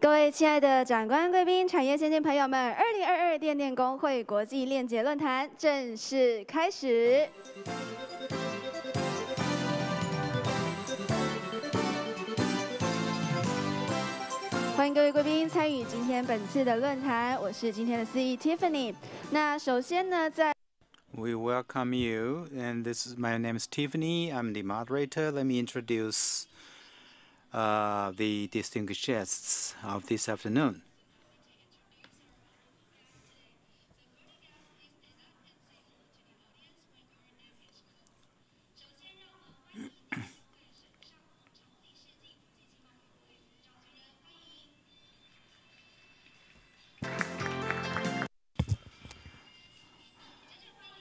各位亲爱的长官、贵宾、产业先进朋友们，2022电电工会国际链接论坛正式开始。欢迎各位贵宾参与今天本次的论坛，我是今天的司仪 Tiffany。那首先呢，在 We welcome you, and my name is Tiffany. I'm the moderator. Let me introduce the distinguished guests of this afternoon.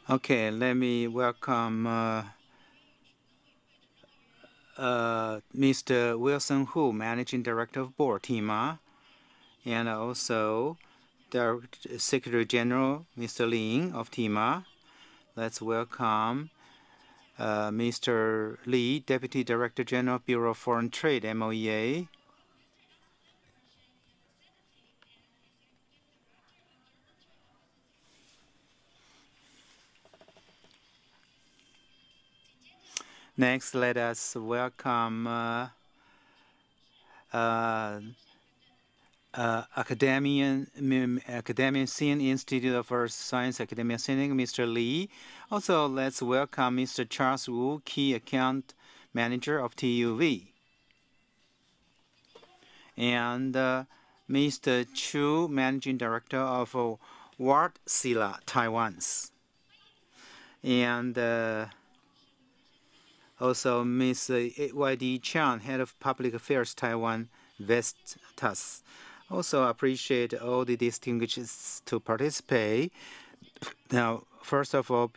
Okay, let me welcome Mr. Wilson Hu, Managing Director of Board, TEEMA, and also the Secretary General, Mr. Lin of TEEMA. Let's welcome Mr. Lee, Deputy Director General, Bureau of Foreign Trade, MOEA. Next, let us welcome Academian Sin Institute of Earth Science, Academia Sin, Mr. Lee. Also, let's welcome Mr. Charles Wu, Key Account Manager of TUV. And Mr. Chu, Managing Director of Wärtsilä, Taiwan. And also Ms. Y.D. Chan, Head of Public Affairs, Taiwan Vestas. Also appreciate all the distinguished to participate. Now, first of all,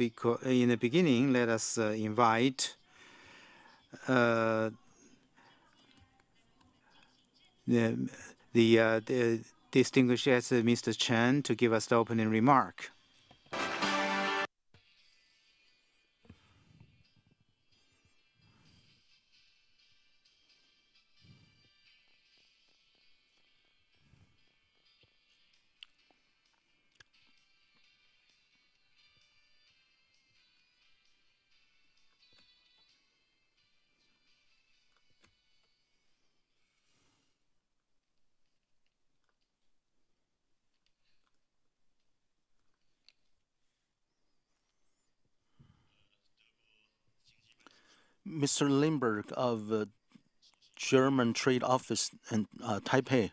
in the beginning, let us invite the distinguished guest, Mr. Chen, to give us the opening remark. Mr. Lindbergh of German Trade Office in Taipei,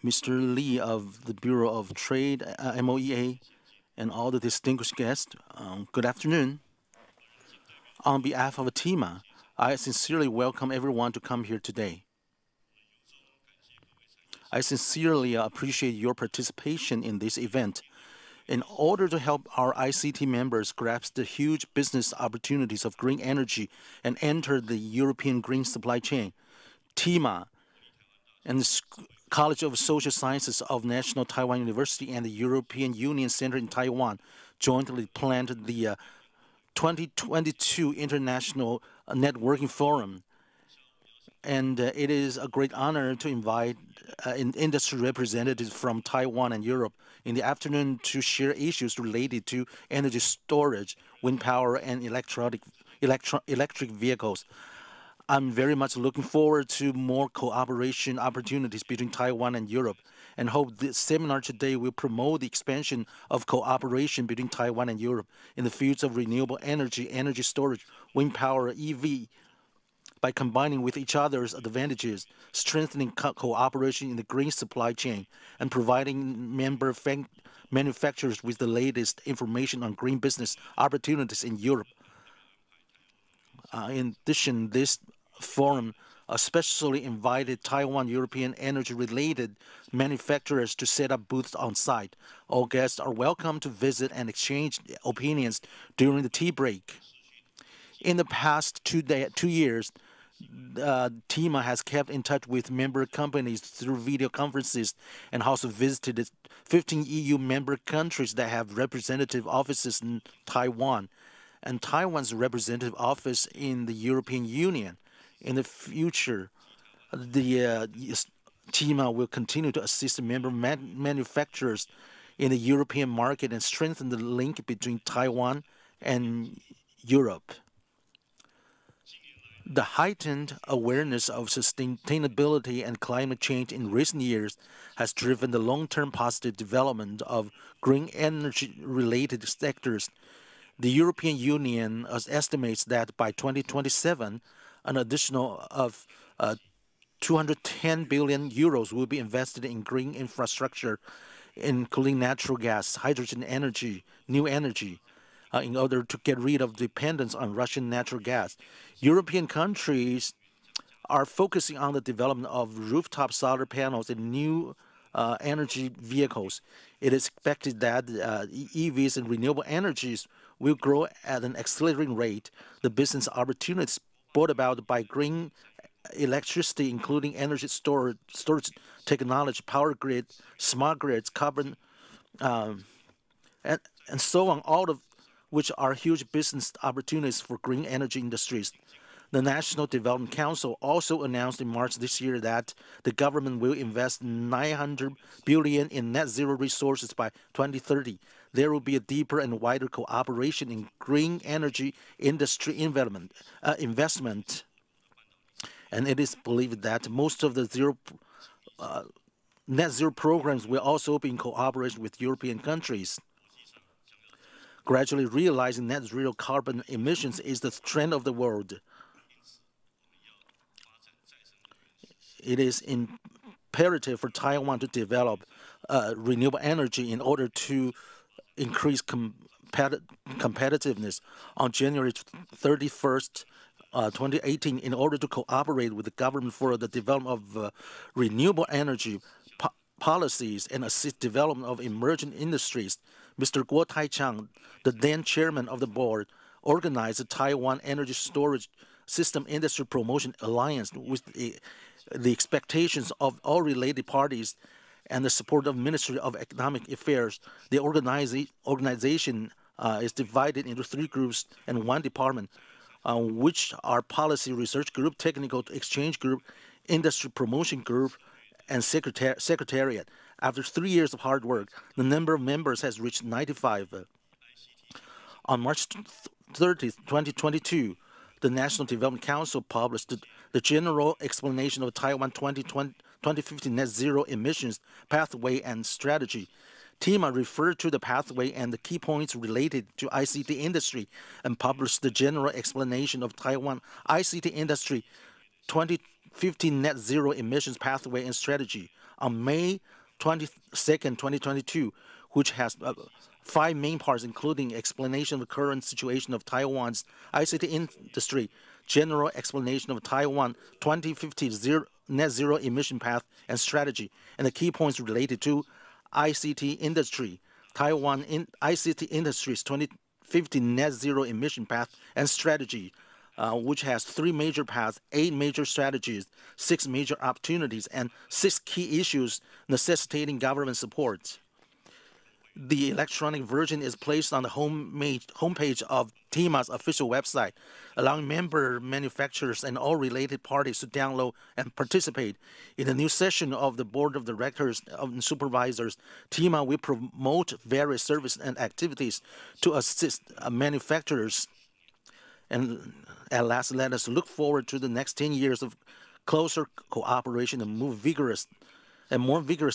Mr. Lee of the Bureau of Trade, MOEA, and all the distinguished guests, good afternoon. On behalf of TEEMA, I sincerely welcome everyone to come here today. I sincerely appreciate your participation in this event. In order to help our ICT members grasp the huge business opportunities of green energy and enter the European green supply chain, TEEMA and the College of Social Sciences of National Taiwan University and the European Union Center in Taiwan jointly planned the 2022 International Networking Forum. And it is a great honor to invite industry representatives from Taiwan and Europe in the afternoon to share issues related to energy storage, wind power, and electric vehicles. I'm very much looking forward to more cooperation opportunities between Taiwan and Europe, and hope this seminar today will promote the expansion of cooperation between Taiwan and Europe in the fields of renewable energy, energy storage, wind power, EV, by combining with each other's advantages, strengthening cooperation in the green supply chain, and providing member manufacturers with the latest information on green business opportunities in Europe. In addition, this forum especially invited Taiwan European energy-related manufacturers to set up booths on site. All guests are welcome to visit and exchange opinions during the tea break. In the past 2 years, TEEMA has kept in touch with member companies through video conferences and also visited 15 EU member countries that have representative offices in Taiwan and Taiwan's representative office in the European Union. In the future, the TEEMA will continue to assist member manufacturers in the European market and strengthen the link between Taiwan and Europe. The heightened awareness of sustainability and climate change in recent years has driven the long-term positive development of green energy-related sectors. The European Union estimates that by 2027, an additional of 210 billion euros will be invested in green infrastructure, including natural gas, hydrogen energy, new energy, in order to get rid of dependence on Russian natural gas. European countries are focusing on the development of rooftop solar panels and new energy vehicles. It is expected that EVs and renewable energies will grow at an accelerating rate. The business opportunities brought about by green electricity, including energy storage technology, power grid, smart grids, carbon, and so on, all of which are huge business opportunities for green energy industries. The National Development Council also announced in March this year that the government will invest 900 billion in net zero resources by 2030. There will be a deeper and wider cooperation in green energy industry investment. And it is believed that most of the net zero programs will also be in cooperation with European countries. Gradually realizing net zero carbon emissions is the trend of the world. It is imperative for Taiwan to develop renewable energy in order to increase competitiveness. On January 31st, 2018, in order to cooperate with the government for the development of renewable energy policies and assist development of emerging industries, Mr. Guo Taichang, the then chairman of the board, organized the Taiwan Energy Storage System Industry Promotion Alliance with the expectations of all related parties and the support of Ministry of Economic Affairs. The organization is divided into 3 groups and 1 department, which are Policy Research Group, Technical Exchange Group, Industry Promotion Group, and Secretariat. After 3 years of hard work, the number of members has reached 95. On March 30, 2022, the National Development Council published the General Explanation of Taiwan 2050 Net Zero Emissions Pathway and Strategy. TEEMA referred to the pathway and the key points related to ICT industry and published the General Explanation of Taiwan ICT Industry 2050 Net Zero Emissions Pathway and Strategy on May 22nd, 2022, which has 5 main parts, including explanation of the current situation of Taiwan's ICT industry, general explanation of Taiwan 2050 net zero emission path and strategy, and the key points related to ICT industry, Taiwan ICT industry's 2050 net zero emission path and strategy, which has 3 major paths, 8 major strategies, 6 major opportunities, and 6 key issues necessitating government support. The electronic version is placed on the homepage of TEEMA's official website, allowing member manufacturers and all related parties to download and participate. In the new session of the Board of Directors and Supervisors, TEEMA will promote various services and activities to assist manufacturers. And at last, let us look forward to the next 10 years of closer cooperation and more vigorous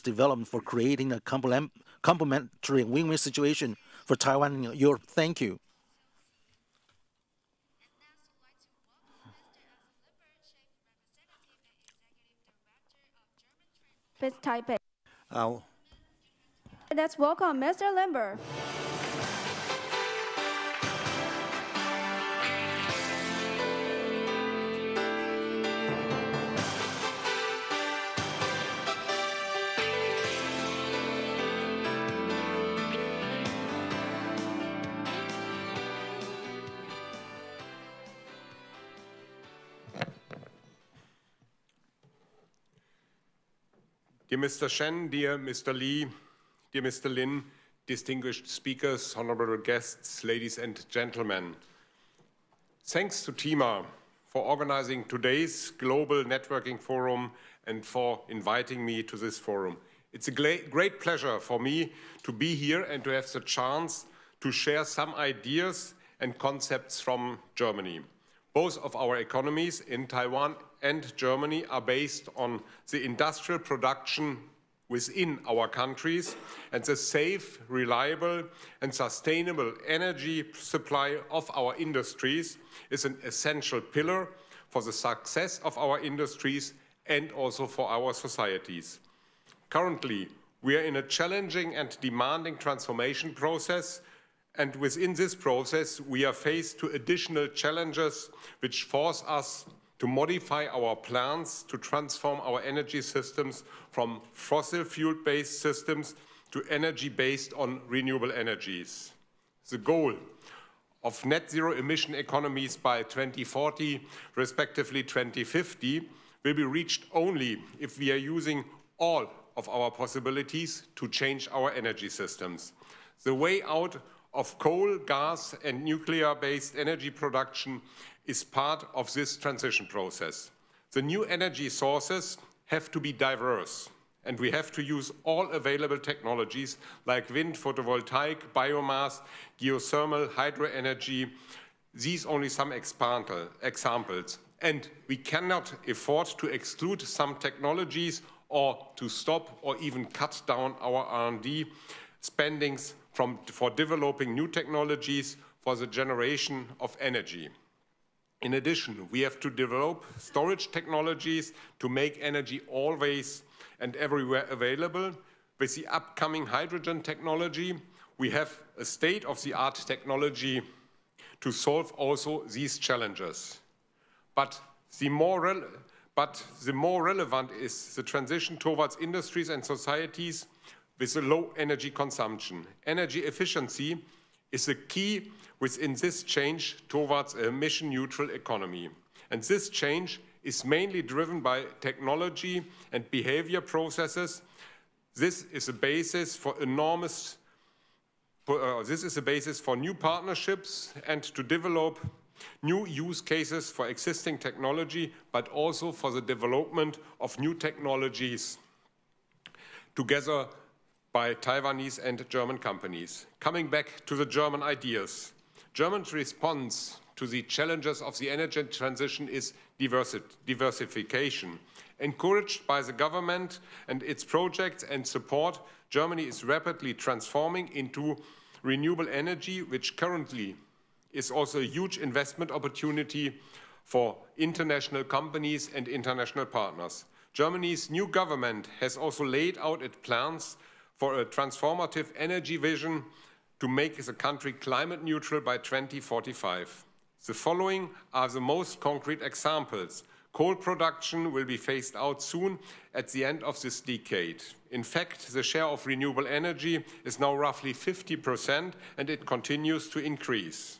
development for creating a complementary win-win situation for Taiwan and Europe. Thank you. Taipei. Uh, Let's welcome Mr. Limber. Dear Mr. Shen, dear Mr. Lee, dear Mr. Lin, distinguished speakers, honorable guests, ladies and gentlemen. Thanks to TEEMA for organizing today's Global Networking Forum and for inviting me to this forum. It's a great pleasure for me to be here and to have the chance to share some ideas and concepts from Germany. Both of our economies in Taiwan and Germany are based on the industrial production within our countries, and the safe, reliable and sustainable energy supply of our industries is an essential pillar for the success of our industries and also for our societies. Currently, we are in a challenging and demanding transformation process, and within this process we are faced with additional challenges which force us to modify our plans to transform our energy systems from fossil fuel-based systems to energy based on renewable energies. The goal of net zero emission economies by 2040, respectively 2050, will be reached only if we are using all of our possibilities to change our energy systems. The way out of coal, gas and nuclear-based energy production is part of this transition process. The new energy sources have to be diverse, and we have to use all available technologies like wind, photovoltaic, biomass, geothermal, hydro energy. These only some examples. And we cannot afford to exclude some technologies or to stop or even cut down our R&D spendings for developing new technologies for the generation of energy. In addition, we have to develop storage technologies to make energy always and everywhere available. With the upcoming hydrogen technology, we have a state-of-the-art technology to solve also these challenges. But the more relevant is the transition towards industries and societies with a low energy consumption. Energy efficiency is the key within this change towards a emission-neutral economy. And this change is mainly driven by technology and behavior processes. This is a basis for new partnerships and to develop new use cases for existing technology, but also for the development of new technologies together by Taiwanese and German companies. Coming back to the German ideas. Germany's response to the challenges of the energy transition is diversification. Encouraged by the government and its projects and support, Germany is rapidly transforming into renewable energy, which currently is also a huge investment opportunity for international companies and international partners. Germany's new government has also laid out its plans for a transformative energy vision to make the country climate neutral by 2045. The following are the most concrete examples. Coal production will be phased out soon at the end of this decade. In fact, the share of renewable energy is now roughly 50% and it continues to increase.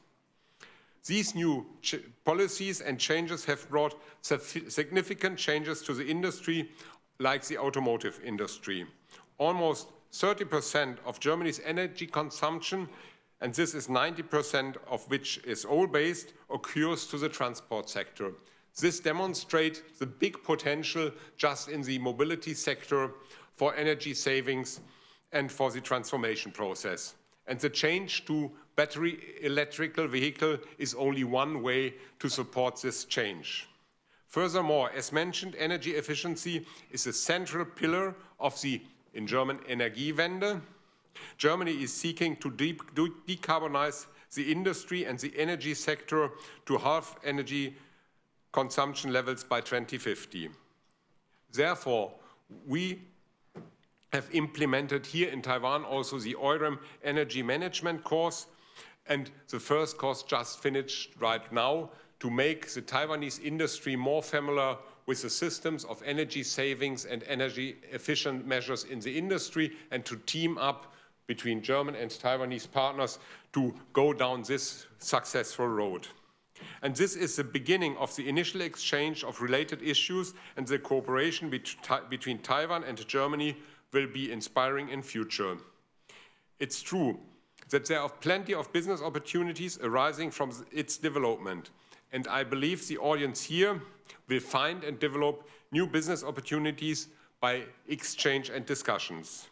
These new policies and changes have brought significant changes to the industry, like the automotive industry. Almost 30% of Germany's energy consumption, and this is 90% of which is oil-based, occurs to the transport sector. This demonstrates the big potential just in the mobility sector for energy savings and for the transformation process. And the change to battery electrical vehicle is only one way to support this change. Furthermore, as mentioned, energy efficiency is a central pillar of the, in German, Energiewende. Germany is seeking to decarbonize the industry and the energy sector to halve energy consumption levels by 2050. Therefore, we have implemented here in Taiwan also the EUREM Energy Management course, and the first course just finished right now to make the Taiwanese industry more familiar with the systems of energy savings and energy efficient measures in the industry, and to team up between German and Taiwanese partners to go down this successful road. And this is the beginning of the initial exchange of related issues, and the cooperation between Taiwan and Germany will be inspiring in future. It's true that there are plenty of business opportunities arising from its development. And I believe the audience here will find and develop new business opportunities by exchange and discussions.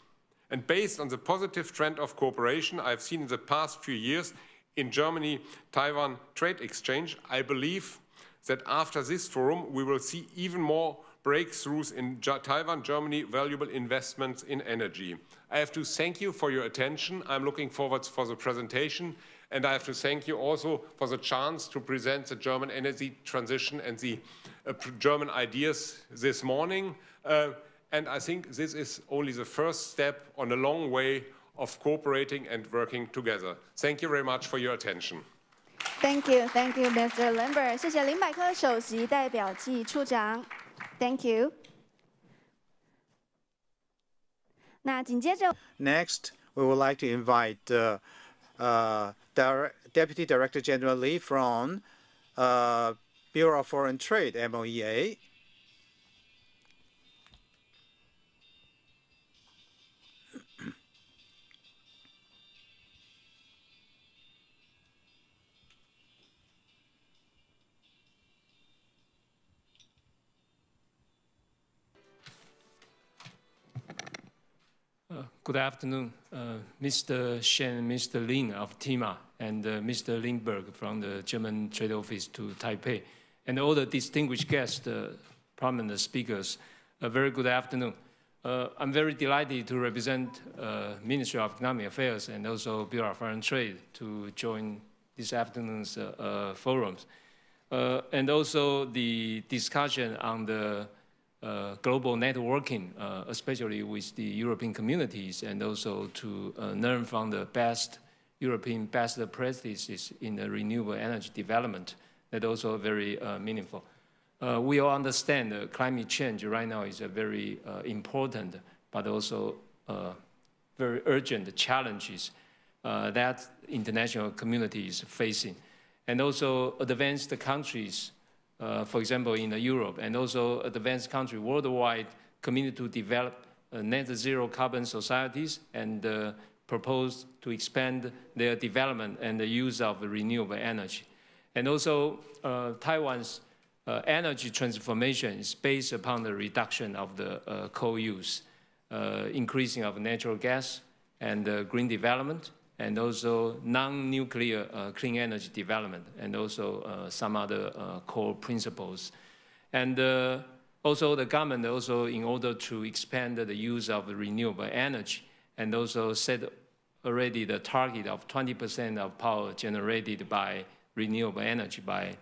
And based on the positive trend of cooperation I've seen in the past few years in Germany-Taiwan trade exchange, I believe that after this forum, we will see even more breakthroughs in Taiwan, Germany, valuable investments in energy. I have to thank you for your attention. I'm looking forward for the presentation. And I have to thank you also for the chance to present the German energy transition and the German ideas this morning. And I think this is only the first step on a long way of cooperating and working together. Thank you very much for your attention. Thank you, Mr. Lambert. 谢谢林百科首席代表暨处长。Thank you. 那紧接着 Next, we would like to invite Deputy Director General Lee from Bureau of Foreign Trade, MOEA. Good afternoon, Mr. Shen, Mr. Lin of TEEMA, and Mr. Lindberg from the German Trade Office to Taipei, and all the distinguished guests, prominent speakers. A very good afternoon. I'm very delighted to represent Ministry of Economic Affairs and also Bureau of Foreign Trade to join this afternoon's forums. And also the discussion on the global networking, especially with the European communities, and also to learn from the best European best practices in the renewable energy development. That also very meaningful. We all understand that climate change right now is a very important, but also very urgent challenges that international community is facing. And also advanced countries, for example, in Europe, and also advanced countries worldwide, committed to develop net zero carbon societies and propose to expand their development and the use of renewable energy. And also Taiwan's energy transformation is based upon the reduction of the coal use, increasing of natural gas and green development, and also non-nuclear clean energy development, and also some other core principles. And also the government also, in order to expand the use of renewable energy, and also set already the target of 20% of power generated by renewable energy by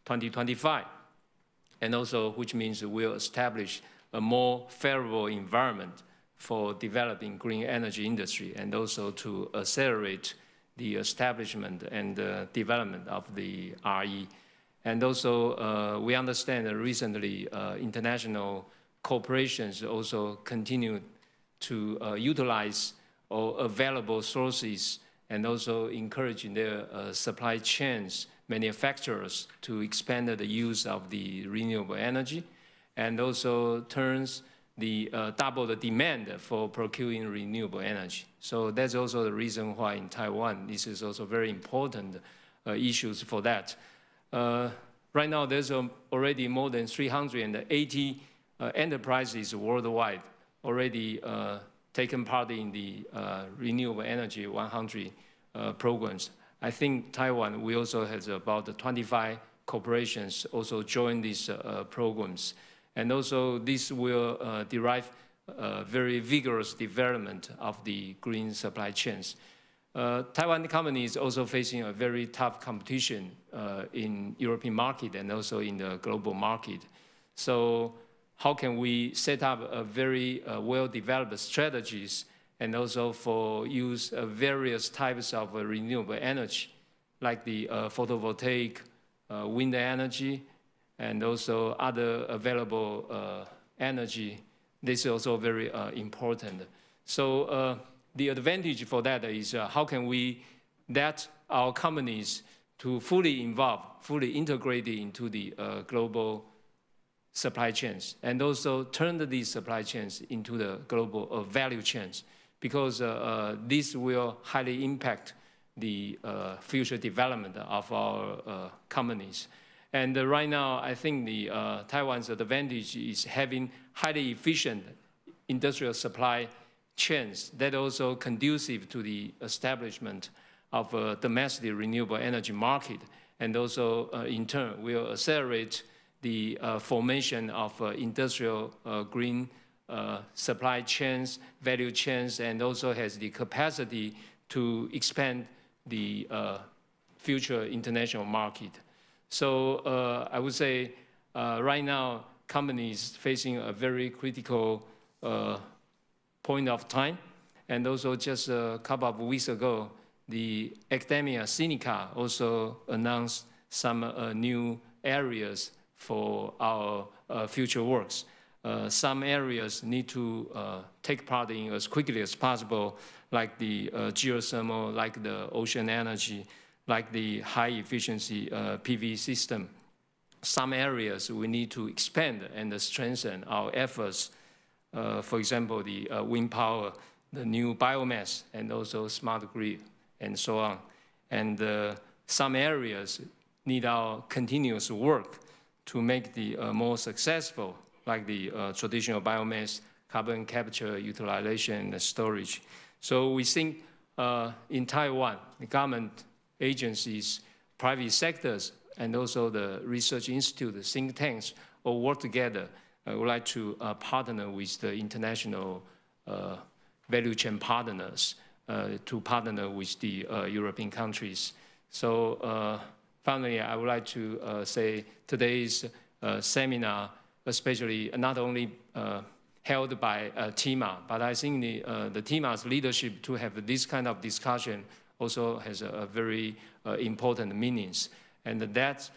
2025. And also, which means we'll establish a more favorable environment for developing green energy industry, and also to accelerate the establishment and development of the RE. And also, we understand that recently international corporations also continue to utilize all available sources, and also encouraging their supply chains, manufacturers, to expand the use of the renewable energy, and also turns the double the demand for procuring renewable energy. So that's also the reason why in Taiwan, this is also very important issues for that. Right now, there's already more than 380 enterprises worldwide already taken part in the Renewable Energy 100 programs. I think Taiwan, we also has about 25 corporations also join these programs. And also this will derive very vigorous development of the green supply chains. Taiwan company is also facing a very tough competition in European market and also in the global market. So how can we set up a very well-developed strategies, and also for use of various types of renewable energy, like the photovoltaic, wind energy, and also other available energy. This is also very important. So the advantage for that is how can we let our companies to fully involve, fully integrated into the global supply chains, and also turn these supply chains into the global value chains, because this will highly impact the future development of our companies. And right now, I think Taiwan's advantage is having highly efficient industrial supply chains that also conducive to the establishment of a domestic renewable energy market, and also in turn will accelerate the formation of industrial green supply chains, value chains, and also has the capacity to expand the future international market. So I would say right now, companies facing a very critical point of time. And also just a couple of weeks ago, the academia Sinica also announced some new areas for our future works. Some areas need to take part in as quickly as possible, like the geothermal, like the ocean energy, like the high efficiency PV system. Some areas we need to expand and strengthen our efforts. For example, the wind power, the new biomass, and also smart grid, and so on. And some areas need our continuous work to make the more successful, like the traditional biomass, carbon capture, utilization, and storage. So we think in Taiwan, the government agencies, private sectors, and also the research institute, the think tanks, all work together. I would like to partner with the international value chain partners to partner with the European countries. So finally, I would like to say today's seminar, especially not only held by TEEMA, but I think the TEEMA's leadership to have this kind of discussion also has a very important meanings. And that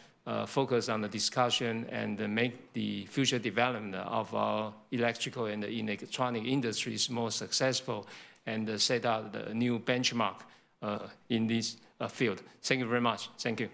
focus on the discussion and make the future development of our electrical and electronic industries more successful and set out the new benchmark in this field. Thank you very much. Thank you.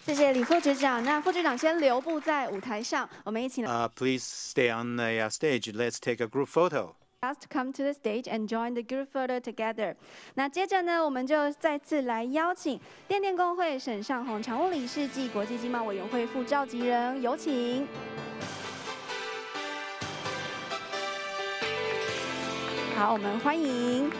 谢谢李副局长。那副局长先留步在舞台上，我们一起 Please stay on the stage. Let's take a group photo. to come to the stage and join the group photo together. 那接着呢，我们就再次来邀请电电工会沈尚宏常务理事暨国际经贸委员会副召集人，有请。好，我们欢迎。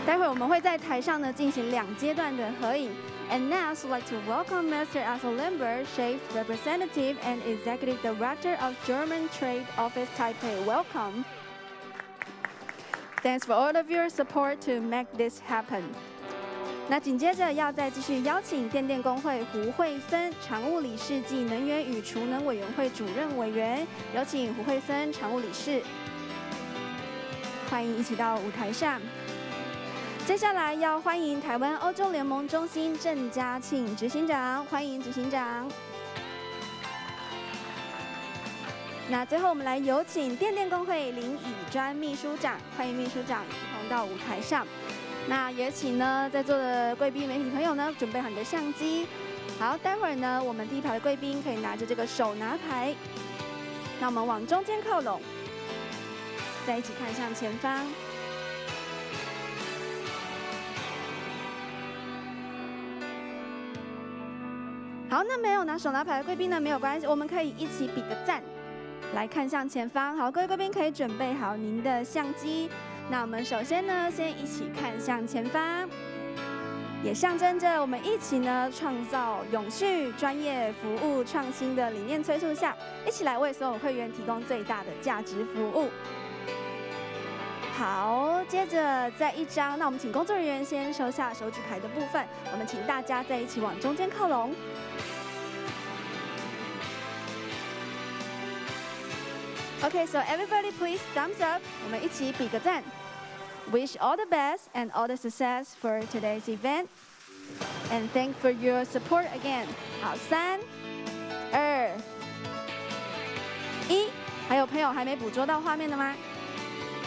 待会我们会在台上呢进行2阶段的合影。And now, I'd like to welcome Mr. Axel Lindberg, Chief Representative and Executive Director of German Trade Office Taipei. Welcome. Thanks for all of your support to make this happen. 那紧接着要再继续邀请电电工会胡惠森常务理事暨能源与储能委员会主任委员，有请胡惠森常务理事，欢迎一起到舞台上。接下来要欢迎台湾欧洲联盟中心郑家庆执行长，欢迎执行长。那最后我们来有请电电工会林以专秘书长，欢迎秘书长一同到舞台上。那也请呢在座的贵宾媒体朋友呢准备好你的相机。好，待会儿呢我们第一排的贵宾可以拿着这个手拿牌，那我们往中间靠拢，再一起看向前方。好，那没有拿手拿牌的贵宾呢没有关系，我们可以一起比个赞，来看向前方。好，各位贵宾可以准备好您的相机。那我们首先呢，先一起看向前方，也象征着我们一起呢创造永续、专业服务、创新的理念催促下，一起来为所有会员提供最大的价值服务。好，接着再一张，那我们请工作人员先收下手举牌的部分，我们请大家再一起往中间靠拢。Okay, so everybody please thumbs up. 我们一起比个赞。Wish all the best and all the success for today's event. And thank for your support again. 好，3、2、1。还有朋友还没捕捉到画面的吗？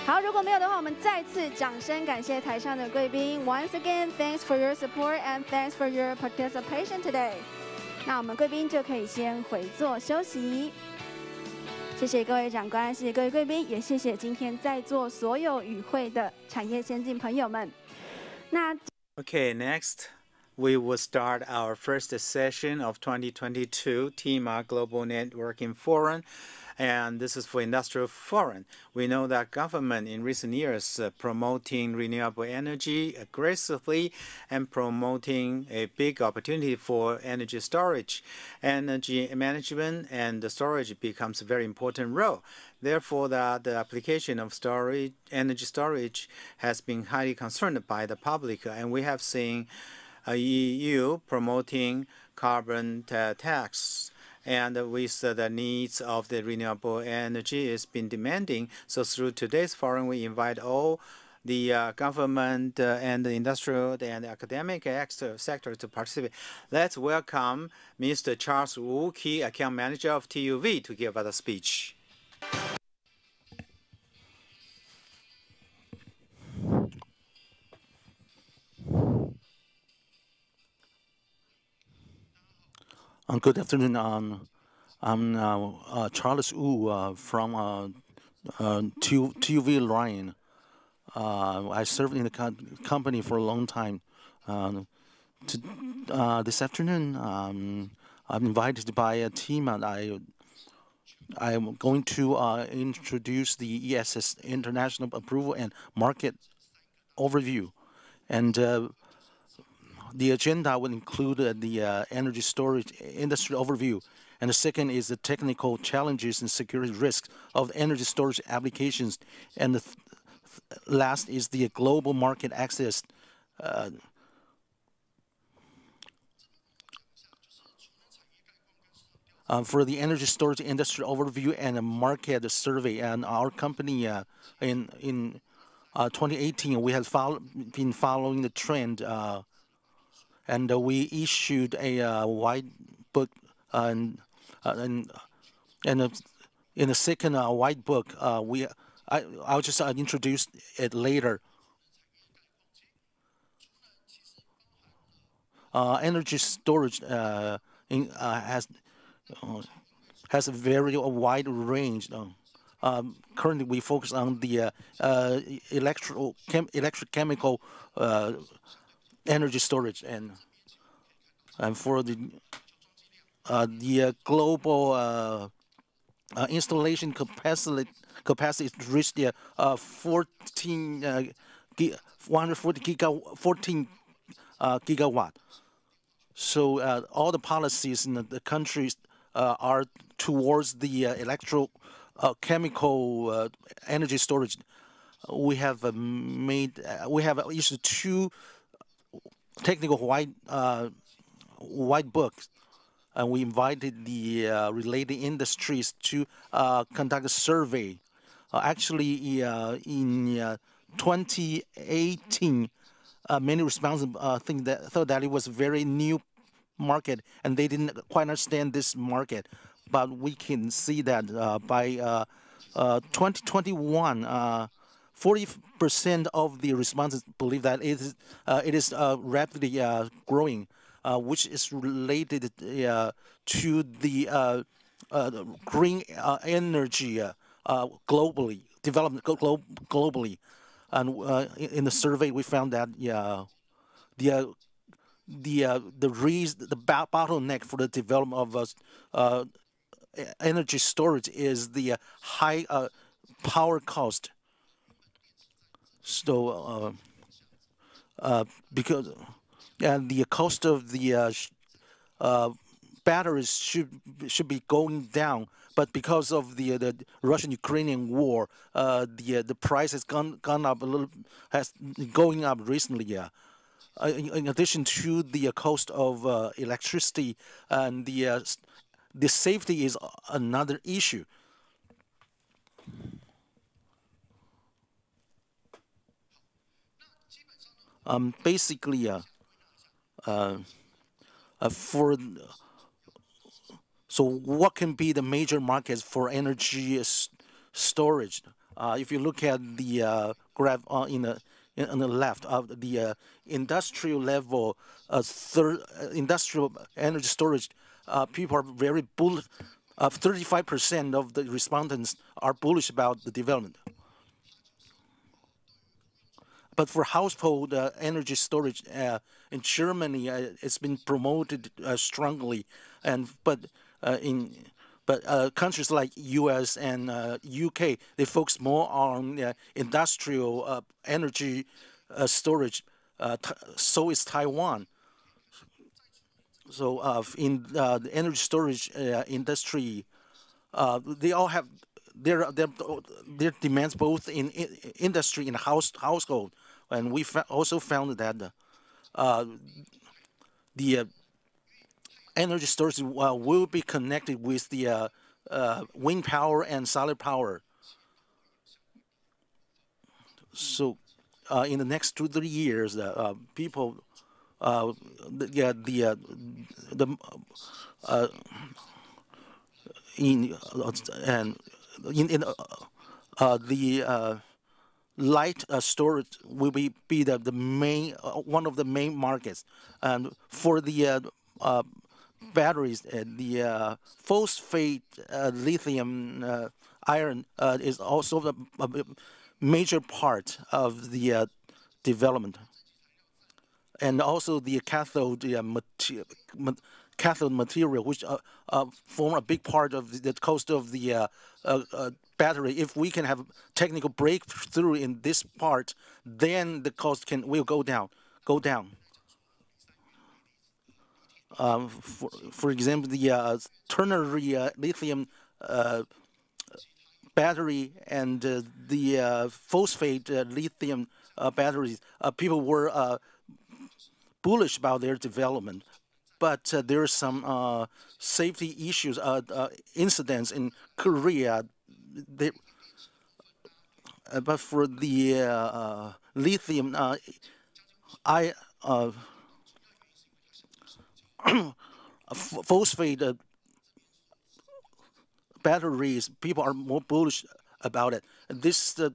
好，如果没有的话，我们再次掌声感谢台上的贵宾。Once again, thanks for your support and thanks for your participation today. 那我们贵宾就可以先回座休息。谢谢各位长官，谢谢各位贵宾，也谢谢今天在座所有与会的产业先进朋友们。那 Okay, next we will start our first session of 2022 TEEMA Global Networking Forum, and this is for Industrial Forum. We know that government in recent years promoting renewable energy aggressively and promoting a big opportunity for energy storage. Energy management and the storage becomes a very important role. Therefore, the application of storage, energy storage has been highly concerned by the public, and we have seen EU promoting carbon tax, and with the needs of the renewable energy has been demanding. So through today's forum, we invite all the government and the industrial and academic sector to participate. Let's welcome Mr. Charles Wu, Key Account Manager of TUV, to give us a speech. Good afternoon. I'm Charles Wu from TUV Lion. I served in the company for a long time. This afternoon, I'm invited by TEEMA. I'm going to introduce the ESS International Approval and Market Overview. And the agenda will include the energy storage industry overview. And the second is the technical challenges and security risks of energy storage applications. And the last is the global market access. For the energy storage industry overview and a market survey, and our company in 2018, we have been following the trend, and we issued a white book, and in the second white book, I'll just introduce it later. Energy storage has a very wide range. Currently, we focus on the electrochemical energy storage, and for the global installation capacity reached 14 gigawatt. So all the policies in the countries are towards the electrochemical energy storage. We have issued 2 technical white books, and we invited the related industries to conduct a survey. Actually, in 2018, many respondents thought that it was a very new market, and they didn't quite understand this market. But we can see that by 2021, 40% of the respondents believe that it is rapidly growing, which is related to the green energy globally, development globally. And in the survey, we found that the bottleneck for the development of energy storage is the high power cost. So because the cost of the batteries should be going down, but because of the Russian-Ukrainian war, the price has gone up a little, has going up recently. Yeah. In addition to the cost of electricity, and the safety is another issue. Basically, so what can be the major markets for energy storage? If you look at the graph on the left of the industrial level, industrial energy storage, people are very bullish. 35% of the respondents are bullish about the development. but for household energy storage in Germany, it's been promoted strongly, but countries like U.S. and U.K. they focus more on industrial energy storage. So is Taiwan. So in the energy storage industry, they all have their demands both in industry and household, and we also found that the energy storage will be connected with the wind power and solar power. So in the next 2-3 years, people, the in and in the light storage will be the main one of the main markets, and for the batteries, the phosphate lithium iron is also a major part of the development, and also the cathode cathode material, which form a big part of the cost of the battery. If we can have technical breakthrough in this part, then the cost will go down. For example, the ternary lithium battery and the phosphate lithium batteries, people were bullish about their development, but there are some safety issues, incidents in Korea. But for the lithium, phosphate batteries, people are more bullish about it. This is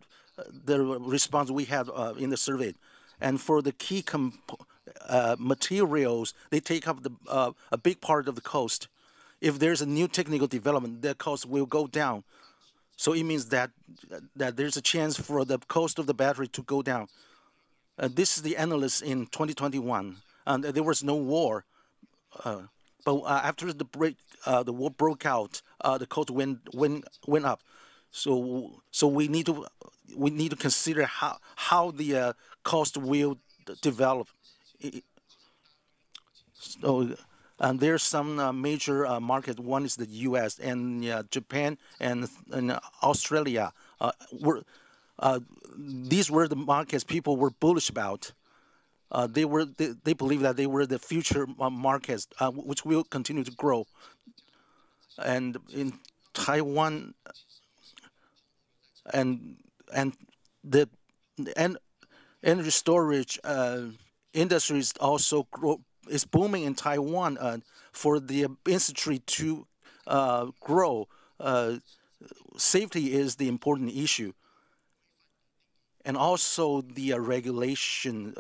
the response we have in the survey. And for the key materials, they take up a big part of the cost. If there's a new technical development, the cost will go down. So it means that there's a chance for the cost of the battery to go down. This is the analyst in 2021, and there was no war. But after the war broke out, the cost went up. So we need to consider how the cost will develop. So, and there's some major markets. One is the U.S. and Japan and Australia. These were the markets people were bullish about. They believe that they were the future markets, which will continue to grow. And in Taiwan, and the energy storage industry is also is booming in Taiwan. For the industry to grow, safety is the important issue, and also the regulations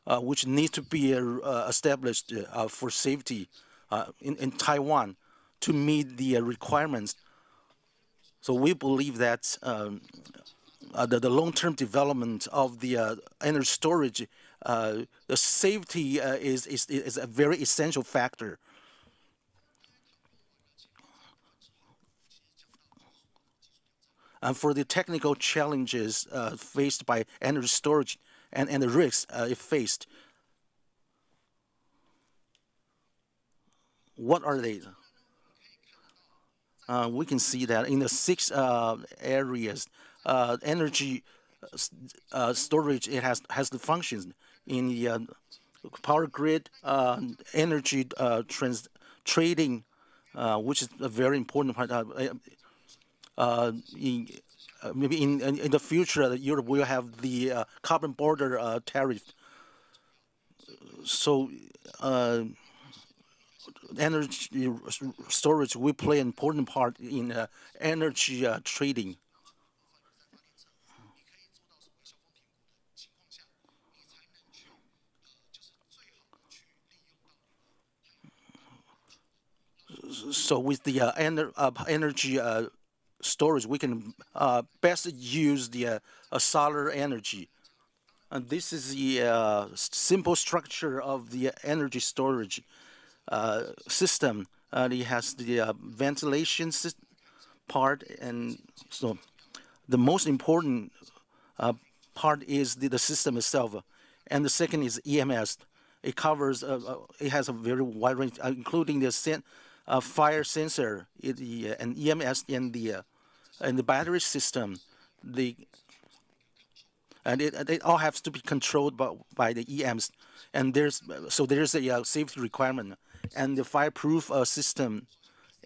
which need to be established for safety in Taiwan to meet the requirements. So we believe that the long-term development of the energy storage, the safety is a very essential factor. And for the technical challenges faced by energy storage and the risks it faced, what are they? We can see that in the 6 areas, energy storage, it has the functions in the power grid, energy trading, which is a very important part. Maybe in the future, Europe will have the carbon border tariff. So energy storage will play an important part in energy trading. So with the energy storage, we can best use the solar energy. And this is the simple structure of the energy storage system. It has the ventilation part, and so the most important part is the system itself, and the second is EMS. It covers, it has a very wide range, including the fire sensor, and EMS and the battery system. And it all has to be controlled by the EMS, and there's a safety requirement, and the fireproof system,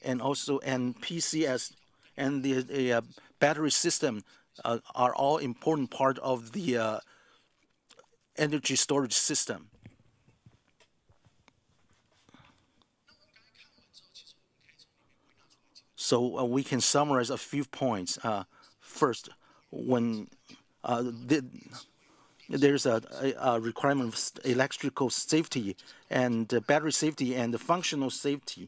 and also PCS and the battery system are all important part of the energy storage system. So we can summarize a few points. First, when there's a requirement of electrical safety and battery safety and the functional safety.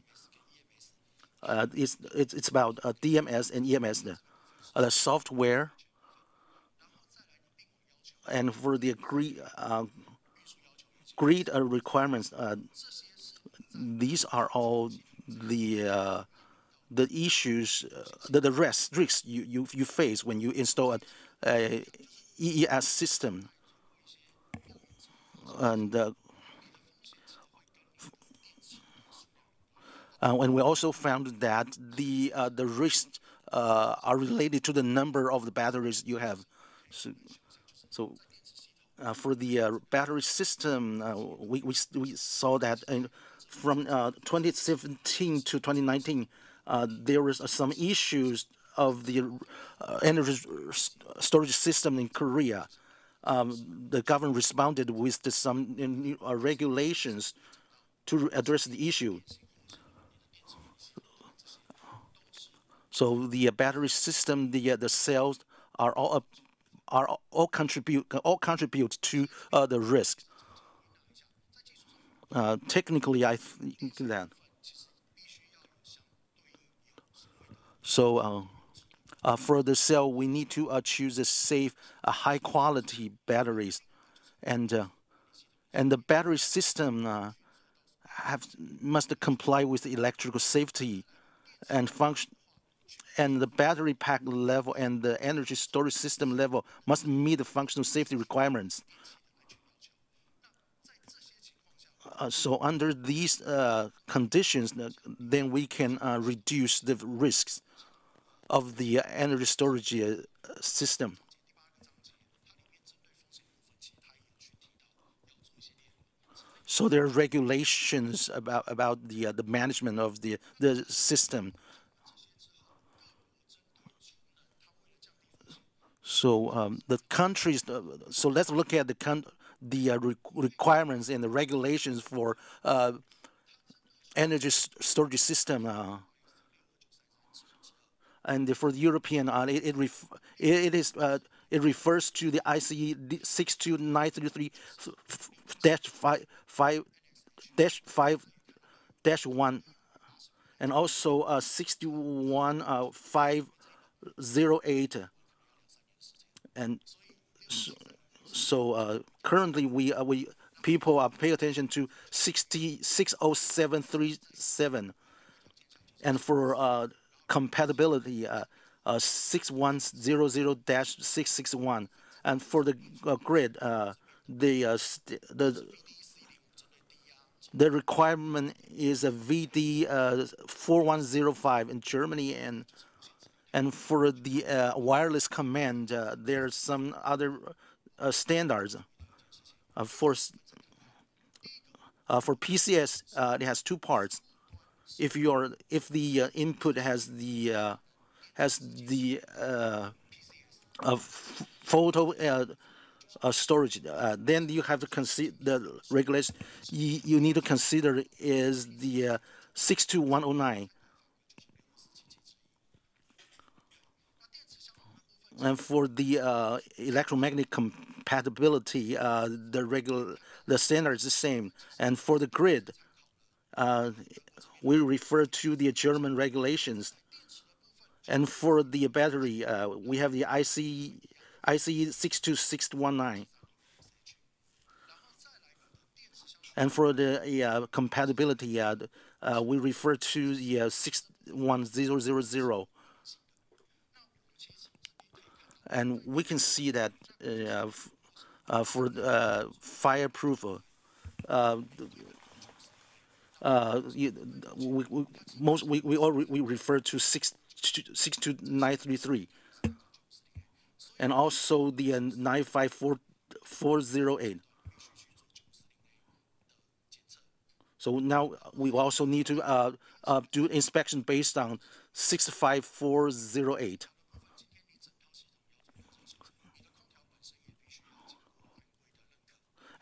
It's about DMS and EMS, the software, and for the grid requirements. These are all the issues, the risks you face when you install a EES system, and we also found that the risks are related to the number of the batteries you have. So for the battery system, we saw that from 2017 to 2019, there was some issues of the energy storage system in Korea. The government responded with some regulations to address the issue. So the battery system, the cells are all contribute to the risk. Technically, I think that. So for the cell, we need to choose a safe, high quality batteries, and the battery system must comply with the electrical safety and function. And the battery pack level and the energy storage system level must meet the functional safety requirements. So under these conditions, then we can reduce the risks of the energy storage system. So there are regulations about the management of the system. So the countries. So let's look at the requirements and the regulations for energy storage system. And for the European, it refers to the ICE 62933-5-1, and also 61508. And so currently people pay attention to 60737, and for compatibility 6100-661, and for the grid the requirement is a VD 4105 in Germany, and for the wireless command, there are some other standards. For PCS, it has two parts. If the input has the photo storage, then you have to consider the regulation. You need to consider is the 62109. And for the electromagnetic compatibility, the standard is the same. And for the grid, we refer to the German regulations. And for the battery, we have the IC 62619. And for the compatibility, we refer to the 61000. And we can see that for fireproof, we refer to 62933, and also the 954408. So now we also need to do inspection based on 65408.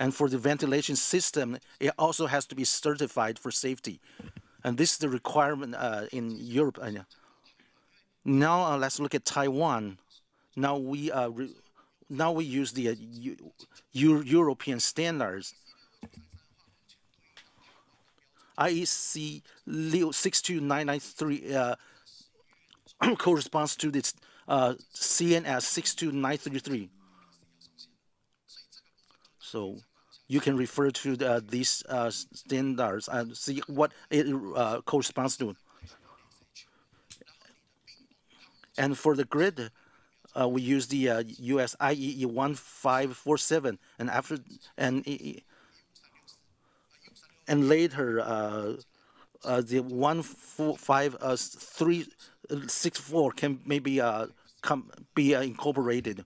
And for the ventilation system, it also has to be certified for safety. And this is the requirement in Europe. Now let's look at Taiwan. Now we use the European standards. IEC 62993 corresponds to this CNS 62933. So you can refer to these standards and see what it corresponds to. And for the grid, we use the US IEE 1547, and after and later the 15364 can maybe be incorporated.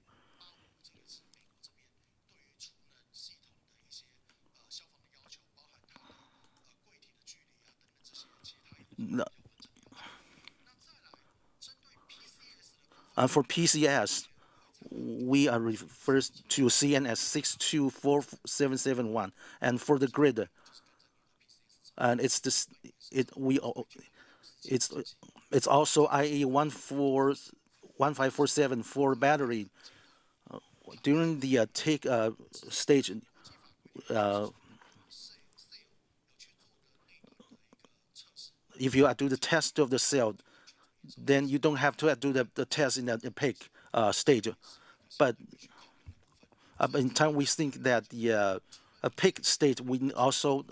For PCS, we are refers to CNS 624771, and for the grid, and it's this it's also IE 1547 for battery. During the take stage, if you do the test of the cell, then you don't have to do the test in the peak stage. But in time, we think that the peak stage, we also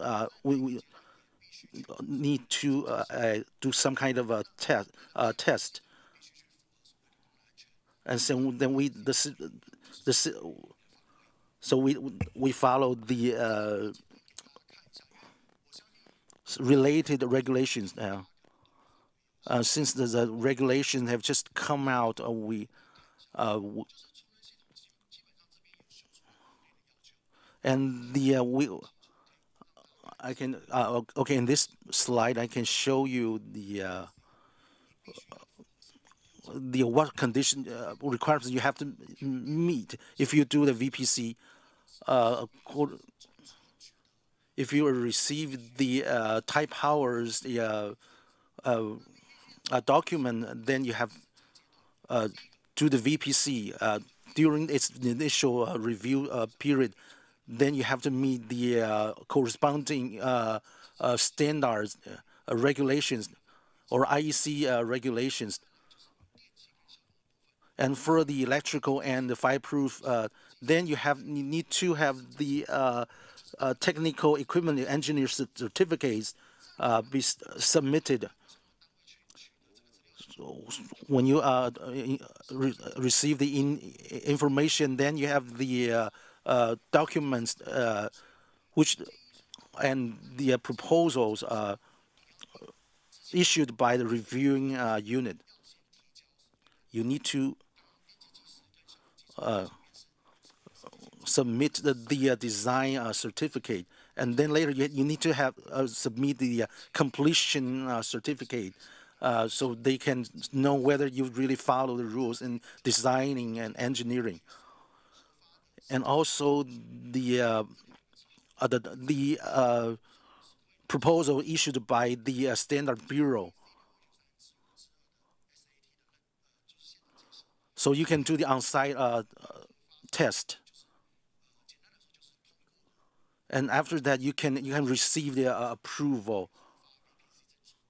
we need to do some kind of a test. And so then we follow the related regulations now. Since the regulations have just come out, and the I can okay, in this slide I can show you the what condition requirements you have to meet if you do the VPC. If you receive the type powers document, then you have do the VPC during its initial review period. Then you have to meet the corresponding standards, regulations, or IEC regulations. And for the electrical and the fireproof, then you need to have the technical equipment engineer certificates be submitted. So when you receive the information, then you have the documents which and the proposals issued by the reviewing unit. You need to submit the design certificate, and then later you need to have submit the completion certificate, so they can know whether you really follow the rules in designing and engineering. And also the proposal issued by the Standard Bureau. So you can do the on-site test, and after that you can receive the approval.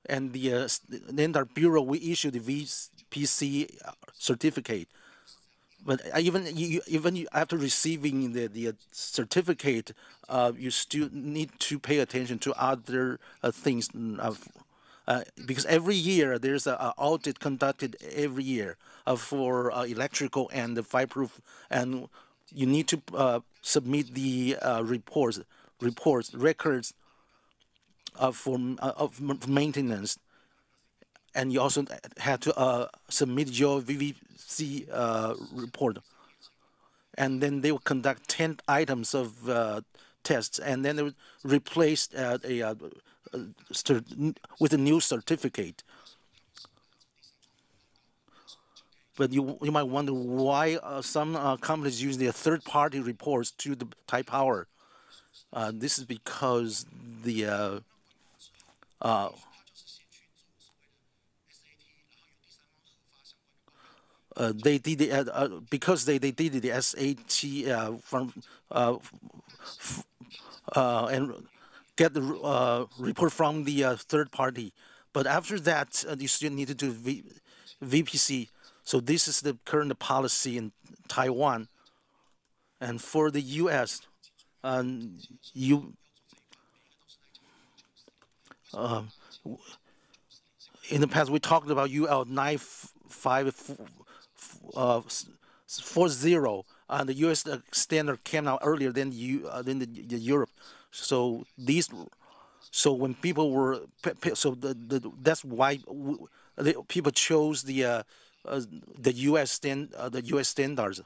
And the Standard Bureau will issue the VPC certificate. But even after receiving the certificate, you still need to pay attention to other things. Because every year there's an audit conducted every year for electrical and the fireproof, and you need to submit the records for maintenance, and you also had to submit your VVC report, and then they will conduct 10 items of tests, and then they will replace with a new certificate. But you might wonder why some companies use their third-party reports to the Taiwan Power. This is because the they did because they did the SAT from and get the report from the third party. But after that, you still need to do VPC. So this is the current policy in Taiwan. And for the U.S., in the past, we talked about UL 9540, the U.S. standard came out earlier than the Europe. So when people were that's why people chose the U.S. standards.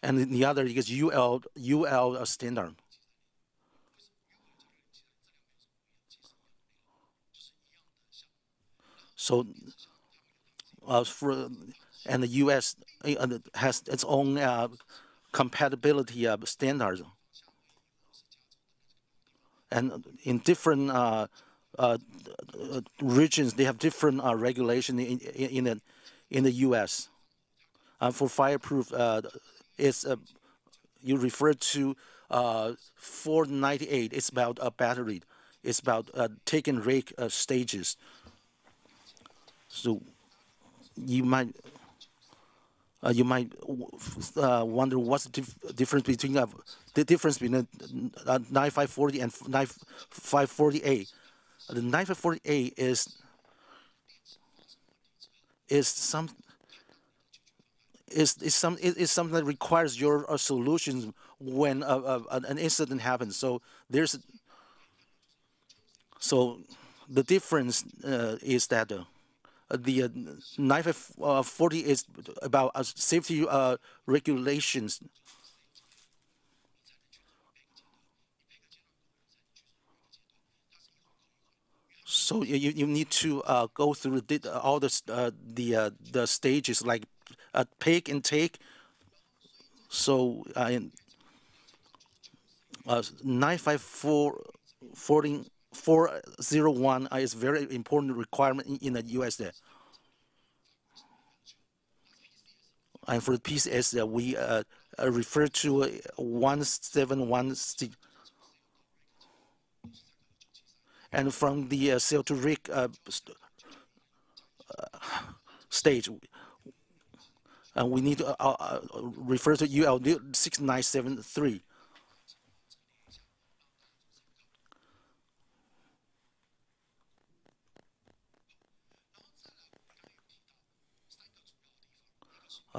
And the other is UL standard. So and the U.S. has its own compatibility standards, and in different regions they have different regulation in the U.S. For fireproof, it's you refer to 498. It's about a battery. It's about take and rake stages. So you might wonder what's the difference between the difference between 9540 and 9540A. The 9540A is something that requires your solutions when an incident happens. So the difference is that the 9540 is about safety regulations. So you need to go through all the stages like pick and take. So 401 is very important requirement in the U.S. there. And for the PCS, we refer to 1716. And from the cell to rig stage, we need to refer to UL 6973.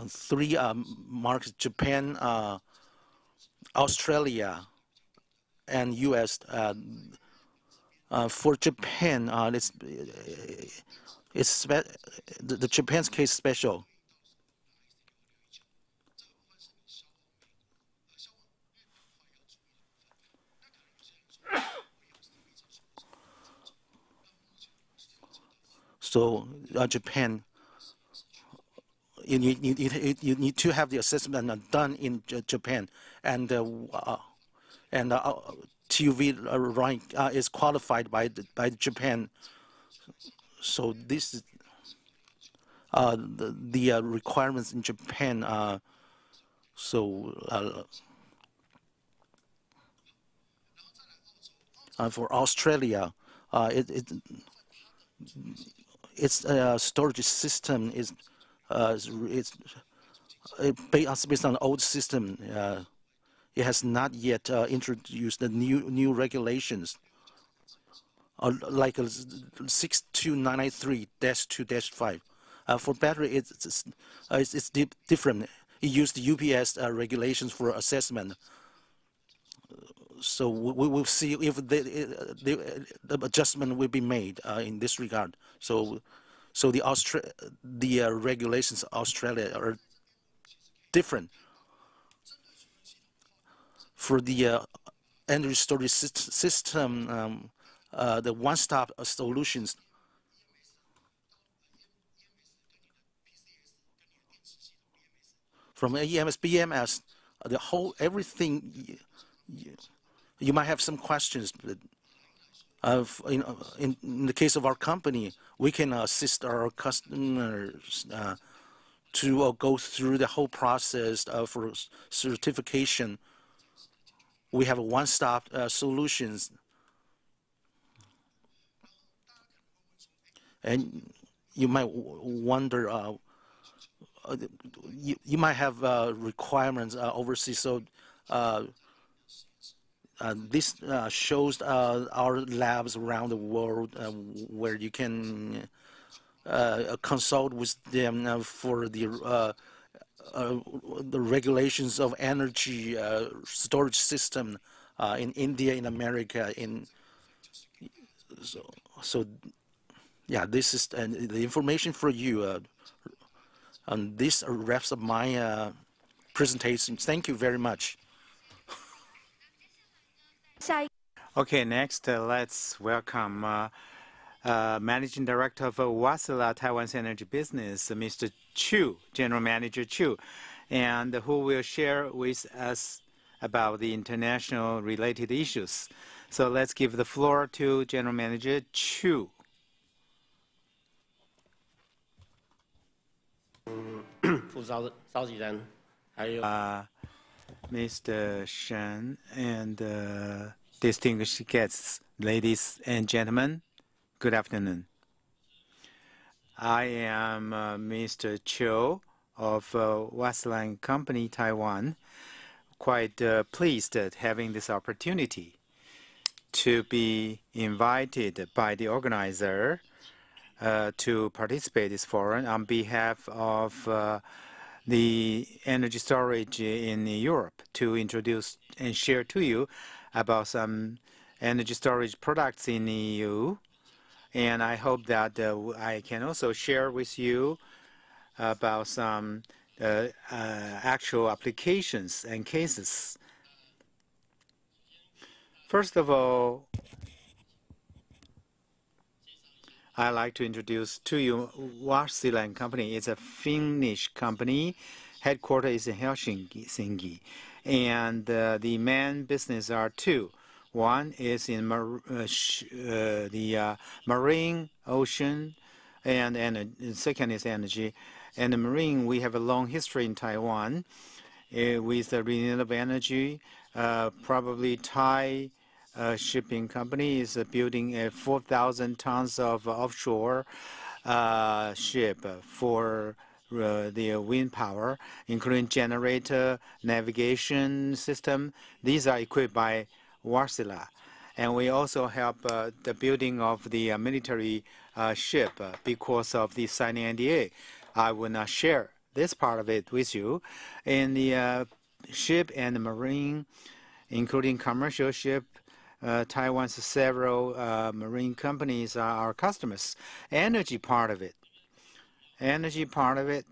Three markets: Japan, Australia, and U.S. For Japan, the Japan's case special. So Japan, you need to have the assessment done in Japan, and TUV rank is qualified by Japan. So this is the requirements in Japan. For Australia, Its storage system is based on the old system. It has not yet introduced the new regulations. Like 62993-2-5. For battery, it's different. It used the UPS regulations for assessment. So we will see if the adjustment will be made in this regard. So the regulations in Australia are different. For the energy storage system, the one-stop solutions. From EMS, BMS, the whole everything. You might have some questions, but in the case of our company, we can assist our customers to go through the whole process for certification. We have a one-stop solutions. And you might wonder, you might have requirements overseas. So this shows our labs around the world where you can consult with them for the regulations of energy storage system in India, in America, so yeah, this is the information for you. And this wraps up my presentation. Thank you very much. Okay, next let's welcome Managing Director of Wärtsilä Taiwan's energy business, Mr. Chu, General Manager Chu, and who will share with us about the international related issues. So let's give the floor to General Manager Chu. Mr. Shen and distinguished guests, ladies and gentlemen, good afternoon. I am Mr. Cho of Wärtsilä Company, Taiwan. Quite pleased at having this opportunity to be invited by the organizer to participate in this forum on behalf of the energy storage in Europe, to introduce and share to you about some energy storage products in the EU. And I hope that I can also share with you about some actual applications and cases. First of all, I'd like to introduce to you Wärtsilä Company. It's a Finnish company. Headquarters is in Helsinki. And the main business are two. One is in the marine, ocean, and second is energy. And the marine, we have a long history in Taiwan with the renewable energy. Probably Thai shipping company is building 4,000 tons of offshore ship for the wind power, including generator, navigation system. These are equipped by Wärtsilä. And we also help the building of the military ship because of the signing NDA. I will not share this part of it with you. In the ship and the marine, including commercial ship, Taiwan's several marine companies are our customers. Energy part of it. Energy part of it,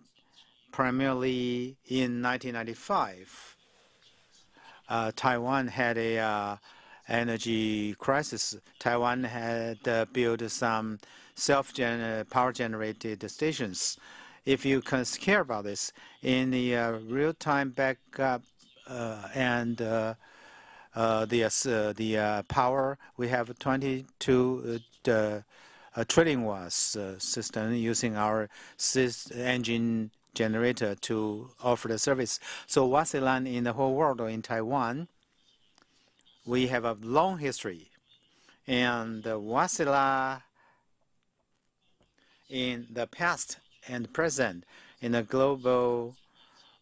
primarily in 1995, Taiwan had a energy crisis. Taiwan had built some power-generated stations. If you care about this, in the real-time backup and the power, we have 22 trillion watts system using our engine generator to offer the service. So Wärtsilä in the whole world or in Taiwan, we have a long history And Wasilla, in the past and present, in the global,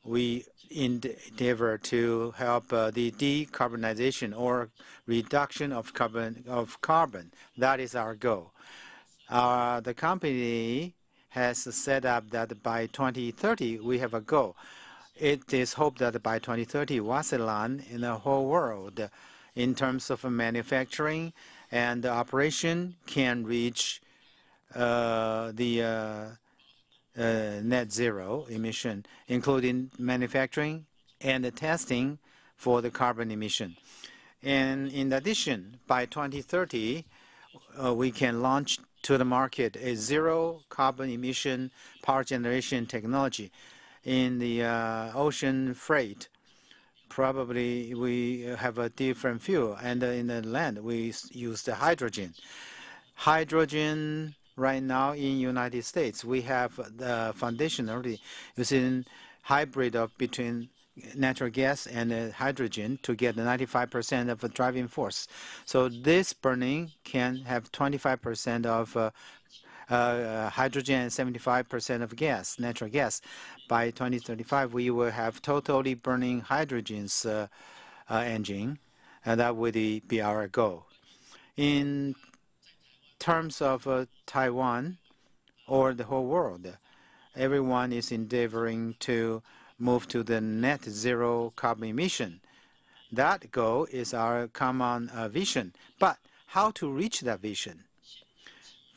we endeavor to help the decarbonization or reduction of carbon. That is our goal. The company has set up that by 2030 we have a goal. It is hoped that by 2030 Wasilan in the whole world, in terms of manufacturing and operation, can reach the net zero emission, including manufacturing and the testing for the carbon emission. And in addition, by 2030, we can launch to the market a zero carbon emission power generation technology. In the ocean freight, probably we have a different fuel, and in the land we use the hydrogen. Hydrogen right now in United States, we have the foundation already using hybrid of between natural gas and hydrogen to get 95% of the driving force. So this burning can have 25% of hydrogen and 75% of gas, natural gas. By 2035, we will have totally burning hydrogen's engine, and that would be our goal. In terms of Taiwan or the whole world, everyone is endeavoring to move to the net zero carbon emission. That goal is our common vision. But how to reach that vision?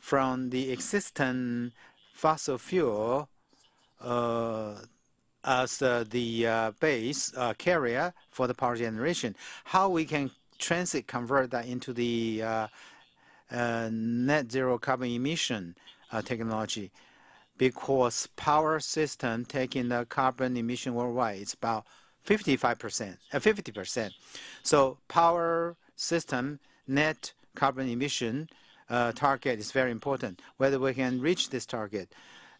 From the existing fossil fuel as the base carrier for the power generation, how we can convert that into the net zero carbon emission technology, because power system taking the carbon emission worldwide is about 50%. So power system net carbon emission target is very important. Whether we can reach this target,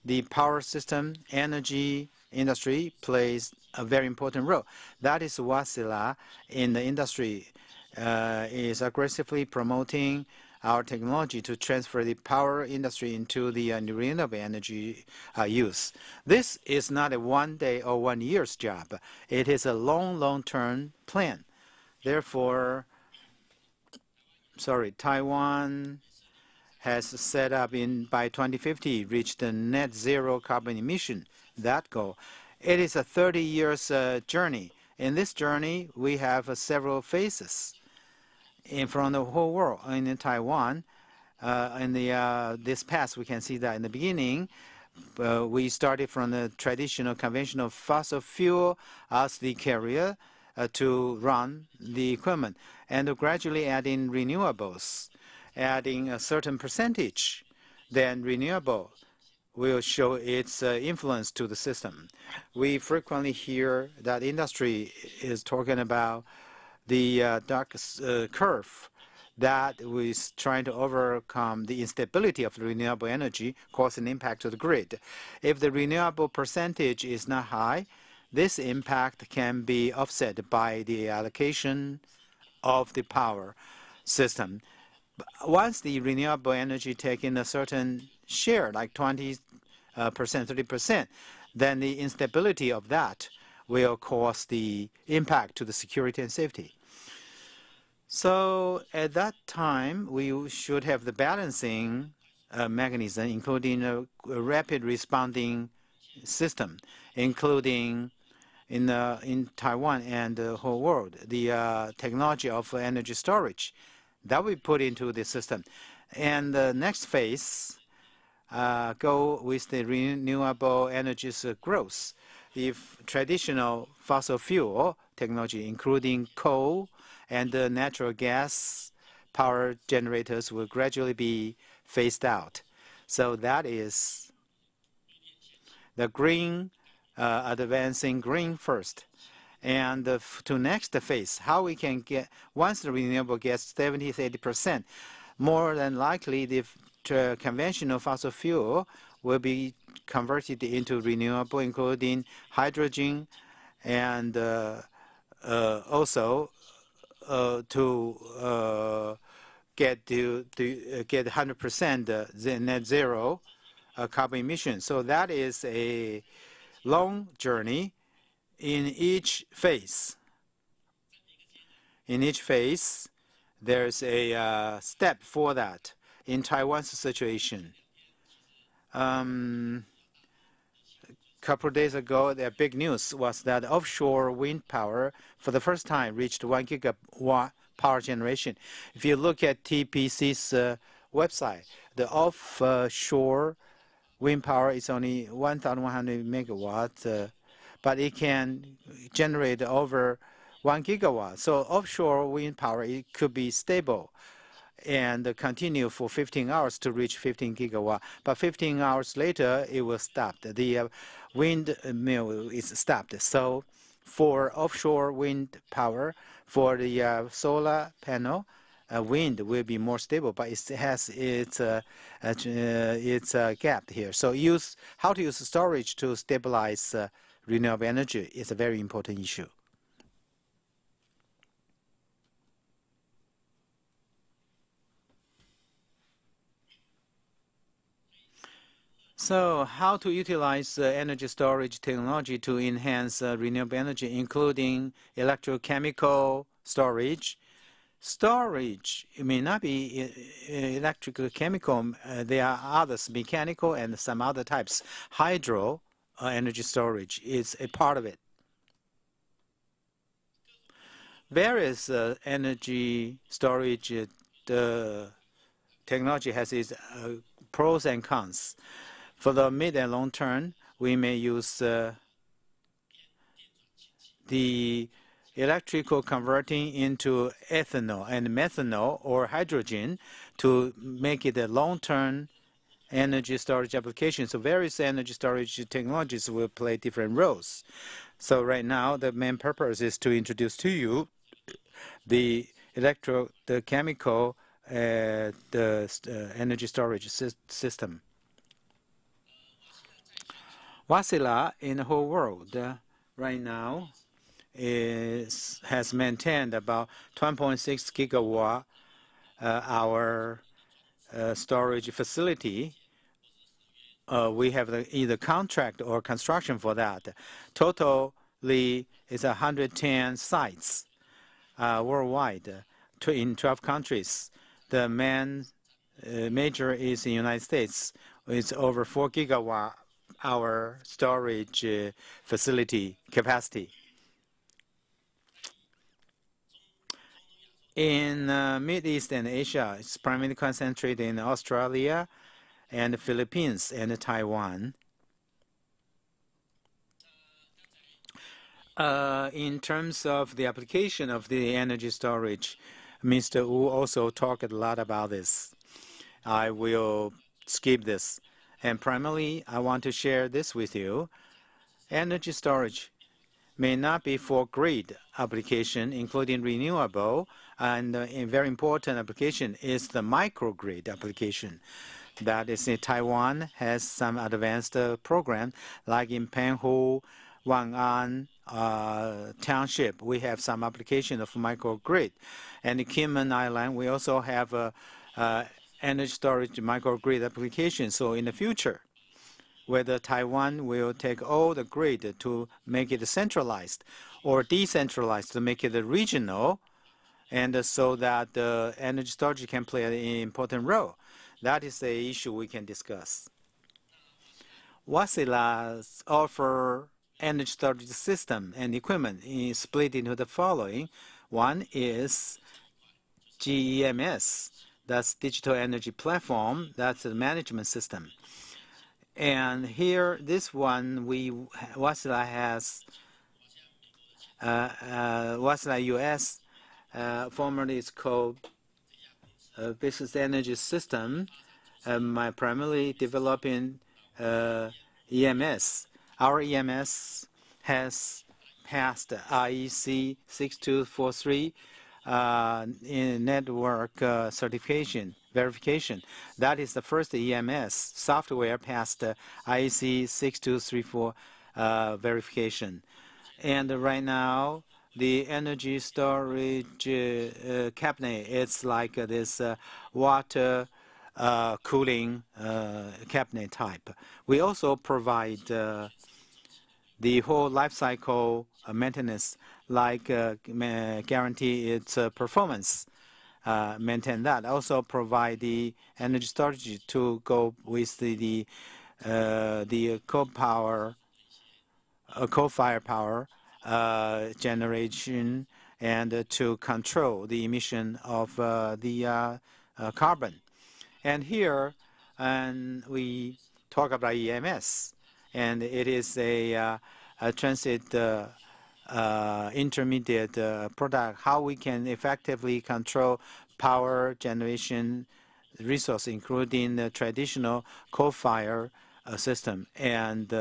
the power system energy industry plays a very important role. That is Wasilla in the industry is aggressively promoting our technology to transfer the power industry into the renewable energy use. This is not a 1 day or 1 year's job. It is a long-term plan. Therefore, Taiwan has set up by 2050 reach the net zero carbon emission, that goal. It is a 30 years journey. In this journey, we have several phases. From the whole world. In Taiwan, in this past, we can see that in the beginning, we started from the traditional conventional fossil fuel as the carrier to run the equipment, and gradually adding renewables, adding a certain percentage. Then renewable will show its influence to the system. We frequently hear that industry is talking about the dark curve that was trying to overcome the instability of renewable energy, causing impact to the grid. If the renewable percentage is not high, this impact can be offset by the allocation of the power system. Once the renewable energy taking a certain share, like 20%, 30%, then the instability of that will cause the impact to the security and safety. So at that time, we should have the balancing mechanism, including a rapid responding system, including in Taiwan and the whole world, the technology of energy storage that we put into the system. And the next phase go with the renewable energies growth. If traditional fossil fuel technology, including coal and natural gas power generators, will gradually be phased out. So that is the green, advancing green first. And to next phase, how we can get, once the renewable gets 70–80%, more than likely the conventional fossil fuel will be converted into renewable, including hydrogen, and also to get 100% the net zero carbon emission. So that is a long journey in each phase. In each phase, there's a step for that. In Taiwan's situation, couple of days ago, the big news was that offshore wind power, for the first time, reached 1 gigawatt power generation. If you look at TPC's website, the offshore wind power is only 1,100 megawatts, but it can generate over 1 gigawatt. So offshore wind power, it could be stable and continue for 15 hours to reach 15 gigawatt. But 15 hours later, it will stop. The windmill is stopped. So for offshore wind power, for the solar panel, wind will be more stable, but it has its gap here. So how to use storage to stabilize renewable energy is a very important issue. So how to utilize energy storage technology to enhance renewable energy, including electrochemical storage. Storage, it may not be electrical chemical. There are others, mechanical and some other types. Hydro energy storage is a part of it. Various energy storage technology has its pros and cons. For the mid and long term, we may use the electrical converting into ethanol and methanol or hydrogen to make it a long-term energy storage application. So various energy storage technologies will play different roles. So right now, the main purpose is to introduce to you the chemical, energy storage system. Wärtsilä in the whole world right now has maintained about 12.6 gigawatt hour storage facility. We have either contract or construction for that. Totally is 110 sites worldwide in 12 countries. The major is in the United States. It's over 4 gigawatt hour storage facility capacity. In Mid East and Asia, it's primarily concentrated in Australia and the Philippines and Taiwan. In terms of the application of the energy storage, Mr. Wu also talked a lot about this. I will skip this. And primarily, I want to share this with you. Energy storage may not be for grid application, including renewable, and a very important application is the microgrid application. That is, Taiwan has some advanced program, like in Penghu, Wan'an Township, we have some application of microgrid. And in Kinmen Island, we also have energy storage microgrid application. So in the future, whether Taiwan will take all the grid to make it centralized or decentralized to make it regional, and so that the energy storage can play an important role. That is the issue we can discuss. Wärtsilä's offer energy storage system and equipment is split into the following. One is GEMS, that's Digital Energy Platform, that's the management system. And here, this one, Wärtsilä has, Wärtsilä US, formerly it's called Business Energy System, primarily developing EMS. Our EMS has passed IEC 6243 in network certification verification. That is the first EMS software past IEC 6234 verification. And right now, the energy storage cabinet, it's like this water cooling cabinet type. We also provide the whole life cycle maintenance, like guarantee its performance, maintain that. Also provide the energy storage to go with the coal-fired power generation, and to control the emission of the carbon. And here, we talk about EMS, and it is a transit intermediate product, how we can effectively control power generation resource, including the traditional coal-fired system, and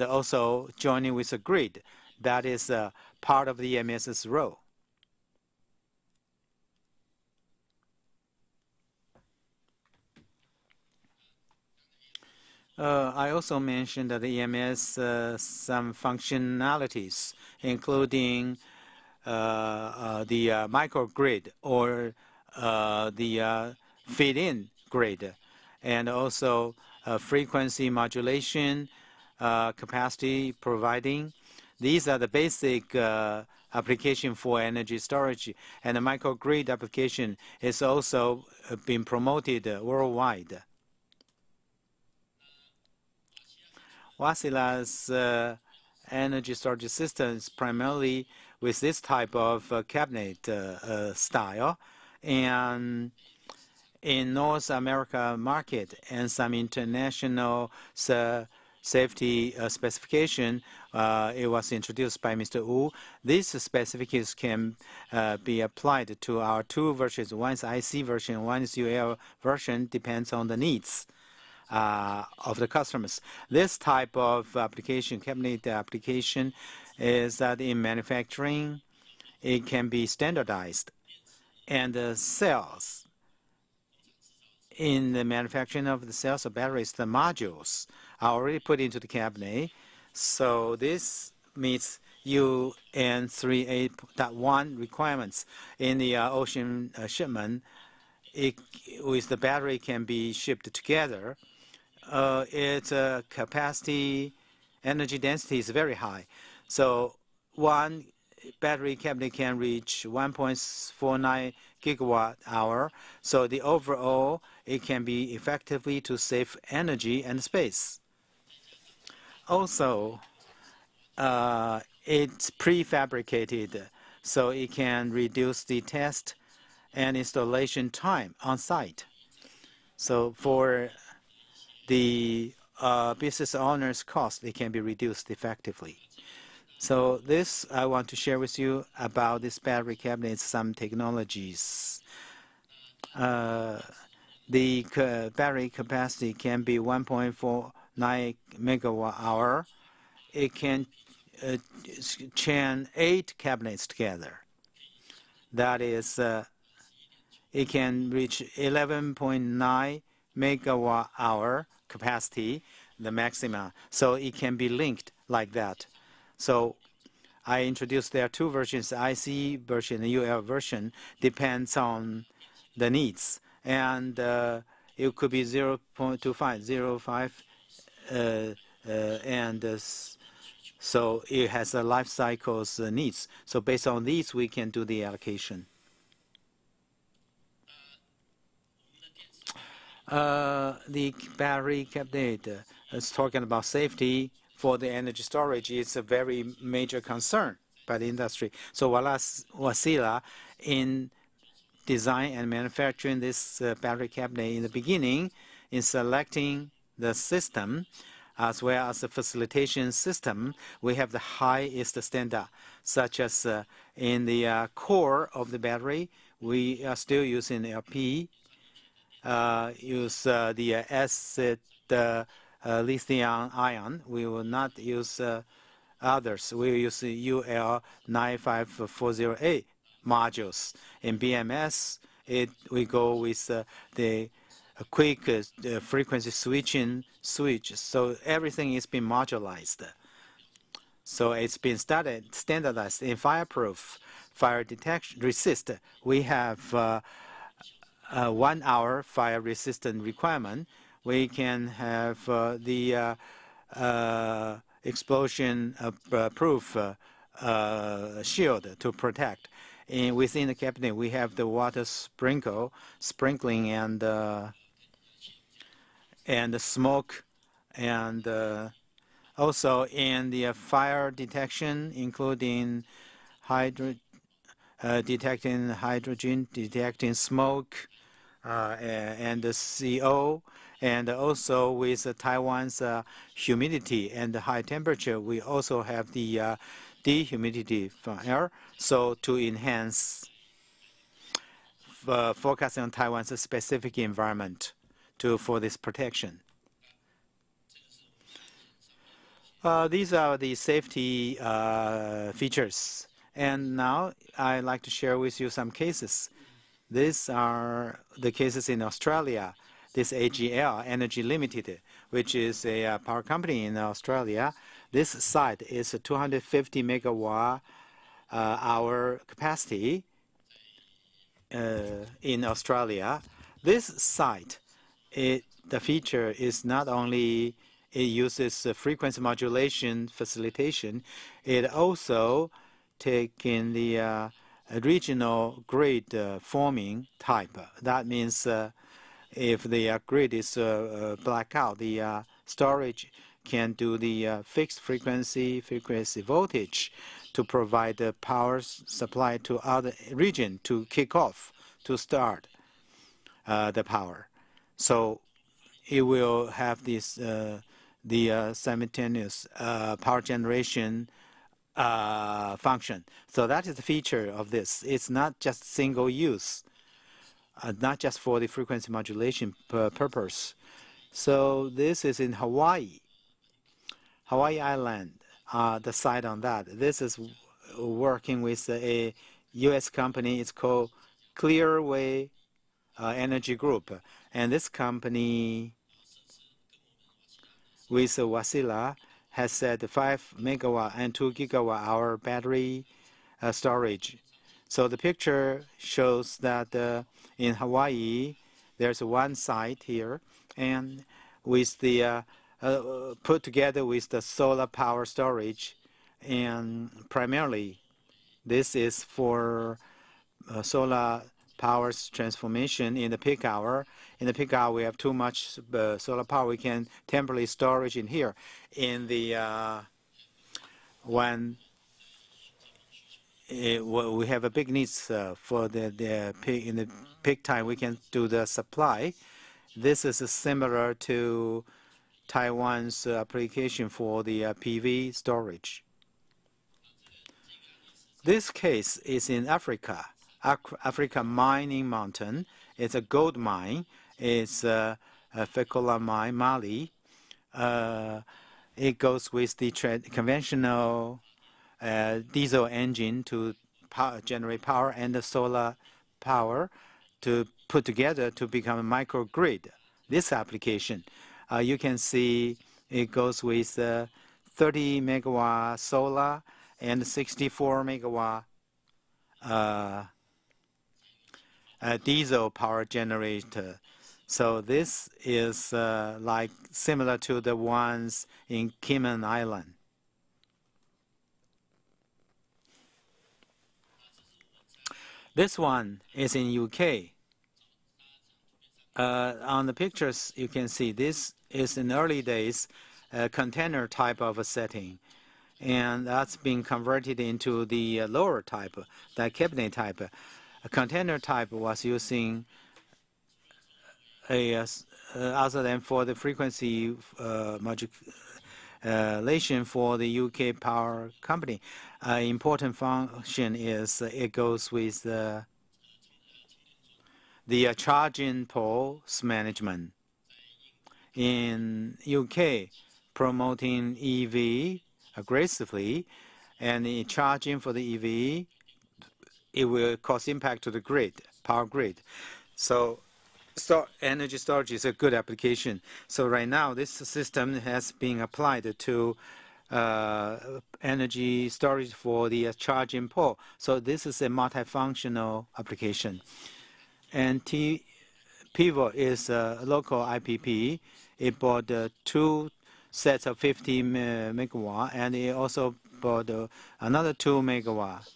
also joining with the grid. That is part of the EMS's role. I also mentioned that the EMS some functionalities, including the microgrid or the feed-in grid, and also frequency modulation, capacity providing. These are the basic application for energy storage, and the microgrid application is also being promoted worldwide. Wärtsilä's energy storage systems primarily with this type of cabinet style, and in North America market and some international safety specification, it was introduced by Mr. Wu. These specifications can be applied to our two versions. One is IC version, one is UL version, depends on the needs of the customers. This type of application, cabinet application, is that in manufacturing, it can be standardized. And the cells, in the manufacturing of the cells or batteries, the modules are already put into the cabinet. So this meets UN 38.1 requirements in the ocean shipment. With the battery can be shipped together. Its capacity, energy density is very high. So one battery cabinet can reach 1.49 gigawatt hour. So the overall, it can be effectively to save energy and space. Also, it's prefabricated, so it can reduce the test and installation time on site. So for the business owner's cost, it can be reduced effectively. So this, I want to share with you about this battery cabinet, some technologies. The battery capacity can be 1.49 megawatt hour. It can chain 8 cabinets together. That is, it can reach 11.9 megawatt hour capacity, the maximum. So it can be linked like that. So I introduced there are two versions, IC version and UL version, depends on the needs. And it could be 0.25, 0.5, and so it has a life cycle's needs. So based on these, we can do the allocation. The battery cabinet is talking about safety for the energy storage. It's a very major concern by the industry. So Wärtsilä, in design and manufacturing this battery cabinet in the beginning, in selecting the system as well as the facilitation system, we have the highest standard, such as in the core of the battery, we are still using LP, use the acid lithium ion. We will not use others. We will use UL 95408 modules. In BMS, we go with the quick frequency switch. So everything is being modularized. So it's been standardized in fireproof, fire detection resist. We have 1 hour fire resistant requirement. We can have the explosion proof shield to protect. Within the cabinet, we have the water sprinkling and the smoke, and also in the fire detection, including detecting hydrogen, detecting smoke, and the CO, and also with Taiwan's humidity and high temperature, we also have the dehumidifier, so to enhance focusing on Taiwan's specific environment for this protection. These are the safety features. And now I'd like to share with you some cases. These are the cases in Australia. This AGL, Energy Limited, which is a power company in Australia. This site is a 250 megawatt hour capacity in Australia. This site, the feature is not only it uses frequency modulation facilitation, it also takes in the regional grid forming type. That means if the grid is blackout, the storage can do the fixed frequency voltage to provide the power supply to other region to kick off, to start the power. So it will have this the simultaneous power generation function. So that is the feature of this. It's not just single use, not just for the frequency modulation purpose. So this is in Hawaii Island, the site on that. This is working with a U.S. company. It's called Clearway Energy Group. And this company with Wasilla has said 5 megawatt and 2 gigawatt hour battery storage. So the picture shows that in Hawaii, there's one site here, and with the put together with the solar power storage, and primarily this is for solar power transformation in the peak hour. In the peak hour, we have too much solar power. We can temporarily storage in here. In the when we have a big needs for the peak, in the peak time, we can do the supply. This is similar to Taiwan's application for the PV storage. This case is in Africa. Africa Mining Mountain. It's a gold mine. It's a Fekola mine, Mali. It goes with the conventional diesel engine to generate power and the solar power to put together to become a microgrid. This application, you can see it goes with 30 megawatt solar and 64 megawatt diesel power generator. So this is like similar to the ones in Cayman Island. This one is in UK. On the pictures, you can see this is in early days a container type of a setting, and that's been converted into the lower type, the cabinet type. A container type was using a other than for the frequency modulation for the UK power company. Important function is it goes with the charging poles management. In UK, promoting EV aggressively, and the charging for the EV, it will cause impact to the grid, power grid. So energy storage is a good application. So right now, this system has been applied to energy storage for the charging pole. So this is a multifunctional application. And Pivot is a local IPP. It bought 2 sets of 50 megawatt, and it also bought another 2 megawatt.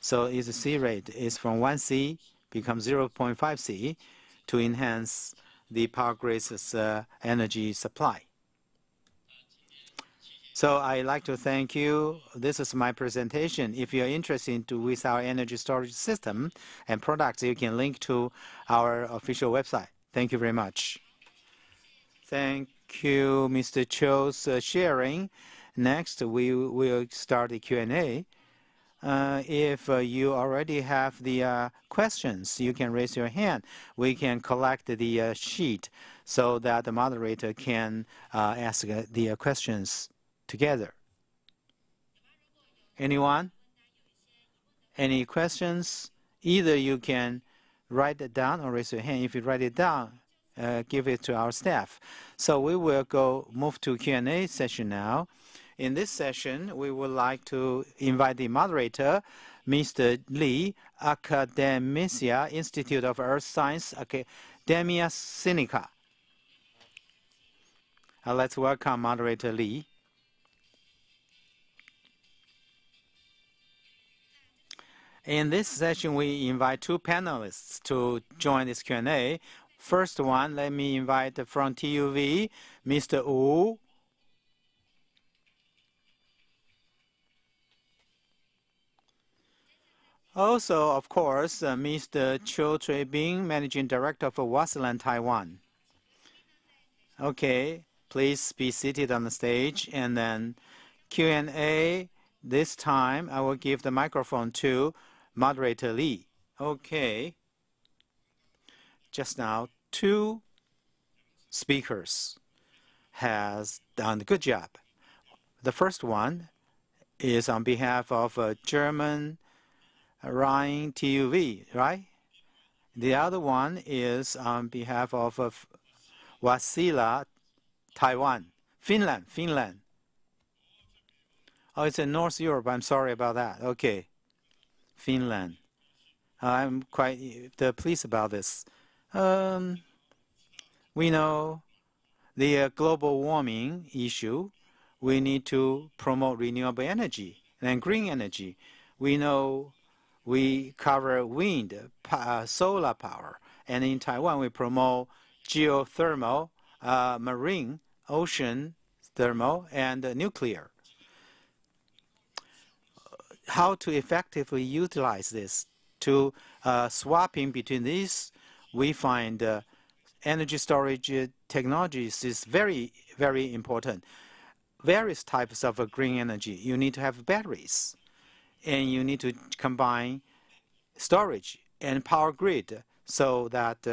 So its C rate is from 1C become 0.5 C to enhance the power grid's energy supply. So I'd like to thank you. This is my presentation. If you're interested with our energy storage system and products, you can link to our official website. Thank you very much. Thank you, Mr. Cho's sharing. Next, we will start the Q&A. If you already have the questions, you can raise your hand. We can collect the sheet so that the moderator can ask the questions together. Anyone? Any questions? Either you can write it down or raise your hand. If you write it down, give it to our staff. So we will move to Q&A session now. In this session, we would like to invite the moderator, Mr. Lee, Academia Institute of Earth Science, Academia Sinica. Let's welcome Moderator Lee. In this session, we invite 2 panelists to join this Q&A. First one, let me invite from TUV, Mr. Wu. Also, of course, Mr. Chiu Cui-Bing, Managing Director for Wasaland, Taiwan. Okay, please be seated on the stage, and then Q&A. This time, I will give the microphone to Moderator Lee. Okay. Just now, 2 speakers has done a good job. The first one is on behalf of German Rhine TUV, right? The other one is on behalf of Wasilla, Taiwan, Finland. Oh, it's in North Europe. I'm sorry about that. Okay, Finland. I'm quite pleased about this. We know the global warming issue. We need to promote renewable energy and green energy. We know we cover wind, solar power, and in Taiwan we promote geothermal, marine, ocean thermal, and nuclear. How to effectively utilize this? To swapping between these, we find energy storage technologies is very, very important. Various types of green energy. You need to have batteries, and you need to combine storage and power grid so that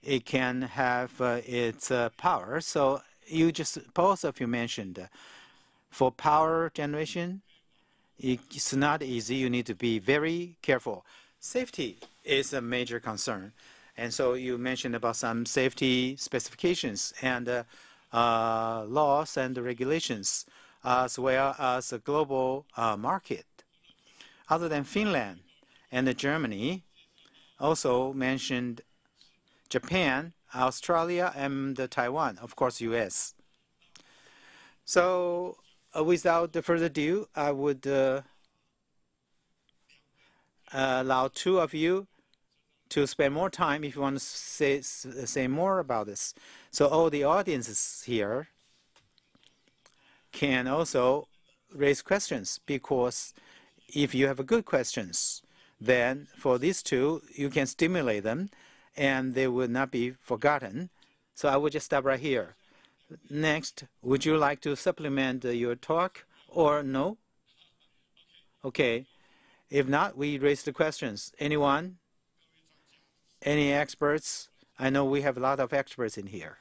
it can have its power. So both of you mentioned for power generation, it's not easy. You need to be very careful. Safety is a major concern. And so you mentioned about some safety specifications and laws and regulations, as well as a global market. Other than Finland and Germany, also mentioned Japan, Australia, and Taiwan, of course, U.S. So without further ado, I would allow 2 of you to spend more time if you want to say more about this. So all the audiences here can also raise questions, because if you have good questions, then for these 2, you can stimulate them and they will not be forgotten. So I will just stop right here. Next, would you like to supplement your talk or no? Okay. If not, we raise the questions. Anyone? Any experts? I know we have a lot of experts in here.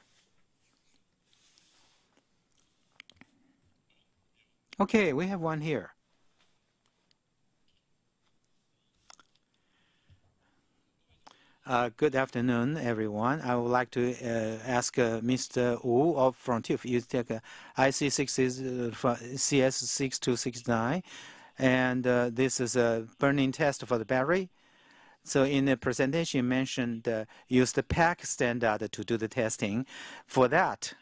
Okay, we have one here. Good afternoon, everyone. I would like to ask Mr. Wu from TÜV. You take CS6269, and this is a burning test for the battery. So in the presentation, you mentioned use the PAC standard to do the testing. For that,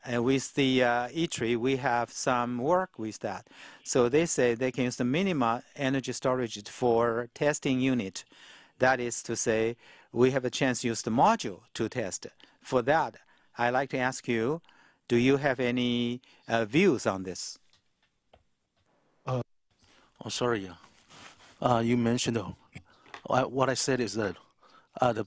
with the E3, we have some work with that. So they say they can use the minimum energy storage for testing unit. That is to say, we have a chance to use the module to test. For that, I'd like to ask you, do you have any views on this? Oh, sorry. You mentioned what I said is that the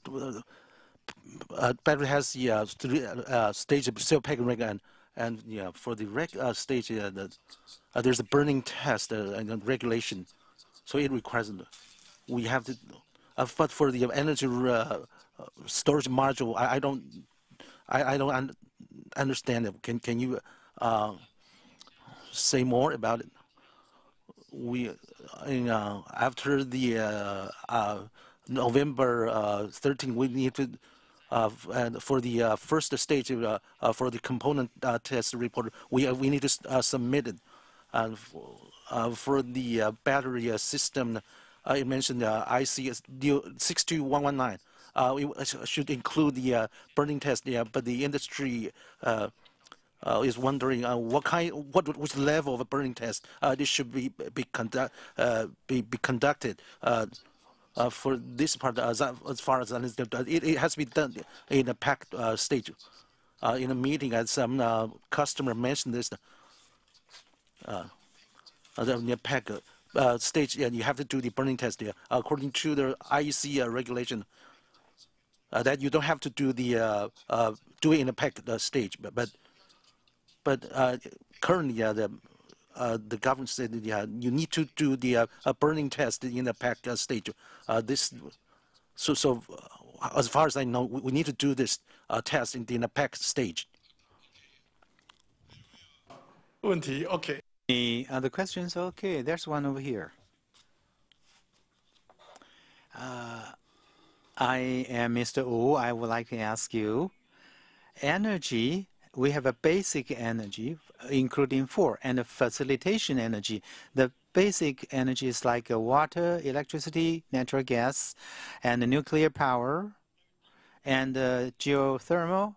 battery has the three stage of cell packing ring, and yeah, for the stage, there's a burning test and regulation, so it requires we have to. But for the energy storage module, I don't understand it. Can you say more about it? We after the November 13, we need to and for the first stage for the component test report, we need to submit it. For the battery system, you mentioned IC 62119. It should include the burning test, yeah, but the industry is wondering which level of a burning test this should be conducted. For this part, as far as I understand, it has to be done in a packed stage. In a meeting, as some customer mentioned this, the pack stage, and you have to do the burning test there. According to the IEC regulation, that you don't have to do the do it in a packed stage, but currently, the government said that, you need to do the burning test in the packed stage. So as far as I know, we need to do this test in a packed stage. Okay. Any other questions? Okay, there's one over here. I am Mr. Wu. I would like to ask you, energy, we have a basic energy, including four, and a facilitation energy. The basic energy is like water, electricity, natural gas, and nuclear power, and geothermal.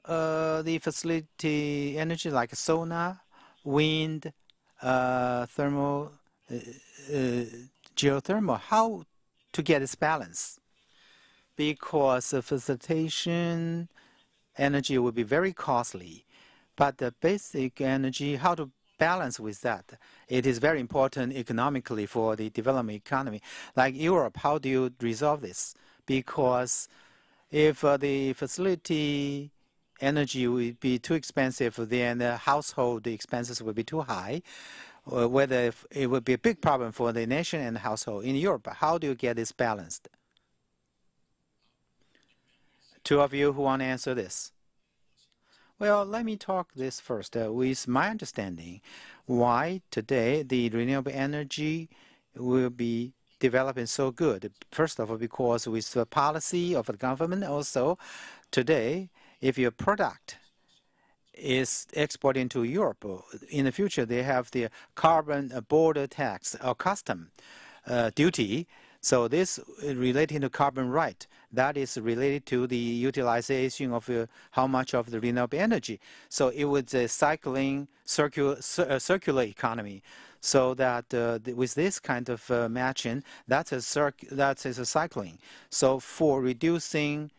The facility energy like solar, wind, thermal, geothermal. How to get this balance? Because the facilitation energy will be very costly, but the basic energy, how to balance with that? It is very important economically for the development economy. Like Europe, how do you resolve this? Because if the facility energy will be too expensive, then the household expenses will be too high. Whether it would be a big problem for the nation and the household. In Europe, how do you get this balanced? Two of you who want to answer this. Well, let me talk this first. With my understanding, why today the renewable energy will be developing so good. First of all, because with the policy of the government, also today, if your product is exporting to Europe, in the future they have the carbon border tax or custom duty. So this is relating to carbon right. That is related to the utilization of how much of the renewable energy. So it was a cycling circular economy. So that with this kind of matching, that's a cycling. So for reducing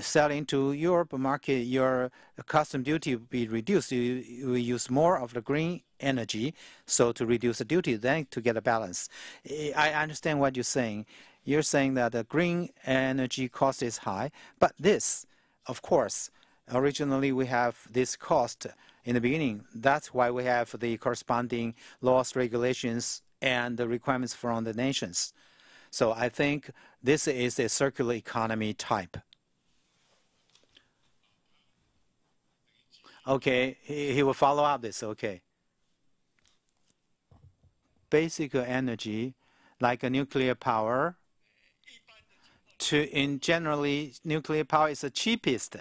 selling to Europe market, your custom duty will be reduced. You will use more of the green energy, so to reduce the duty, then to get a balance. I understand what you're saying. You're saying that the green energy cost is high, but this, of course, originally we have this cost in the beginning. That's why we have the corresponding laws, regulations, and the requirements from the nations. So I think this is a circular economy type. Okay, he will follow up this, okay. Basic energy, like a nuclear power, generally, nuclear power is the cheapest,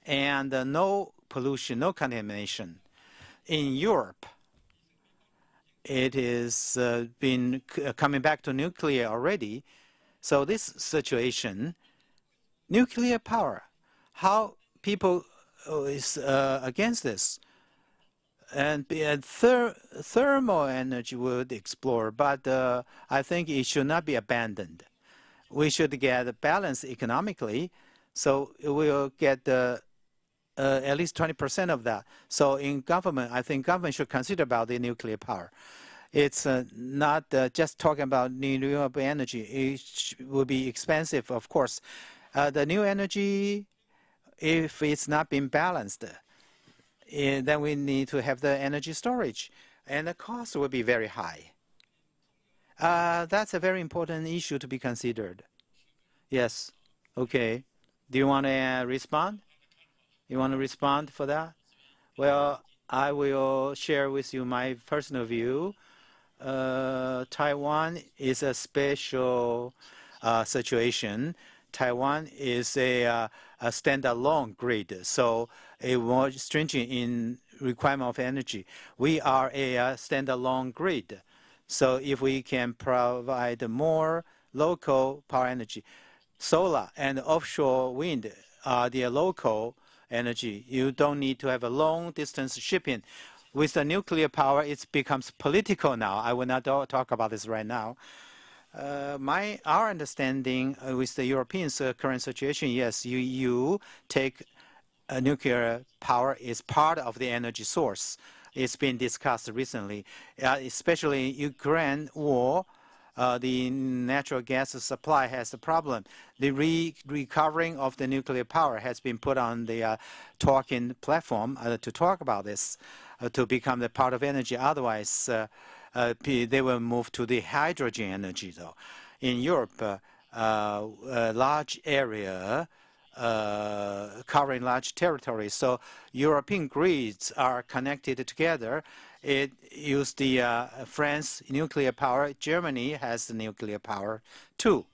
and no pollution, no contamination. In Europe, it is been coming back to nuclear already. So this situation, nuclear power, how people is against this. And thermal energy would explore, but I think it should not be abandoned. We should get a balance economically, so we'll get at least 20% of that. So in government, I think government should consider about the nuclear power. It's not just talking about renewable energy. It will be expensive, of course. The new energy, if it's not being balanced, then we need to have the energy storage, and the cost will be very high. That's a very important issue to be considered. Yes. Okay. Do you want to respond? You want to respond for that? Well, I will share with you my personal view. Taiwan is a special situation. Taiwan is a standalone grid, so a more stringent in requirement of energy. We are a standalone grid, so if we can provide more local power energy, solar and offshore wind are the local energy. You don't need to have a long distance shipping. With the nuclear power, it becomes political now. I will not talk about this right now. Our understanding with the Europeans' current situation, yes, you take nuclear power is part of the energy source. It's been discussed recently, especially Ukraine war. The natural gas supply has a problem. The recovering of the nuclear power has been put on the talking platform to talk about this, to become the part of energy. Otherwise, they will move to the hydrogen energy, though. In Europe, a large area covering large territories. So European grids are connected together. It used the France nuclear power. Germany has the nuclear power too.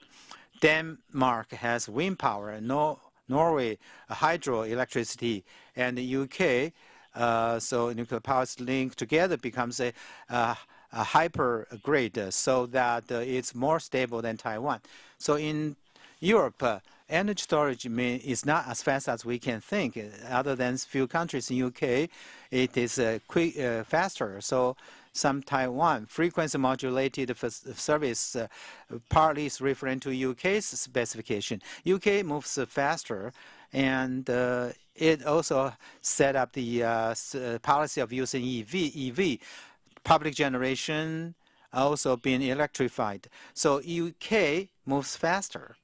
Denmark has wind power. Norway hydroelectricity, and the UK. So nuclear power is linked together becomes a hyper grid, so that it's more stable than Taiwan. So in Europe, energy storage is not as fast as we can think. Other than few countries in UK, it is faster. So some Taiwan frequency modulated service partly is referring to UK's specification. UK moves faster, and it also set up the policy of using EV. Public generation also being electrified. So UK moves faster.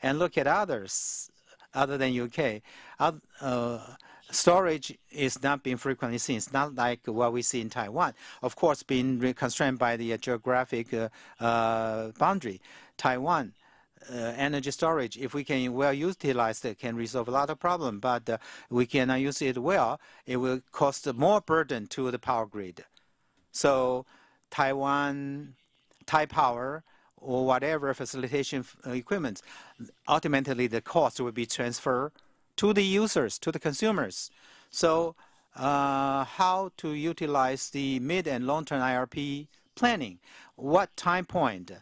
And look at others other than UK. Storage is not being frequently seen. It's not like what we see in Taiwan. Of course, being constrained by the geographic boundary. Taiwan energy storage, if we can well utilize it, can resolve a lot of problems. But we cannot use it well, it will cost more burden to the power grid. So Taiwan, Taipower, or whatever facilitation equipment, ultimately the cost will be transferred to the users, to the consumers. So how to utilize the mid and long-term IRP planning? What time point?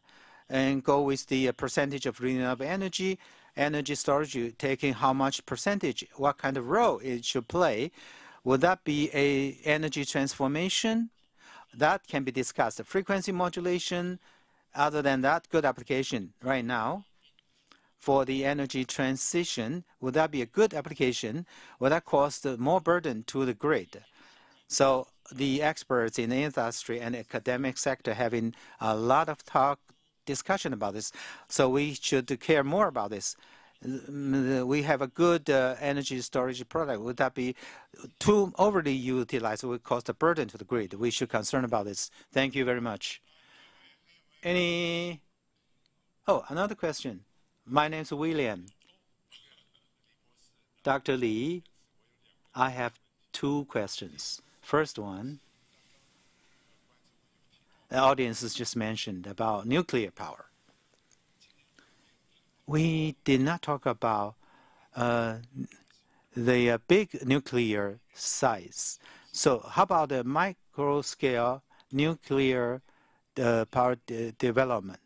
And go with the percentage of renewable energy, energy storage, taking how much percentage, what kind of role it should play. Would that be a energy transformation? That can be discussed. The frequency modulation, other than that, good application right now for the energy transition. Would that be a good application? Would that cause more burden to the grid? So the experts in the industry and academic sector having a lot of discussion about this. So we should care more about this. We have a good energy storage product. Would that be too overly utilized? It would cause a burden to the grid. We should concern about this. Thank you very much. Any? Oh, another question. My name is William. Dr. Lee, I have two questions. First one, the audience has just mentioned about nuclear power. we did not talk about the big nuclear size. So how about the micro-scale nuclear power development?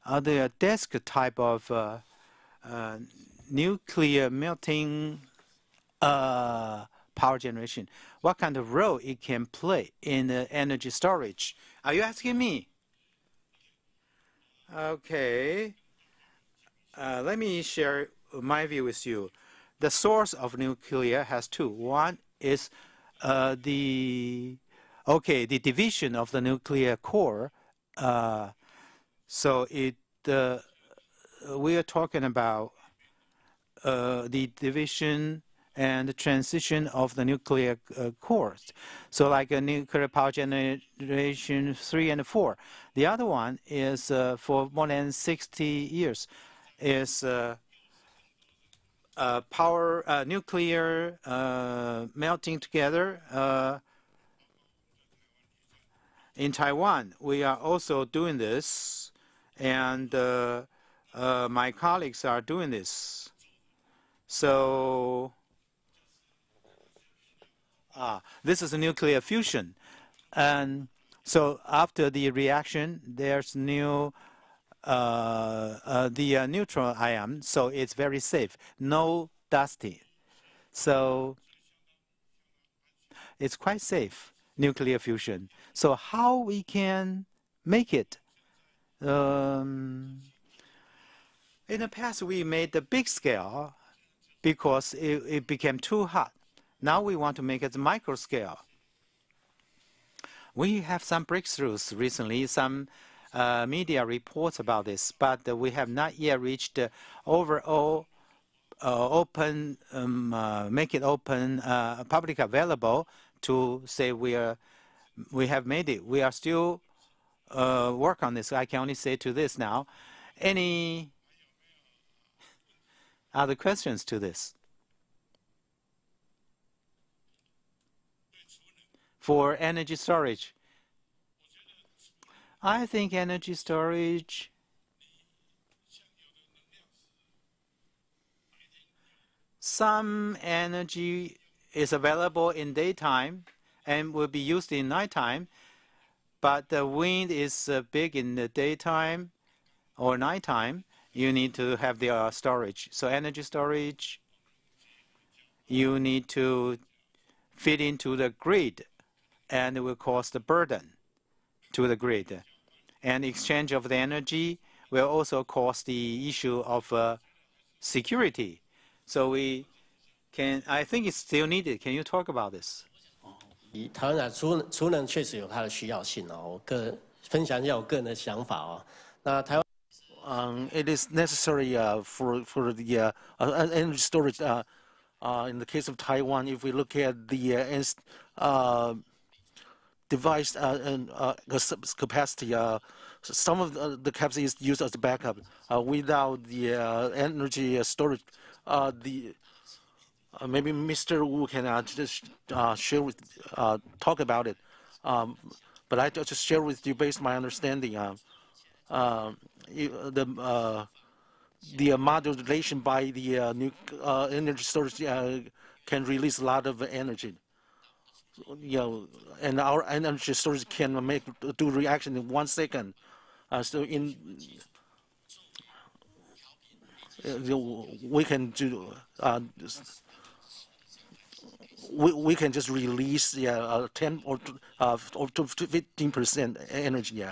Are there a desk type of nuclear melting power generation? What kind of role it can play in energy storage? Are you asking me? Okay. Let me share my view with you. The source of nuclear has two. One is the division of the nuclear core. So we are talking about the division and the transition of the nuclear cores. So like a nuclear power generation 3 and 4. The other one is for more than 60 years is nuclear melting together. In Taiwan, we are also doing this, and my colleagues are doing this. So this is a nuclear fusion. And so after the reaction, there's the neutral ion, so it's very safe, no dusty. So it's quite safe, nuclear fusion. So how we can make it? In the past, we made the big scale because it became too hot. Now we want to make it micro scale. We have some breakthroughs recently, some media reports about this, but we have not yet reached the overall open, make it open, public available to say we have made it. We are still work on this. I can only say to this now. Any other questions to this? For energy storage, I think energy storage some energy is available in daytime and will be used in nighttime, but the wind is big in the daytime or nighttime. You need to have the storage. So energy storage, you need to fit into the grid, and it will cause the burden to the grid. And exchange of the energy will also cause the issue of security. So I think it's still needed. Can you talk about this? 台湾储能确实有它的需要性哦，我分享一下我个人的想法哦。那台湾 It is necessary for the energy storage. In the case of Taiwan, if we look at the device and capacity, some of the capacity is used as a backup. Without the energy storage, maybe Mr. Wu can just share with talk about it. But I just share with you based on my understanding. The modulation by the energy storage can release a lot of energy. And our energy storage can do reaction in 1 second. So we can do we can just release 10 or to 15% energy.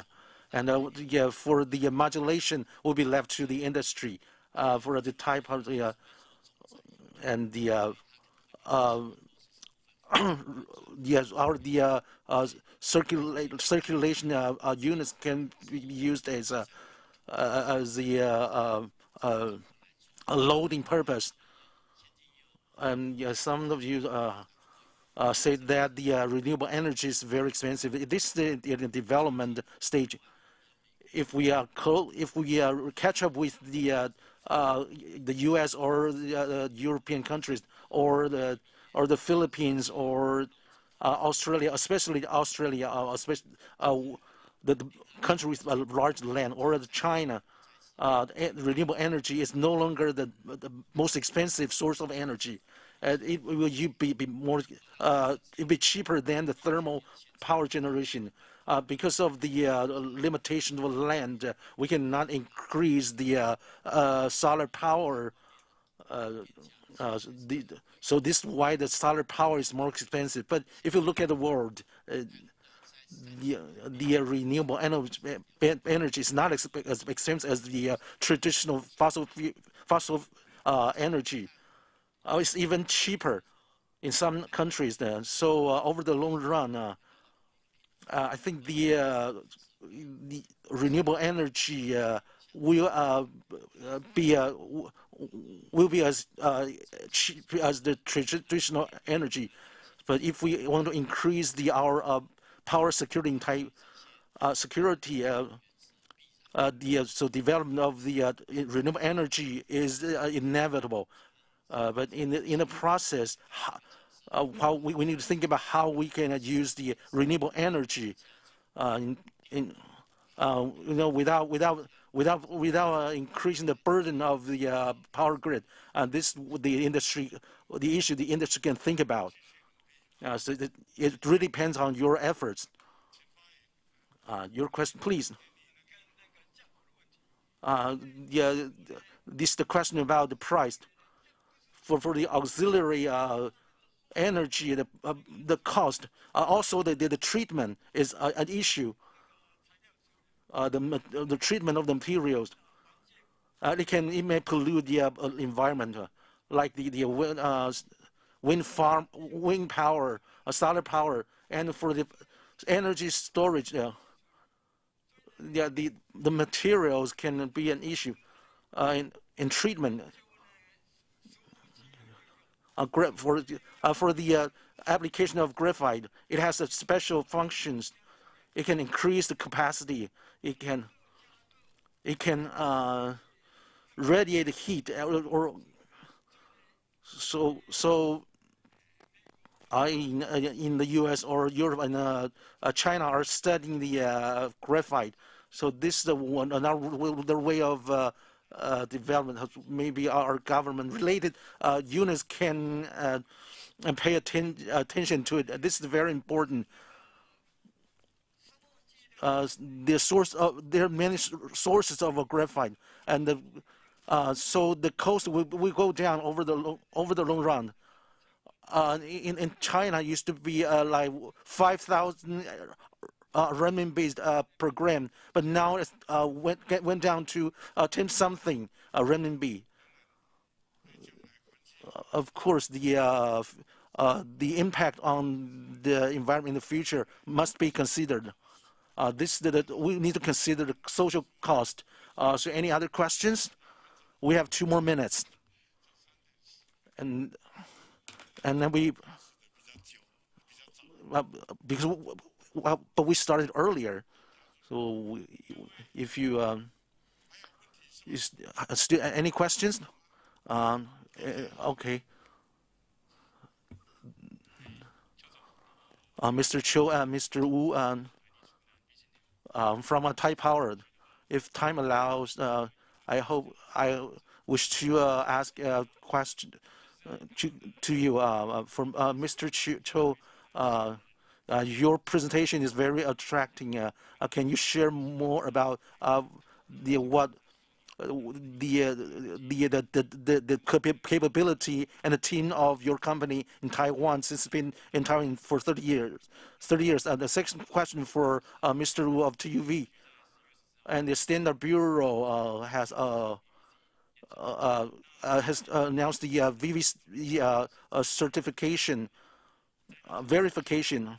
And for the modulation will be left to the industry for the type of the and the yes, circulation units can be used as a loading purpose. Some of you say that the renewable energy is very expensive. This is in the development stage. If we catch up with the U.S. or the European countries or the Philippines or Australia, especially Australia, especially the country with a large land, or China, renewable energy is no longer the most expensive source of energy. It will be cheaper than the thermal power generation. Because of the limitation of land, we cannot increase the solar power. So this is why the solar power is more expensive. But if you look at the world, the renewable energy is not as expensive as the traditional fossil energy. It's even cheaper in some countries. So over the long run, I think the renewable energy will be as cheap as the traditional energy. But if we want to increase our power security so development of the renewable energy is inevitable. But in the process, how we need to think about how we can use the renewable energy, without increasing the burden of the power grid. And this the issue the industry can think about. So it really depends on your efforts. Your question, please. Yeah, this is the question about the price for the auxiliary energy, the cost. Also, the treatment is an issue. The treatment of the materials. It may pollute the environment, like the wind farm, wind power, solar power, and for the energy storage. The materials can be an issue in treatment. For the application of graphite, it has a special functions. It can increase the capacity. It can radiate heat, or so. In the U.S. or Europe and China are studying the graphite. So this is another way of development. Maybe our government-related units can pay attention to it. This is very important. There are many sources of graphite, and so the cost will go down over the long run. In China, it used to be like 5,000 renminbi per gram, but now it went down to 10-something renminbi. Of course, the impact on the environment in the future must be considered. We need to consider the social cost. So, any other questions? We have 2 more minutes, and then but we started earlier. So if you still any questions? Okay. Mr. Cho and Mr. Wu from Thai Power, if time allows, I wish to ask a question to you from Mr. Cho. Your presentation is very attracting. Can you share more about the capability and the team of your company in Taiwan, since it's been in Taiwan for 30 years? The second question for Mr. Wu of TUV, and the Standard Bureau has announced the VV certification verification.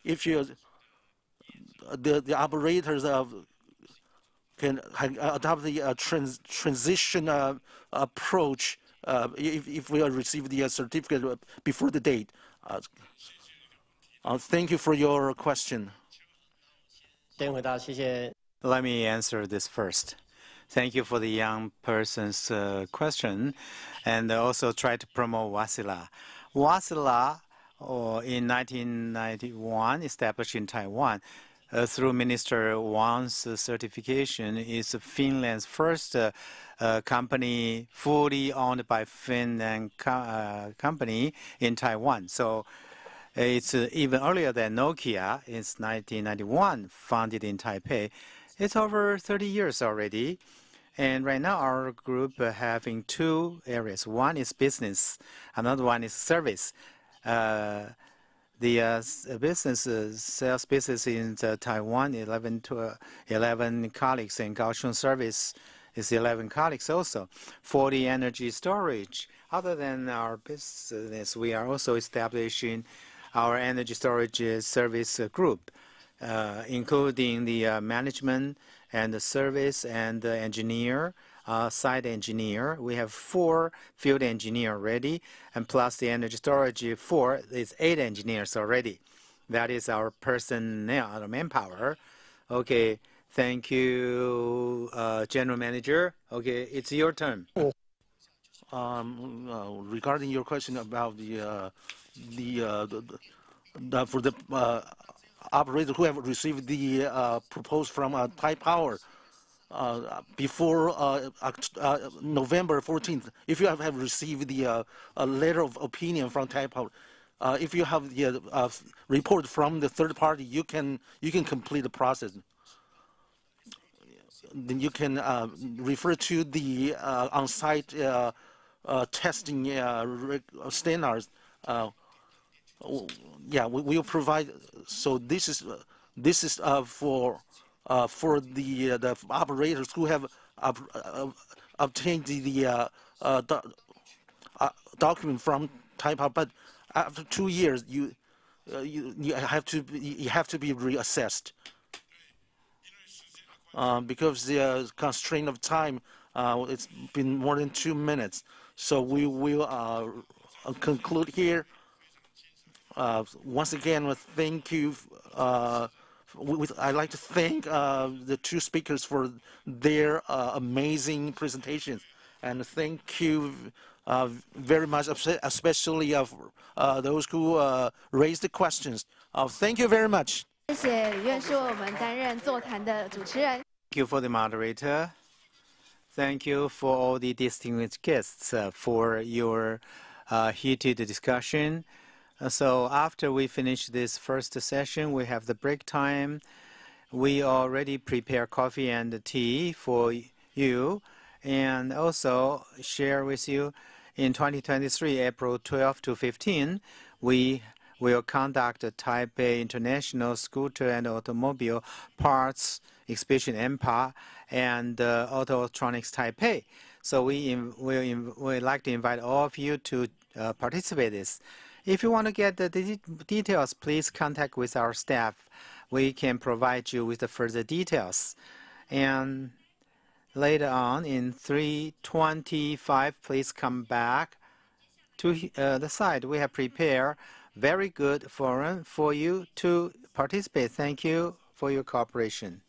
If the operators can adopt the transition approach, if we receive the certificate before the date. Thank you for your question. Let me answer this first. Thank you for the young person's question, and also try to promote Wasilla. Wasilla, in 1991, established in Taiwan. through Minister Wang's certification, is Finland's first company fully owned by Finland company in Taiwan. So it's even earlier than Nokia. It's 1991, founded in Taipei. It's over 30 years already. And right now, our group having two areas. One is business, another one is service. The sales business in Taiwan, 11 colleagues, and Kaohsiung service is 11 colleagues also. For the energy storage, other than our business, we are also establishing our energy storage service group, including the management and the service and the engineer, site engineer. We have 4 field engineers already, and plus the energy storage 4, it's 8 engineers already. That is our personnel, our manpower. Okay, thank you, General Manager. Okay, it's your turn. Regarding your question about for the operators who have received the proposal from Thai Power before November 14th, if you have received the letter of opinion from Thai Power, if you have the report from the third party, you can complete the process. Then you can refer to the on-site testing standards. Yeah, we will provide. So this is for the operators who have obtained the document from Thai Power, but after 2 years, you have to be reassessed because the constraint of time. It's been more than 2 minutes, so we will conclude here. Once again, thank you. I'd like to thank the 2 speakers for their amazing presentations, and thank you very much, especially of those who raised the questions. Thank you very much. 谢谢李院士为我们担任座谈的主持人。Thank you for the moderator. Thank you for all the distinguished guests for your heated discussion. So after we finish this first session, we have the break time. We already prepare coffee and tea for you, and also share with you in 2023, April 12 to 15, we will conduct a Taipei International Scooter and Automobile Parts Exhibition (EMPA) and Auto Electronics Taipei. So we like to invite all of you to participate in this. If you want to get the details, please contact with our staff. We can provide you with the further details. And later on in 3:25, please come back to the site. We have prepared very good forum for you to participate. Thank you for your cooperation.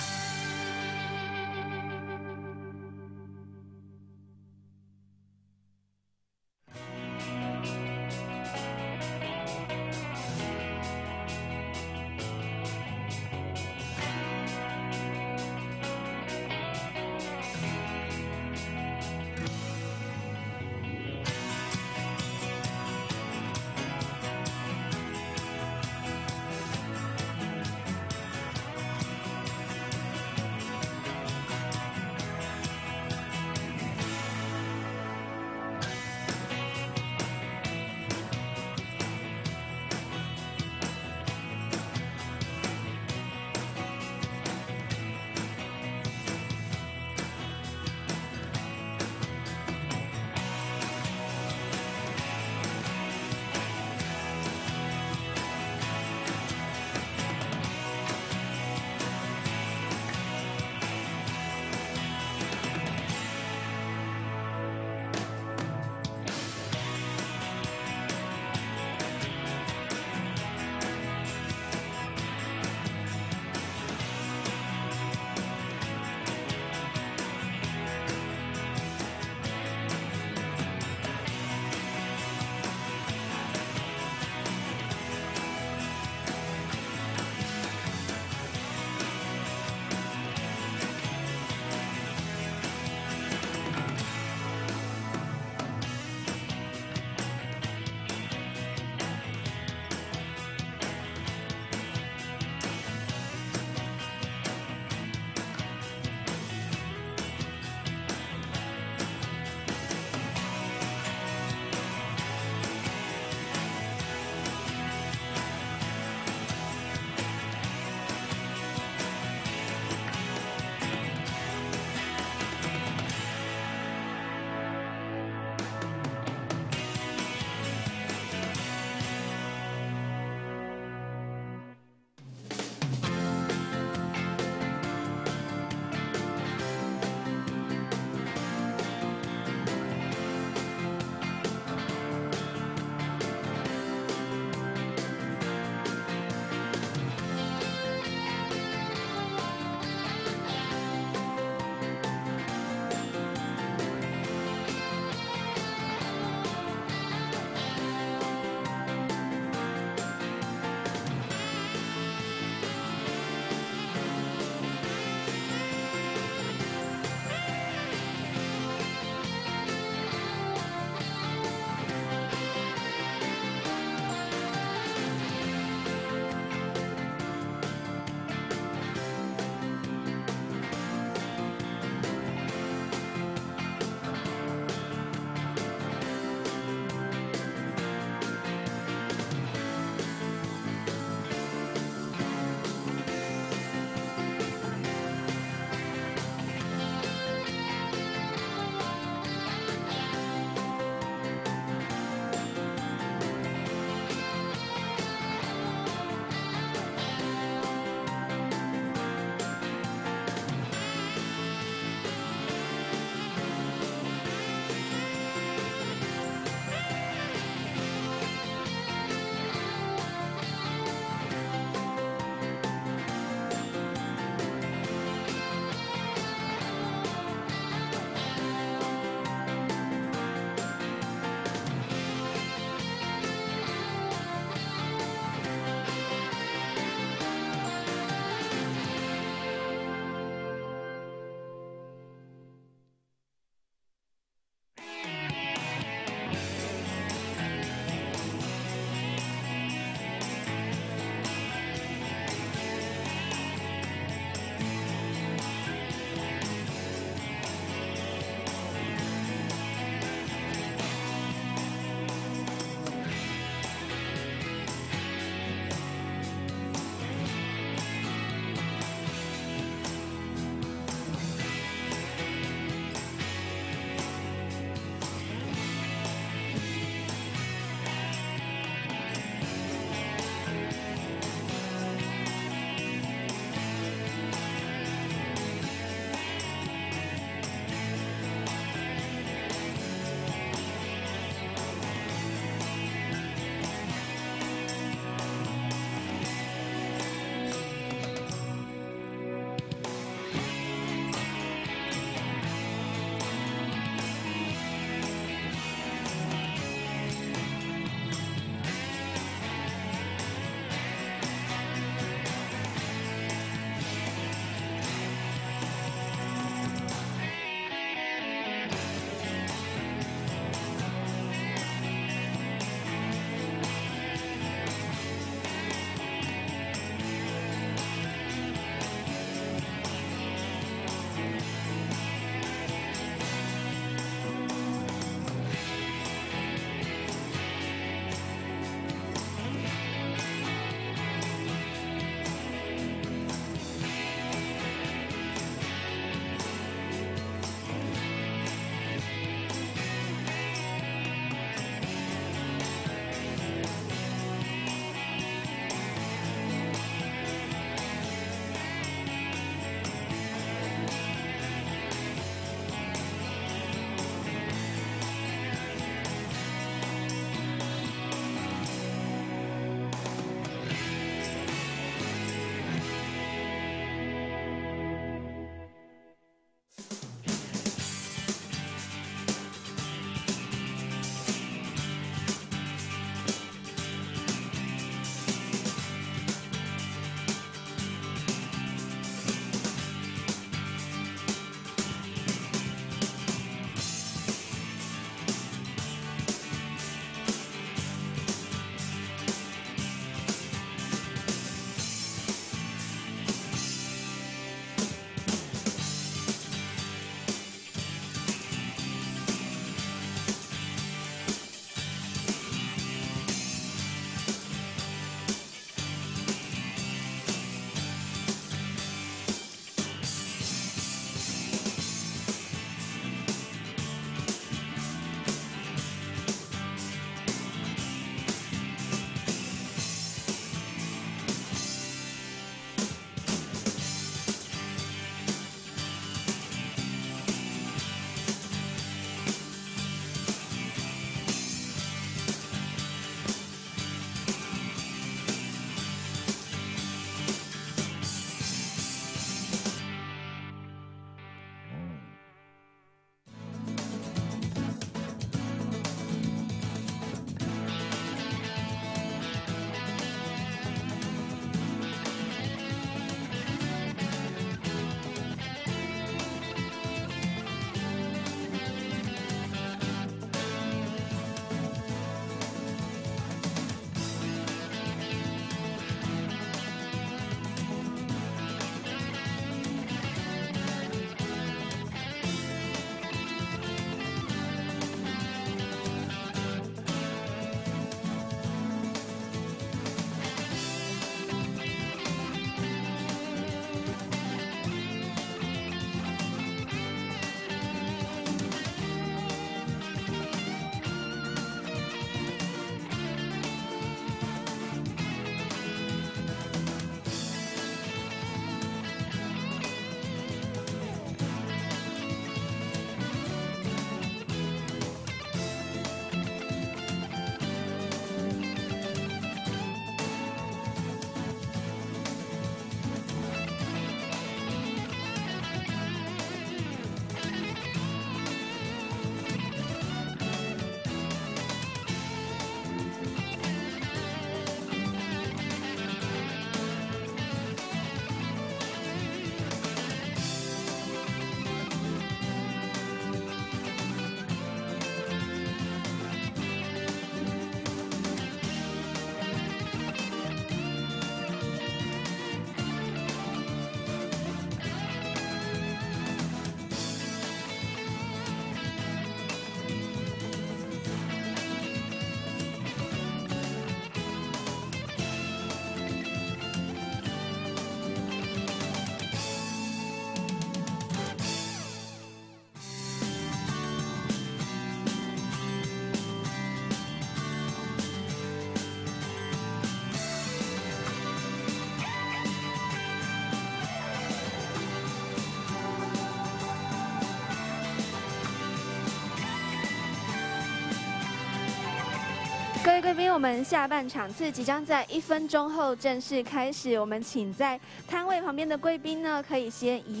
位贵宾，我们下半场次即将在1分钟后正式开始。我们请在摊位旁边的贵宾呢，可以先移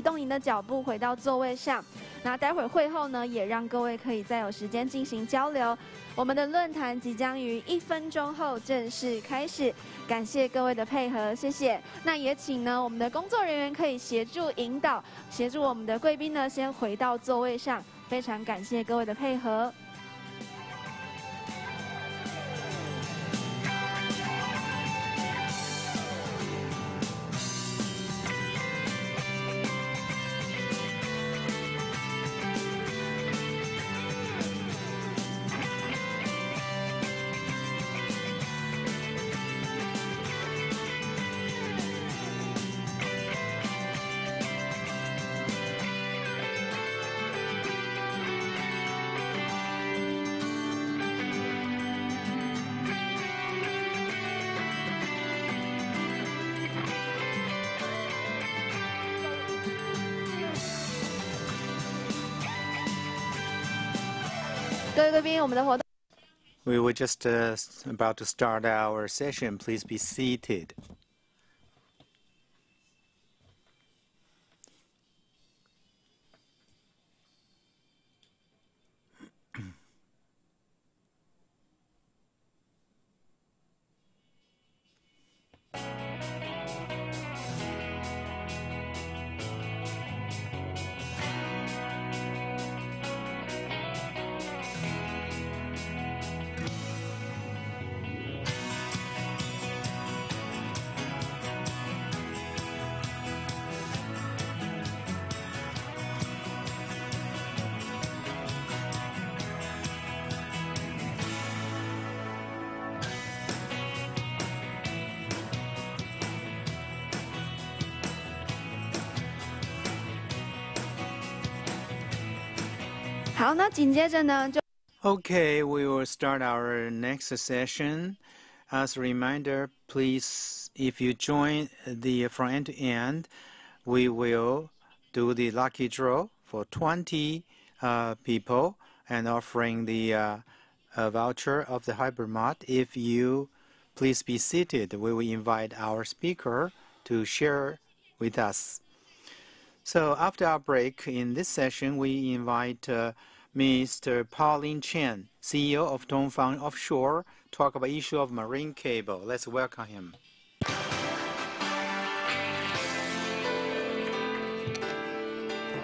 动您的脚步回到座位上。那待会儿会后呢，也让各位可以再有时间进行交流。我们的论坛即将于1分钟后正式开始，感谢各位的配合，谢谢。那也请呢我们的工作人员可以协助引导，协助我们的贵宾呢先回到座位上。非常感谢各位的配合。各位贵宾，我们的活动。We were just about to start our session. Please be seated.好，那紧接着呢就。Okay, we will start our next session. As a reminder, please, if you join the from end to end, we will do the lucky draw for 20 people and offering the voucher of the HyperMart. If you please be seated, we will invite our speaker to share with us. So after our break in this session, we invite Mr. Pauline Chen, CEO of Dongfang Offshore, talk about issue of marine cable. Let's welcome him.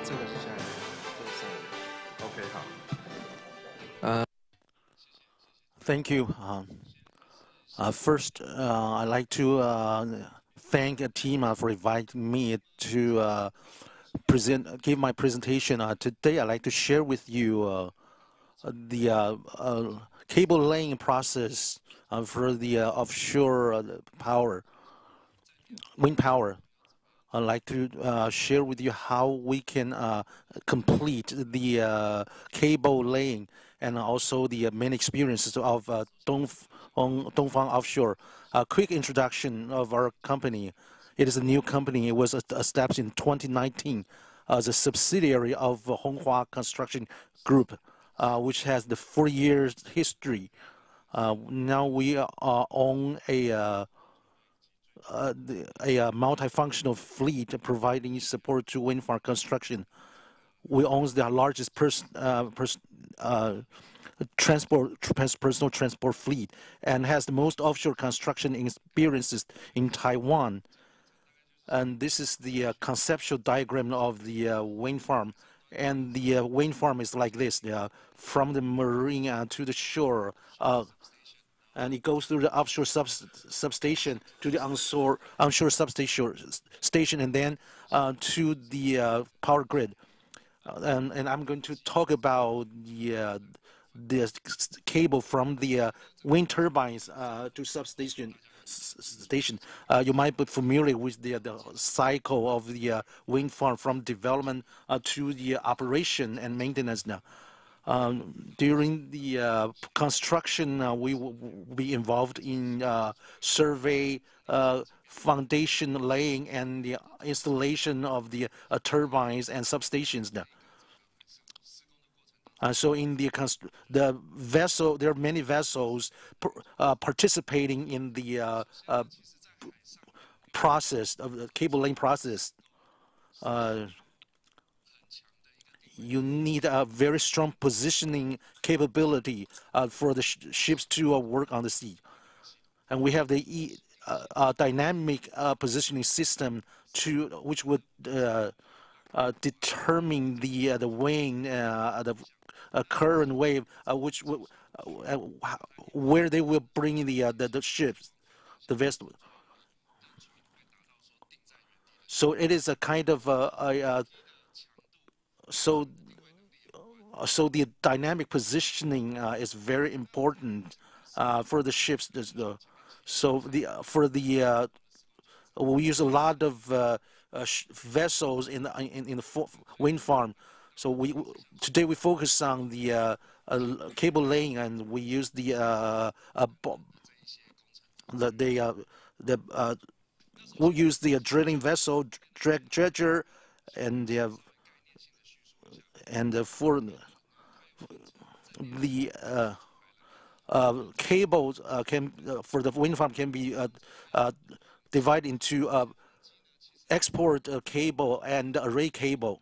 这个是下来的，这个是上来的。OK， 好。Thank you. First, I'd like to thank TEEMA for inviting me to give my presentation. Today, I'd like to share with you the cable laying process for the offshore wind power. I'd like to share with you how we can complete the cable laying and also the main experiences of Dongfang Offshore. A quick introduction of our company. It is a new company. It was established in 2019 as a subsidiary of Honghua Construction Group, which has the 4 years history. Now we own a multifunctional fleet providing support to wind farm construction. We own the largest personal transport fleet and has the most offshore construction experiences in Taiwan. And this is the conceptual diagram of the wind farm. And the wind farm is like this, from the marine to the shore. And it goes through the offshore substation to the onshore substation, and then to the power grid. And I'm going to talk about the cable from the wind turbines to substation. You might be familiar with the cycle of the wind farm from development to the operation and maintenance now. During the construction, we will be involved in survey, foundation laying, and the installation of the turbines and substations now. So in the vessel, there are many vessels participating in the process of the cable laying process. You need a very strong positioning capability for the ships to work on the sea. And we have the dynamic positioning system which would determine the weighing, the current wave, where they will bring the ships, the vessel. So it is a kind of so the dynamic positioning is very important for the ships. We use a lot of vessels in the wind farm. So today we focus on the cable laying, and we use we'll use the drilling vessel, dredger, and for the cables for the wind farm can be divided into export cable and array cable,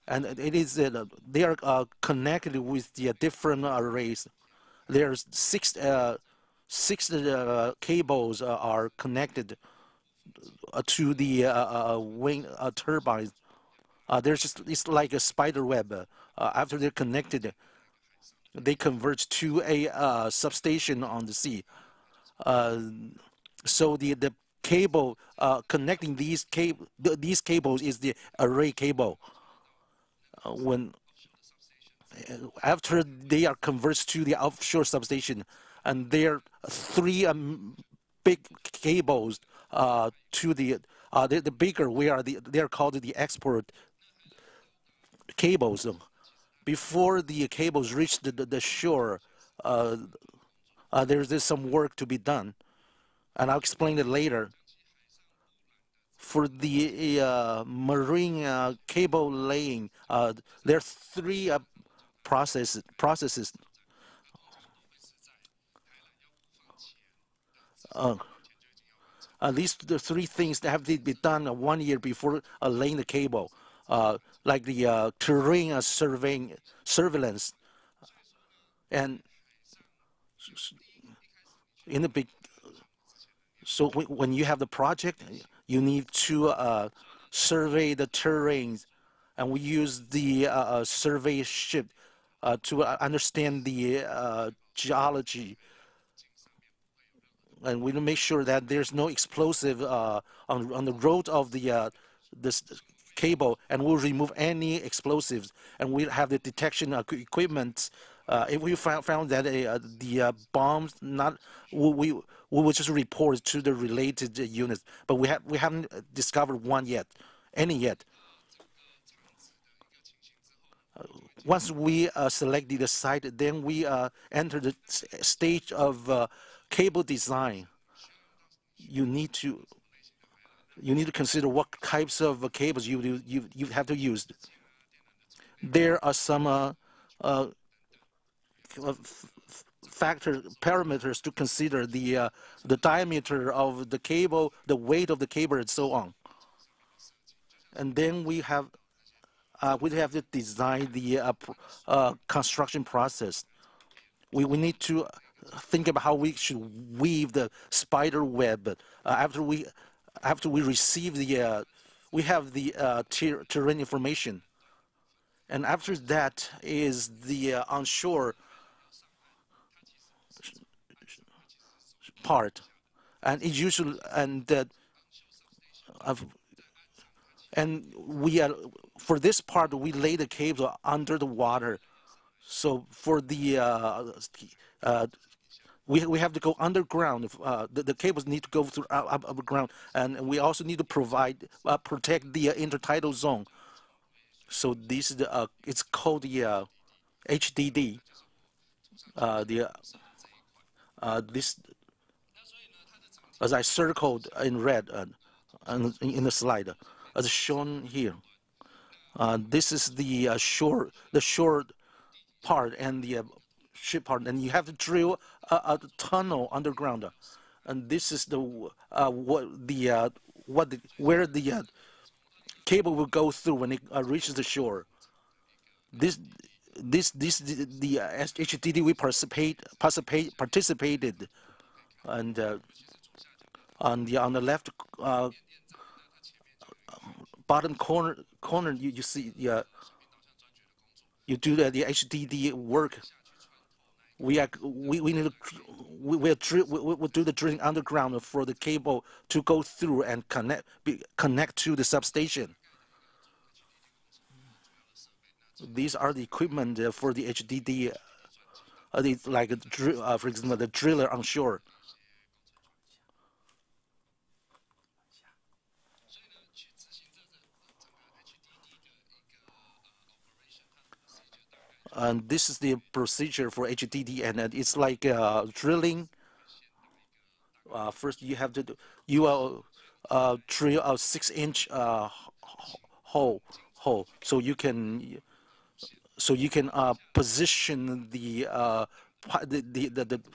and it is they are connected with the different arrays. There's six cables are connected to the wind turbines. It's like a spider web. After they're connected, they converge to a substation on the sea. So the cable connecting these cables is the array cable. After they are converged to the offshore substation, and there are three big cables to the bigger they are called the export cables. Before the cables reach the shore, there's some work to be done, and I'll explain it later. For the marine cable laying, there are three processes. These the three things that have to be done 1 year before laying the cable, like the terrain surveillance, and in the big. So when you have the project, you need to survey the terrains, and we use the survey ship to understand the geology, and we make sure that there's no explosive on the road of this cable, and we'll remove any explosives, and we'll have the detection equipment. If we found that the bombs we will just report to the related units, but we haven't discovered any yet. Once we select the site, then we enter the stage of cable design. You need to consider what types of cables you have to use. There are some parameters to consider: the diameter of the cable, the weight of the cable, and so on. And then we have to design the construction process. We need to think about how we should weave the spider web. After we receive we have the terrain information, and after that is the onshore part, and it usually and we are for this part we lay the cable under the water. So for the we have to go underground. The cables need to go through underground, and we also need to protect the intertidal zone. So this is it's called the HDD. This, as I circled in red in the slide, as shown here. This is the shore part and the ship part, and you have to drill a tunnel underground, and this is the where the cable will go through when it reaches the shore. The HDD we participated, and on the left bottom corner you see you do the HDD work. We need to we'll do the drilling underground for the cable to go through and connect to the substation. These are the equipment for the HDD, like for example the driller on shore. And this is the procedure for HDD, and it's like drilling. First, you have to drill a 6-inch hole, so you can position the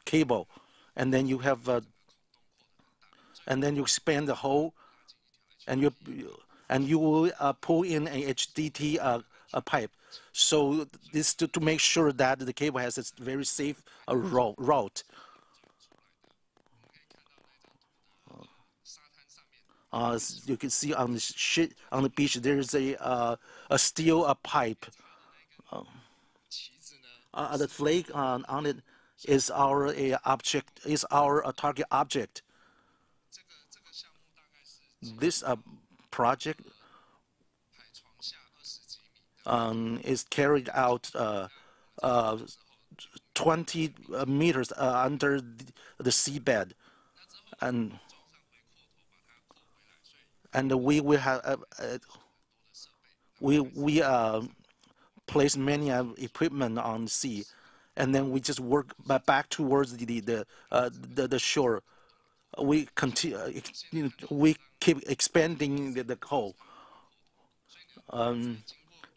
cable, and then you have and then you expand the hole, and you will pull in a HDT pipe. So this to make sure that the cable has a very safe route. As you can see on the beach, there is a steel pipe. The flag on it is our target object. This project is carried out 20 meters under the seabed, and we will have we place many equipment on the sea, and then we just work back towards the shore. We continue, we keep expanding the hole.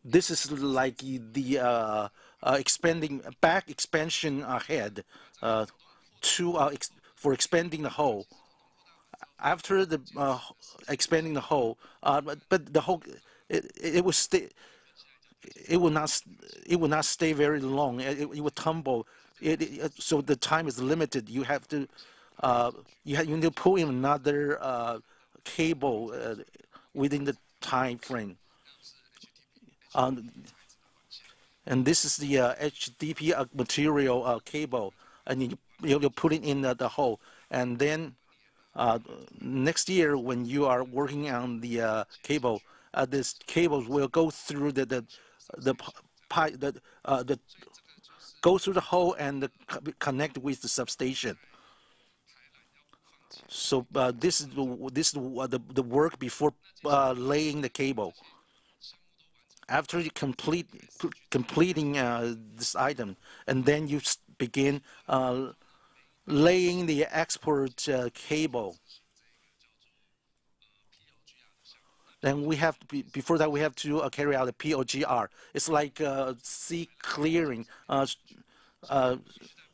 This is like the expansion ahead for expanding the hole. After the expanding the hole, but the hole it will stay. It will not stay very long. It will tumble. So the time is limited. You have to you need to pull in another cable within the time frame. And this is the HDP material cable, and you put it in the hole, and then next year when you are working on the cable, this cable will go through the pipe go through the hole and connect with the substation. So this is the work before laying the cable. After you completing this item, and then you begin laying the export cable. Then we have to before that we have to carry out a POGR. It's like sea clearing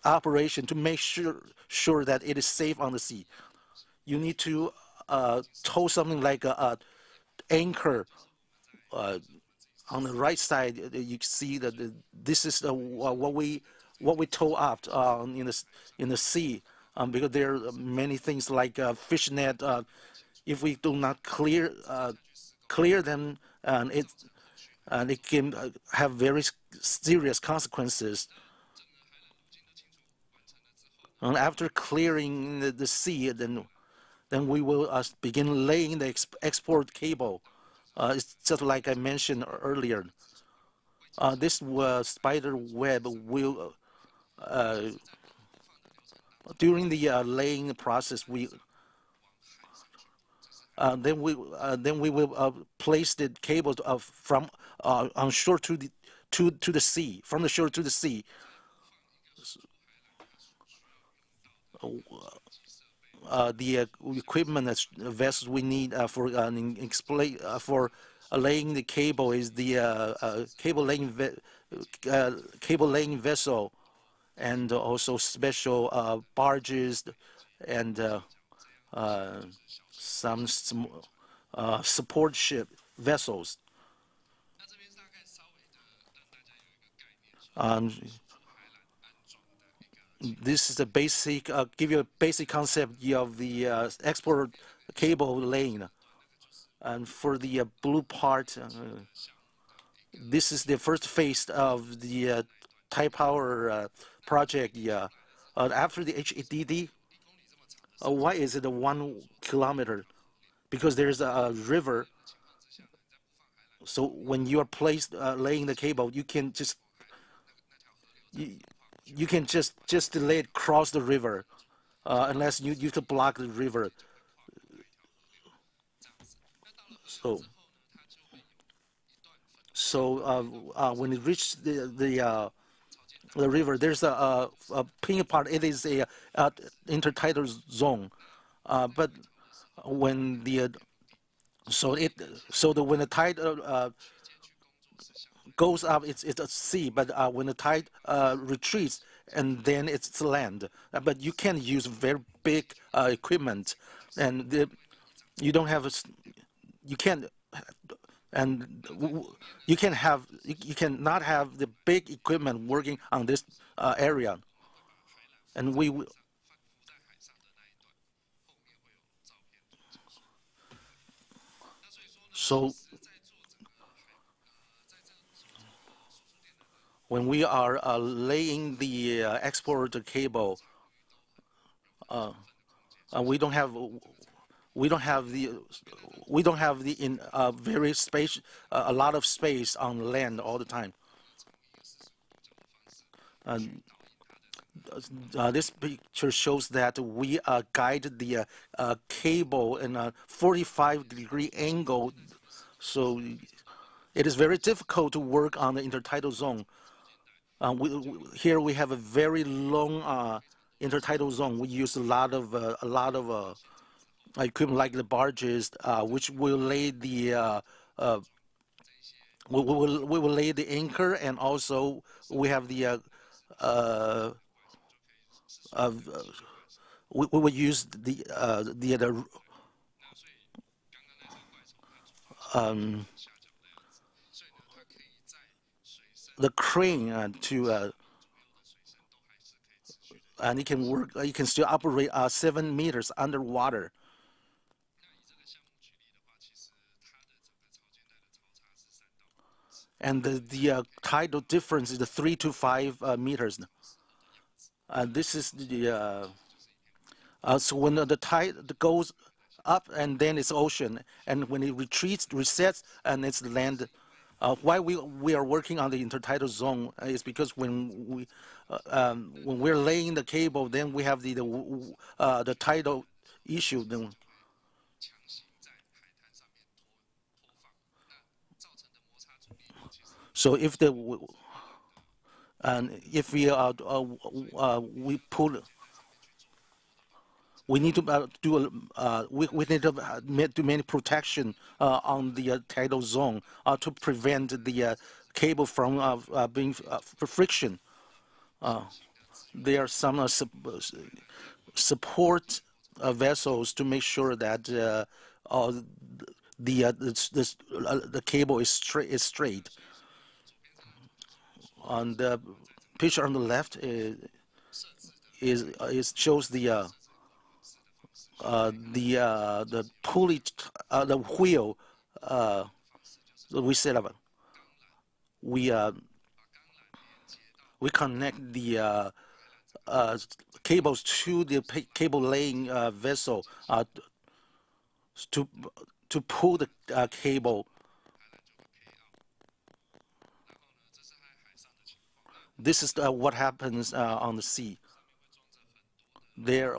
operation to make sure that it is safe on the sea. You need to tow something like a anchor. On the right side, you see that this is what we tow up in the sea, because there are many things like fish net. If we do not clear them, and it can have very serious consequences. And after clearing the sea, then we will begin laying the export cable. It's just like I mentioned earlier. This spider web will, during the laying process, then we will place the cables from on shore to the sea, from the shore to the sea. the equipment that's vessels we need for for laying the cable is the cable laying vessel, and also special barges and some support ship vessels. This is the basic, give you a basic concept of the export cable laying. And for the blue part, this is the first phase of the Thai Power project. After the HEDD, why is it a 1 kilometer? Because there's a river. So when you are placed laying the cable, you can just you can just lay it cross the river, unless you have to block the river. So when it reaches the river, there's a pink part. It is a intertidal zone, but when the when the tide goes up, it's a sea. But when the tide retreats, and then it's land. But you can use very big equipment, and you don't have you can't. And you cannot have the big equipment working on this area, and so when we are laying the export cable, we don't have the very space a lot of space on land all the time. This picture shows that we guide the cable in a 45-degree angle, so it is very difficult to work on the intertidal zone. Here we have a very long intertidal zone. We use a lot of equipment like the barges, which will lay the we will lay the anchor, and also we have the we will use the crane to and it can work. You can still operate 7 meters underwater. And the tidal difference is 3 to 5 meters. This is the so when the tide goes up, and then it's ocean, and when it retreats, resets, and it's land. Why we are working on the intertidal zone is because when we're laying the cable, then we have the tidal issue. Then so if we pull, we need to we need to do many protection on the tidal zone to prevent the cable from being friction. There are some support vessels to make sure that the cable is straight. On the picture on the left shows the pulley, the wheel that we set up. We connect the cables to the cable laying vessel to pull the cable. This is what happens on the sea. There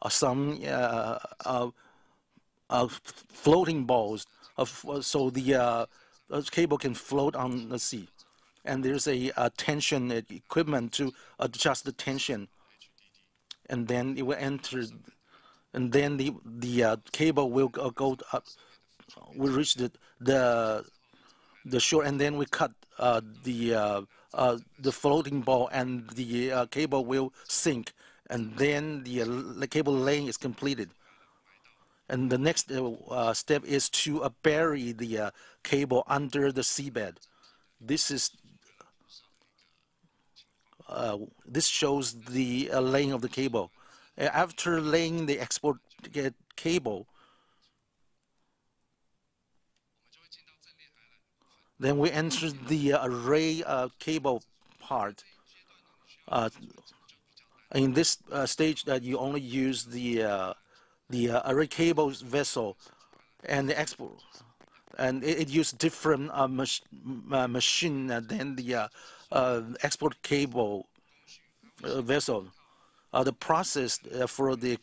are some floating balls, so the cable can float on the sea. And there's a tension equipment to adjust the tension. And then it will enter and then the cable will go up, will reach the shore, and then we cut the floating ball, and the cable will sink, and then the cable laying is completed. And the next step is to bury the cable under the seabed. This shows the laying of the cable. After laying the export cable, then we enter the array cable part. In this stage, that you only use the array cable vessel and the export, and it used different machine than the export cable vessel. The process for the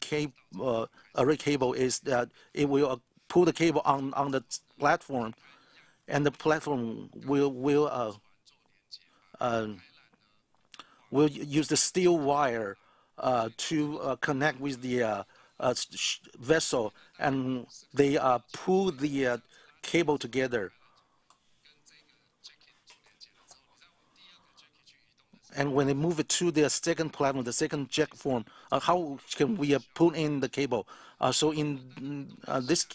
array cable is that it will pull the cable on the platform, and the platform will use the steel wire to connect with the vessel, and they pull the cable together. And when they move it to the second platform, the second jack form, how can we pull in the cable? So in this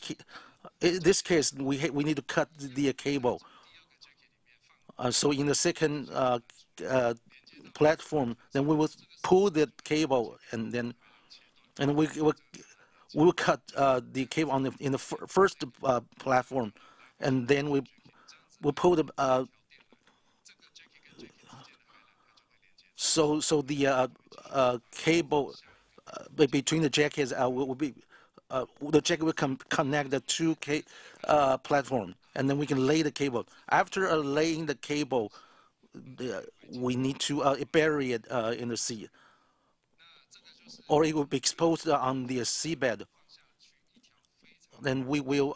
case, we need to cut the cable. So in the second platform, then we will pull the cable, and we will cut the cable in the first platform, and then we pull the so the cable between the jackets will be the jacket will connect the two platform, and then we can lay the cable. After laying the cable, we need to bury it in the sea, or it will be exposed on the seabed. Then we will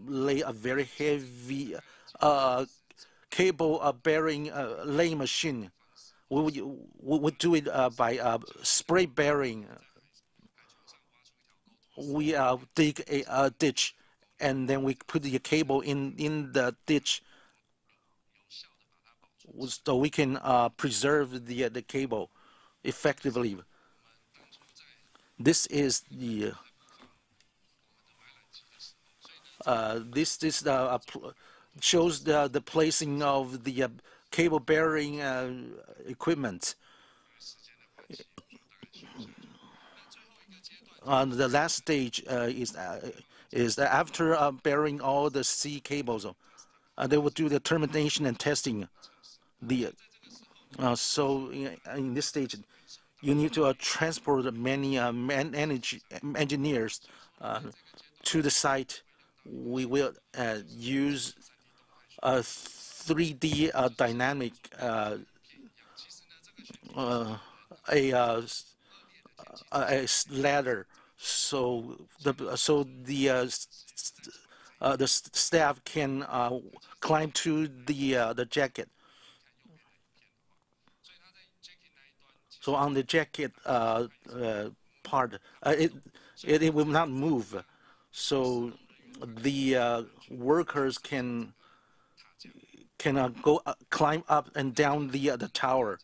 lay a very heavy cable bearing laying machine. We would do it by spray bearing. We dig a ditch, and then we put the cable in the ditch, so we can preserve the cable effectively. This is the shows the placing of the cable bearing equipment. The last stage is after burying all the sea cables, they will do the termination and testing. So in this stage, you need to transport many engineers to the site. We will use a 3D dynamic a ladder, so the staff can climb to the jacket. So on the jacket part, it will not move. So the workers can go climb up and down the tower.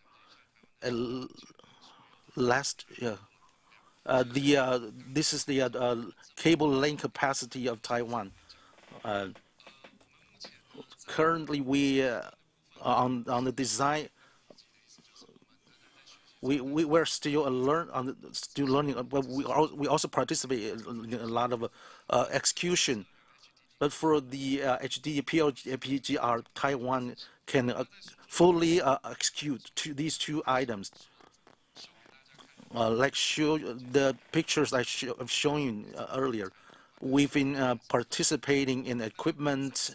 This is the cable laying capacity of Taiwan. Currently, we on the design. We're still learning, but we also participate in a lot of execution. But for the HD PGR, Taiwan can fully execute these two items. Like the pictures I've shown you earlier, we've been participating in equipment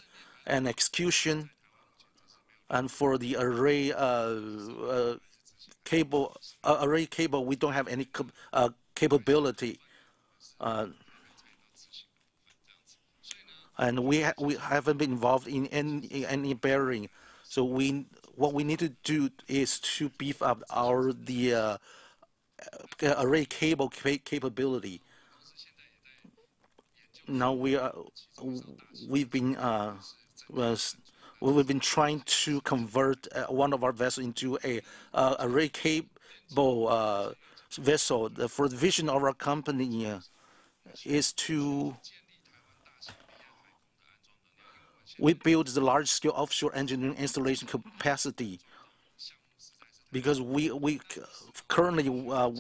and execution, and for the array cable, we don't have any capability, and we haven't been involved in any bearing. So what we need to do is to beef up the array cable capability. now we've been trying to convert one of our vessels into a very capable vessel. For the vision of our company is to we build the large-scale offshore engineering installation capacity, because we currently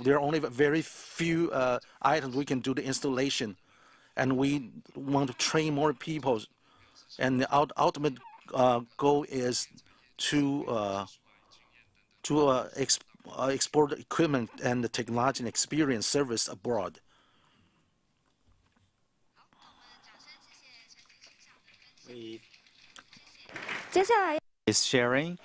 there are only very few items we can do the installation, and we want to train more people, and the ultimate goal is to export equipment and the technology and experience service abroad. Is sharing.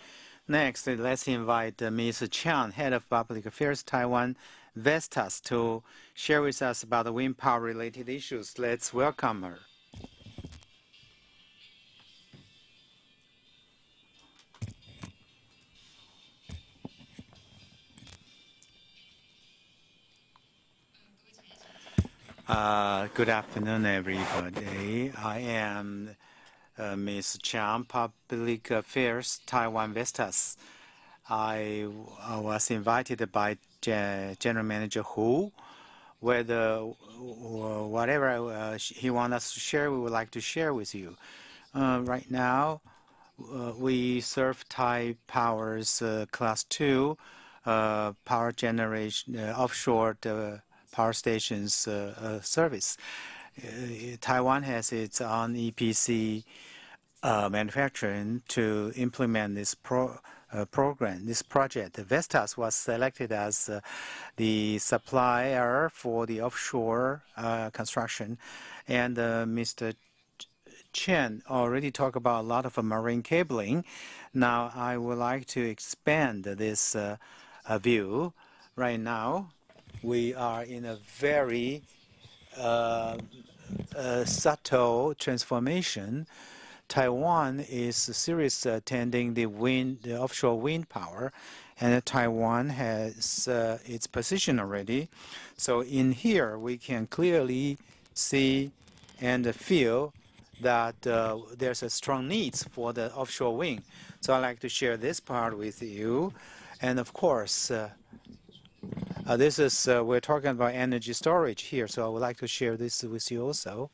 Next, let's invite Ms. Chan, Head of Public Affairs, Taiwan Vestas, to share with us about the wind power-related issues. Let's welcome her. Good afternoon, everybody. I am Ms. Chan, Public Affairs, Taiwan Vestas. I was invited by General Manager Hu. Whatever he wants us to share, we would like to share with you. Right now, we serve Taipower's Class 2 power generation offshore power stations service. Taiwan has its own EPC manufacturing to implement this program, this project. Vestas was selected as the supplier for the offshore construction, and Mr. Chen already talked about a lot of marine cabling. Now I would like to expand this view. Right now, we are in a very subtle transformation. Taiwan is seriously attending the offshore wind power, and Taiwan has its position already. So in here, we can clearly see and feel that there's a strong need for the offshore wind. So I'd like to share this part with you. And of course, this is, we're talking about energy storage here, so I would like to share this with you also.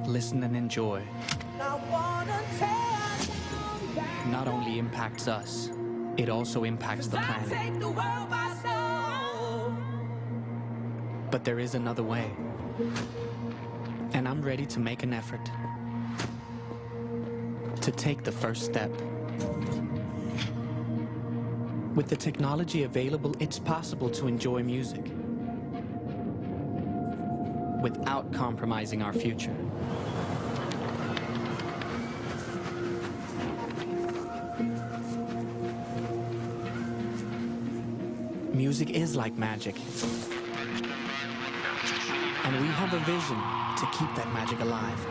Listen and enjoy. Not only impacts us, it also impacts the planet. But there is another way. And I'm ready to make an effort. To take the first step. With the technology available, it's possible to enjoy music without compromising our future. Music is like magic. And we have a vision to keep that magic alive.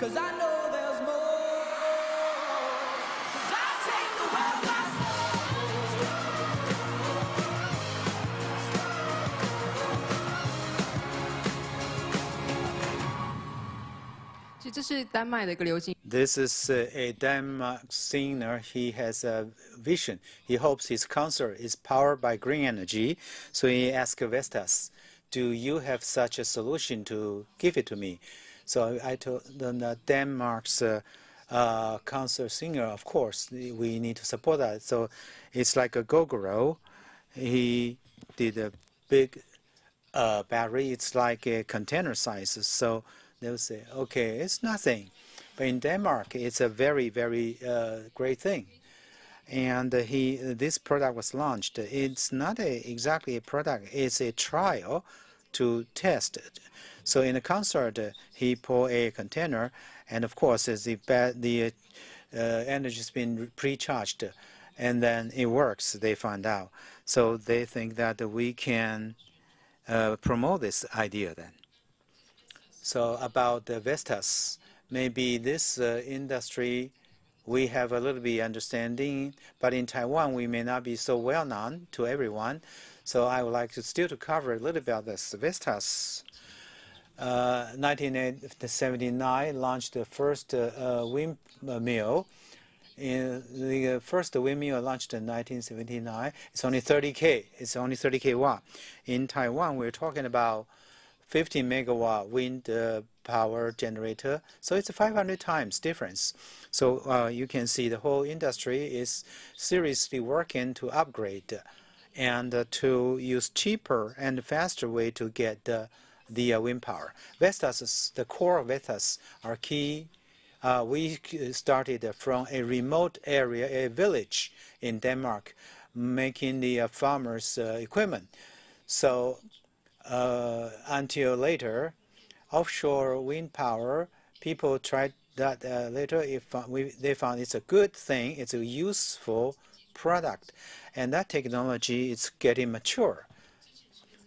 Cause I know there's more. 'Cause I take the world by storm. This is a Denmark singer. He has a vision. He hopes his concert is powered by green energy. So he asked Vestas, do you have such a solution to give it to me? So I told them that Denmark's concert singer, of course, we need to support that. So it's like a Gogoro. He did a big battery. It's like a container size. So they'll say, okay, it's nothing. But in Denmark, it's a very, very great thing. And this product was launched. It's not exactly a product. It's a trial to test it. So in the concert, he poured a container, and of course, the energy has been pre-charged, and then it works. They find out. So they think that we can promote this idea then. So about the Vestas, maybe this industry we have a little bit understanding, but in Taiwan we may not be so well known to everyone. So I would like to still to cover a little bit about this. Vestas, 1979 launched the first windmill. The first windmill launched in 1979. It's only 30K. It's only 30K watt. In Taiwan, we're talking about 50 megawatt wind power generator. So it's 500 times difference. So you can see the whole industry is seriously working to upgrade and to use cheaper and faster way to get the wind power. Vestas, the core of Vestas are key. We started from a remote area, a village in Denmark, making the farmers' equipment. So until later, offshore wind power, people tried that later. They found it's a good thing, it's a useful product, and that technology is getting mature.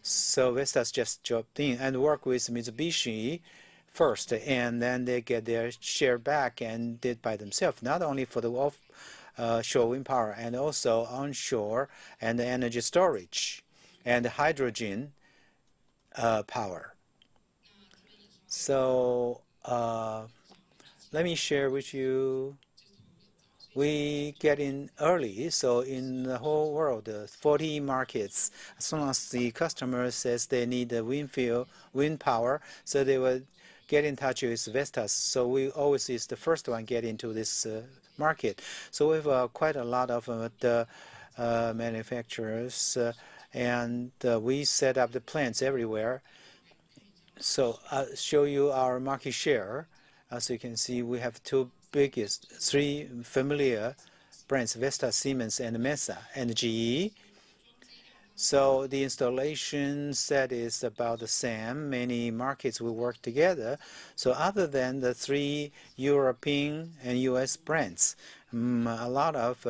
So Vestas just jumped in and worked with Mitsubishi first, and then they get their share back and did by themselves, not only for the offshore wind power and also onshore and the energy storage and hydrogen power. So let me share with you. We get in early, so in the whole world, 40 markets. As soon as the customer says they need the wind power, so they will get in touch with Vestas. So we always is the first one get into this market. So we have quite a lot of the manufacturers, and we set up the plants everywhere. So I'll show you our market share. As you can see, we have three familiar brands, Vestas, Siemens, and Mesa, and GE. So the installation set is about the same. Many markets will work together. So other than the three European and US brands, a lot of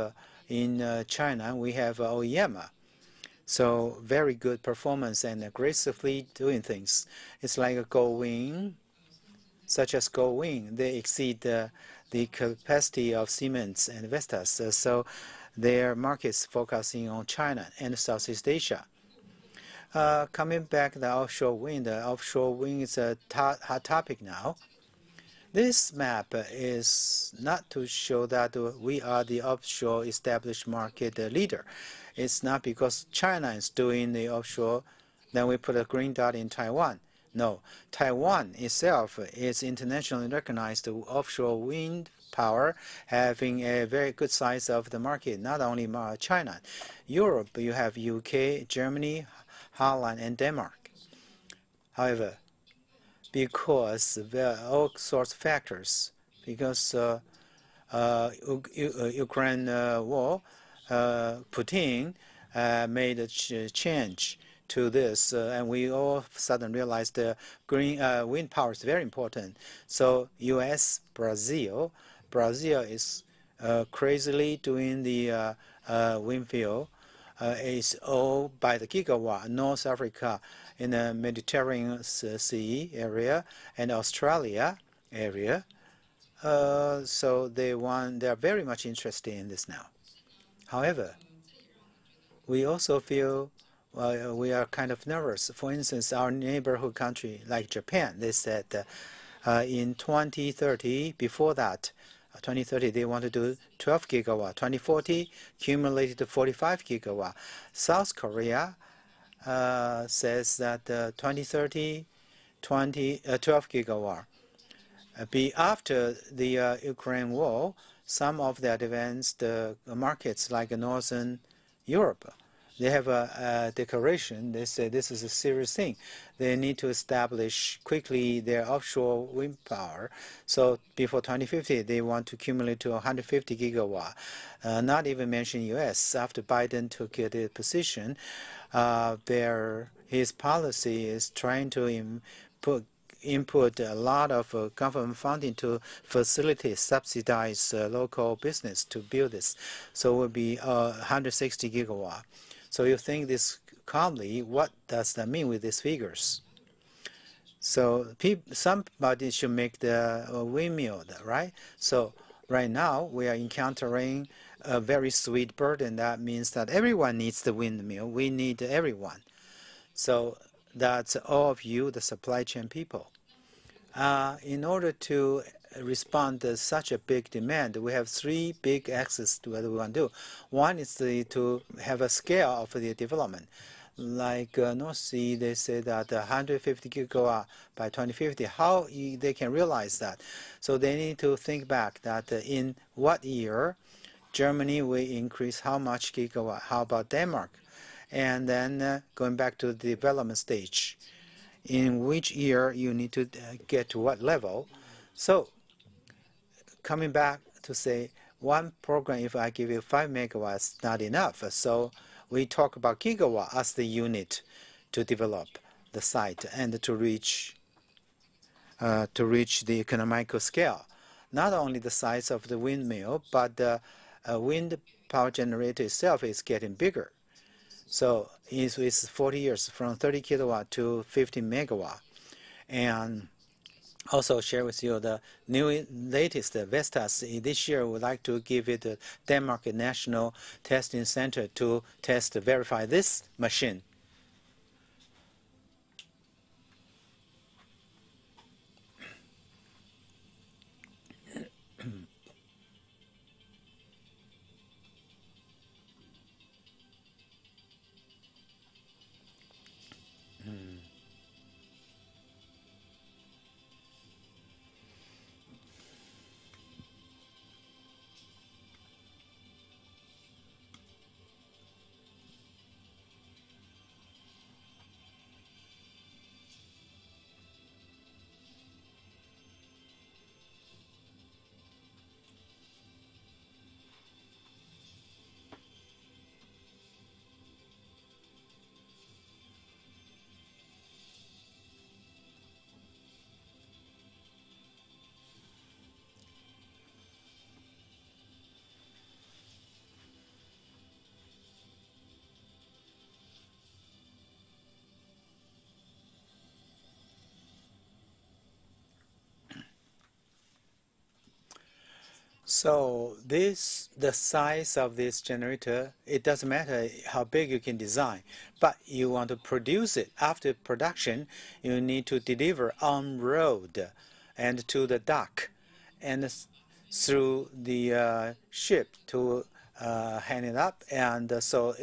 in China, we have OEM. So very good performance and aggressively doing things. It's like a Go-Wing, such as Go-Wing. They exceed the capacity of Siemens and Vestas. So their markets focusing on China and Southeast Asia. Coming back to the offshore wind is a hot topic now. This map is not to show that we are the offshore established market leader. It's not because China is doing the offshore, then we put a green dot in Taiwan. No, Taiwan itself is internationally recognized offshore wind power, having a very good size of the market, not only China. Europe, you have UK, Germany, Holland, and Denmark. However, because there are all sorts of factors, because Ukraine war, Putin made a change to this, and we all of a sudden realized the green wind power is very important. So U.S., Brazil is crazily doing the wind field. It's all by the gigawatt. North Africa in the Mediterranean Sea area and Australia area. So they are very much interested in this now. However, we also feel we are kind of nervous. For instance, our neighborhood country like Japan, they said in 2030, before that, 2030, they want to do 12 gigawatt. 2040, cumulated to 45 gigawatt. South Korea says that 2030, 12 gigawatt. After the Ukraine war, some of the advanced markets like Northern Europe, they have a declaration. They say this is a serious thing. They need to establish quickly their offshore wind power. So before 2050, they want to accumulate to 150 gigawatt. Not even mention U.S. After Biden took the position, his policy is trying to input a lot of government funding to facilitate, subsidize local business to build this. So it will be 160 gigawatt. So you think this calmly, what does that mean with these figures? So somebody should make the windmill, right? So right now we are encountering a very sweet burden. That means that everyone needs the windmill. We need everyone. So that's all of you, the supply chain people. In order to respond to such a big demand, we have three big axes to what we want to do. One is to have a scale of the development. Like North Sea, they say that 150 gigawatt by 2050, how they can realize that? So they need to think back that in what year Germany will increase how much gigawatt, how about Denmark? And then going back to the development stage, in which year you need to get to what level. So coming back to say one program, if I give you 5 megawatts, not enough. So we talk about gigawatt as the unit to develop the site and to reach the economical scale. Not only the size of the windmill, but the wind power generator itself is getting bigger. So it's 40 years from 30 kilowatt to 50 megawatt. And also share with you the latest Vestas. This year, we'd like to give it the Denmark National Testing Center to verify this machine. So the size of this generator, it doesn't matter how big you can design, but you want to produce it. After production, you need to deliver on road and to the dock and through the ship to hang it up. And so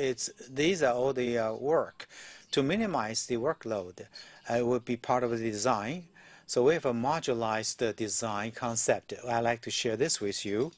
these are all the work. To minimize the workload, it will be part of the design. So we have a modularized design concept. I'd like to share this with you.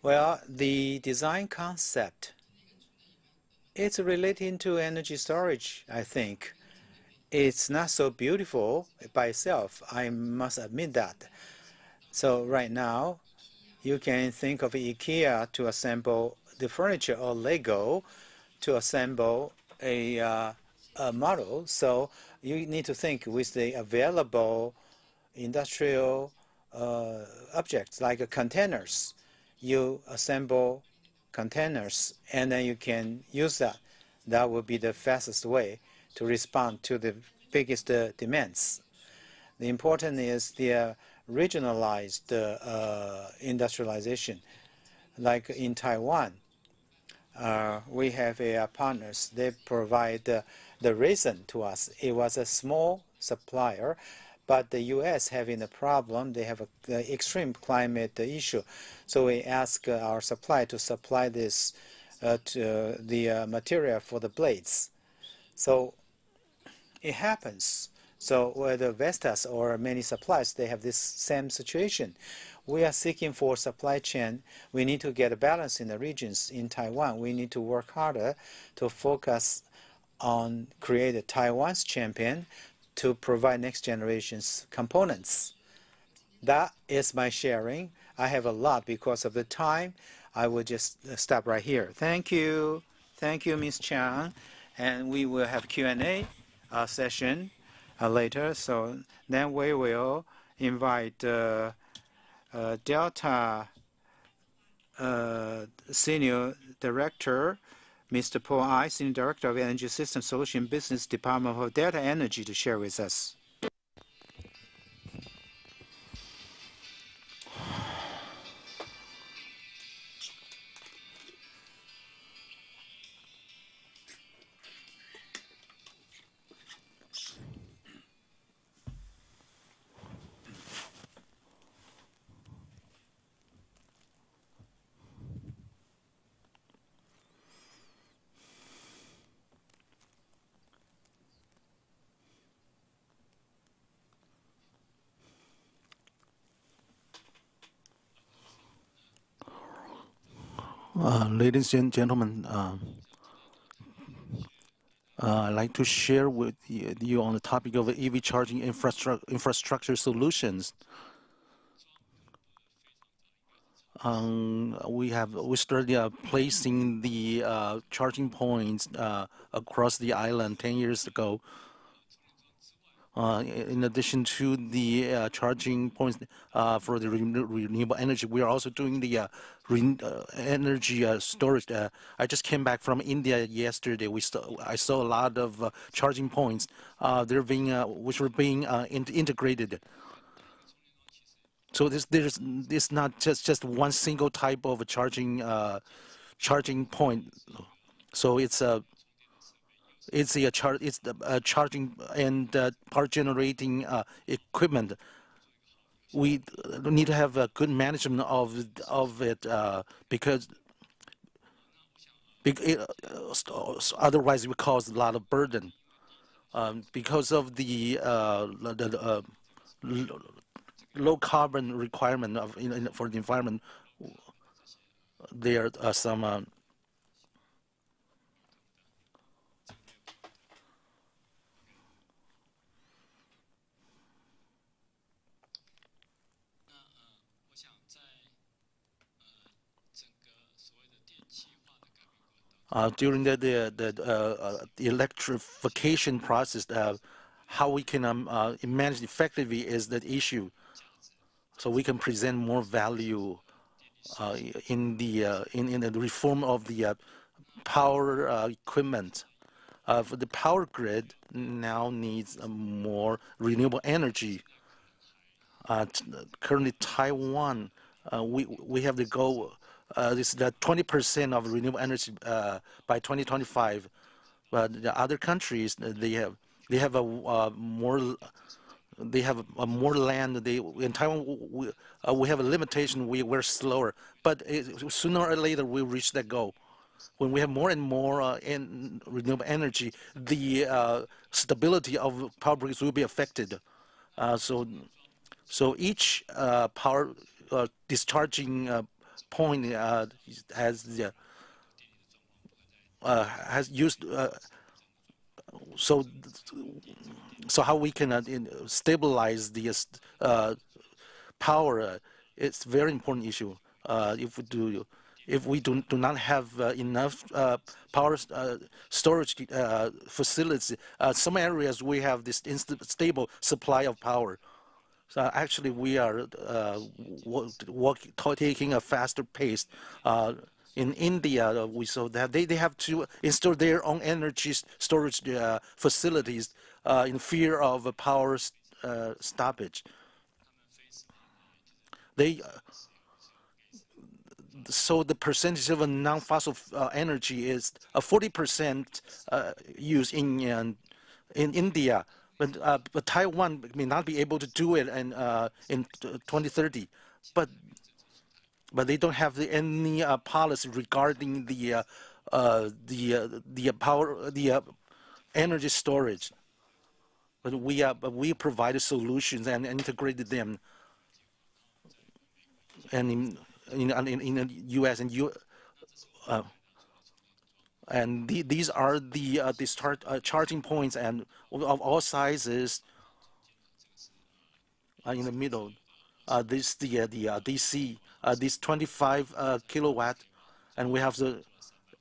Well, the design concept, it's relating to energy storage, I think. It's not so beautiful by itself, I must admit that. So right now, you can think of IKEA to assemble the furniture or Lego to assemble a model. So you need to think with the available industrial objects like containers. You assemble containers and then you can use that. That would be the fastest way to respond to the biggest demands. The important is the regionalized industrialization. Like in Taiwan, we have partners. They provide the resin to us. It was a small supplier, but the U.S. having a problem. They have an extreme climate issue. So we ask our supplier to supply this to the material for the blades. So it happens. So whether Vestas or many suppliers, they have this same situation. We are seeking for supply chain. We need to get a balance in the regions. In Taiwan, we need to work harder to focus on create a Taiwan's champion to provide next generation's components. That is my sharing. I have a lot because of the time. I will just stop right here. Thank you. Thank you, Ms. Chang. And we will have Q&A session later. So then we will invite Delta Senior Director, Mr. Paul I, Senior Director of Energy System Solution Business Department of Delta Energy, to share with us. Ladies and gentlemen, I'd like to share with you on the topic of EV charging infrastructure solutions. We started placing the charging points across the island 10 years ago. In addition to the charging points for the renewable energy, we are also doing the energy storage. I just came back from India yesterday. I saw a lot of charging points. Which were being integrated. So there's not just one single type of charging point. So it's a charging and power generating equipment. We need to have a good management of it because otherwise it would cause a lot of burden. Because of the low carbon requirement for the environment, there are some during the electrification process, how we can manage effectively is that issue. So we can present more value in the reform of the power equipment. For the power grid now needs more renewable energy. Currently, Taiwan, we have the goal. This is that 20% of renewable energy by 2025. But the other countries, they have a more land. In Taiwan, we have a limitation. We're slower, but sooner or later we'll reach that goal. When we have more and more in renewable energy, the stability of power grids will be affected. So each power discharging point has used. So how we can stabilize the power, it's a very important issue. If we do not have enough power storage facilities, some areas we have this stable supply of power. So actually, we are taking a faster pace. In India, we saw that they have to install their own energy storage facilities in fear of power stoppage. So the percentage of non-fossil energy is 40% used in India. But Taiwan may not be able to do it in 2030, but they don't have any policy regarding the energy storage. But we provided solutions and integrated them, and in the U.S. and these are the charging points and of all sizes. In the middle, this the DC, this 25 kilowatt, and we have the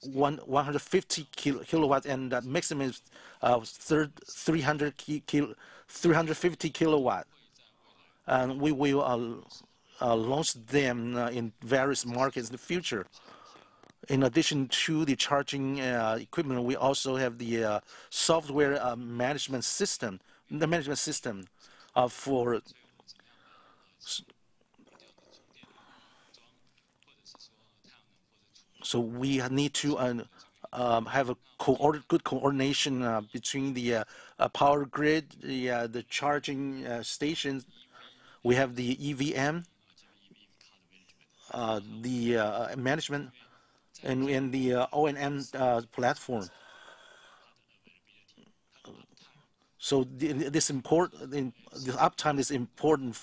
150 kilowatt, and the maximum is 350 kilowatt, and we will launch them in various markets in the future. In addition to the charging equipment, we also have the software management system, for. So we need to have a good coordination between the power grid, the charging stations. We have the EVM, the management, and the O&M platform. So this uptime is important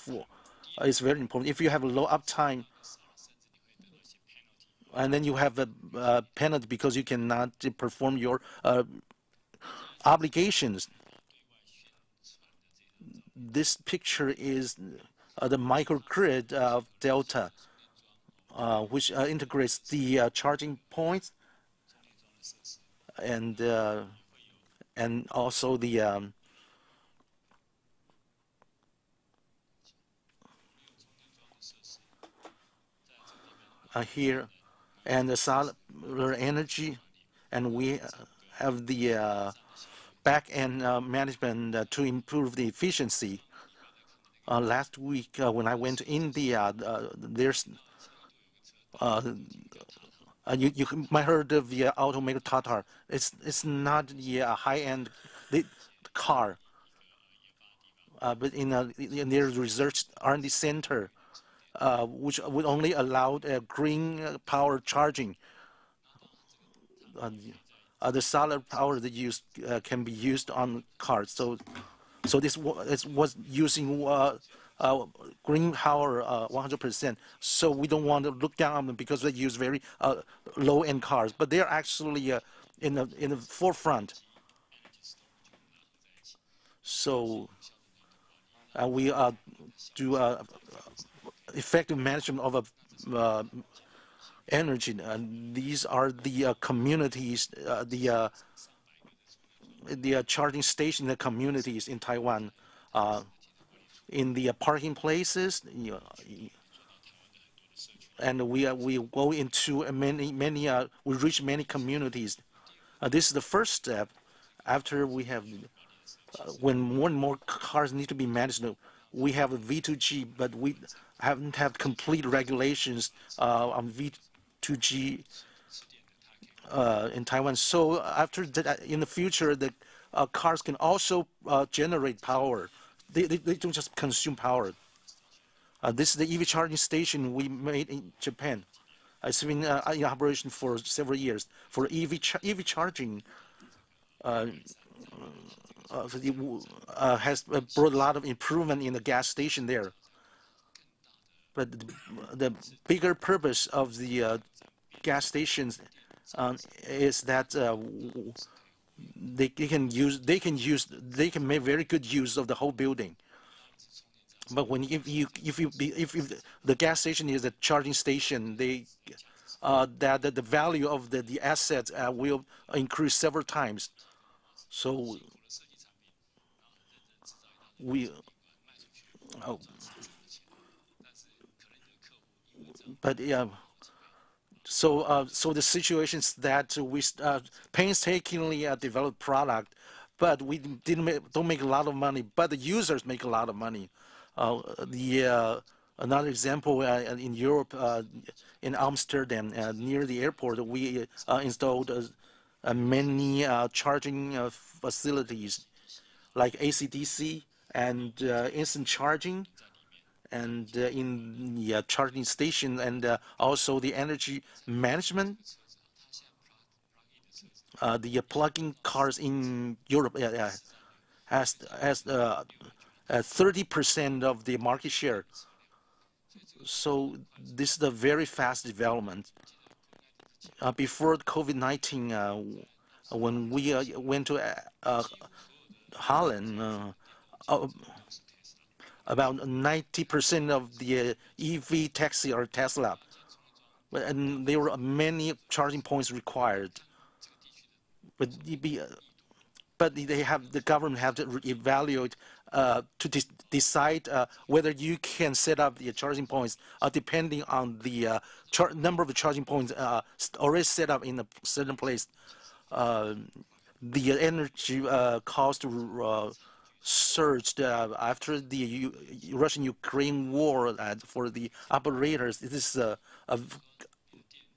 it's very important. If you have a low uptime, and then you have a penalty because you cannot perform your obligations. This picture is the microgrid of Delta, which integrates the charging points and also the here, and the solar energy, and we have the back-end management to improve the efficiency. Last week, when I went to India, there's you might heard of the automaker Tata. It's not the high-end car, but in their research R&D center, which would only allow green power charging. The solar power that can be used on cars. So this was using green power 100%. So we don't want to look down on them because they use very low-end cars, but they're actually in the forefront. So we do effective management of energy, and these are the communities, the charging station, the communities in Taiwan, in the parking places, and we go into many we reach many communities. This is the first step. After we have, when more and more cars need to be managed, we have a V2G, but we haven't had complete regulations on V2G in Taiwan. So after that, in the future, the cars can also generate power. They don't just consume power. This is the EV charging station we made in Japan. It's been in operation for several years. For EV charging, has brought a lot of improvement in the gas station there. But the bigger purpose of the gas stations is that they can make very good use of the whole building. But when if the gas station is a charging station, that the value of the assets will increase several times. So we, oh, but yeah. So the situation is that we painstakingly develop product, but we don't make a lot of money. But the users make a lot of money. Another example in Europe, in Amsterdam, near the airport, we installed many charging facilities like AC/DC and instant charging, and in the charging station, and also the energy management. The plug-in cars in Europe has 30% of the market share. So this is a very fast development. Before COVID-19, when we went to Holland, about 90% of the EV taxi are Tesla, and there were many charging points required. But the government have to evaluate to decide whether you can set up the charging points depending on the number of the charging points already set up in a certain place. The energy cost surged after the Russian-Ukraine war. For the operators, this is a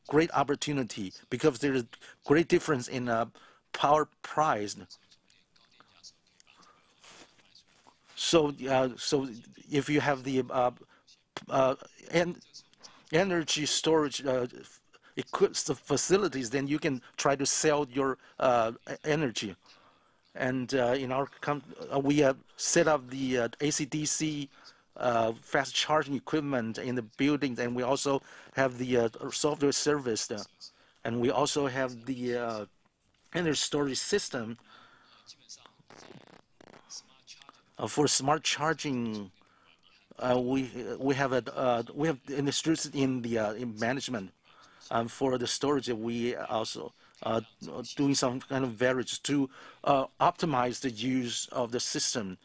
great opportunity because there is great difference in power price. So if you have the energy storage facilities, then you can try to sell your energy. And in our we have set up the AC/DC fast charging equipment in the buildings, and we also have the software service, and we also have the energy storage system for smart charging. We have industries in the in management. For the storage, we also doing some kind of variants to optimize the use of the system,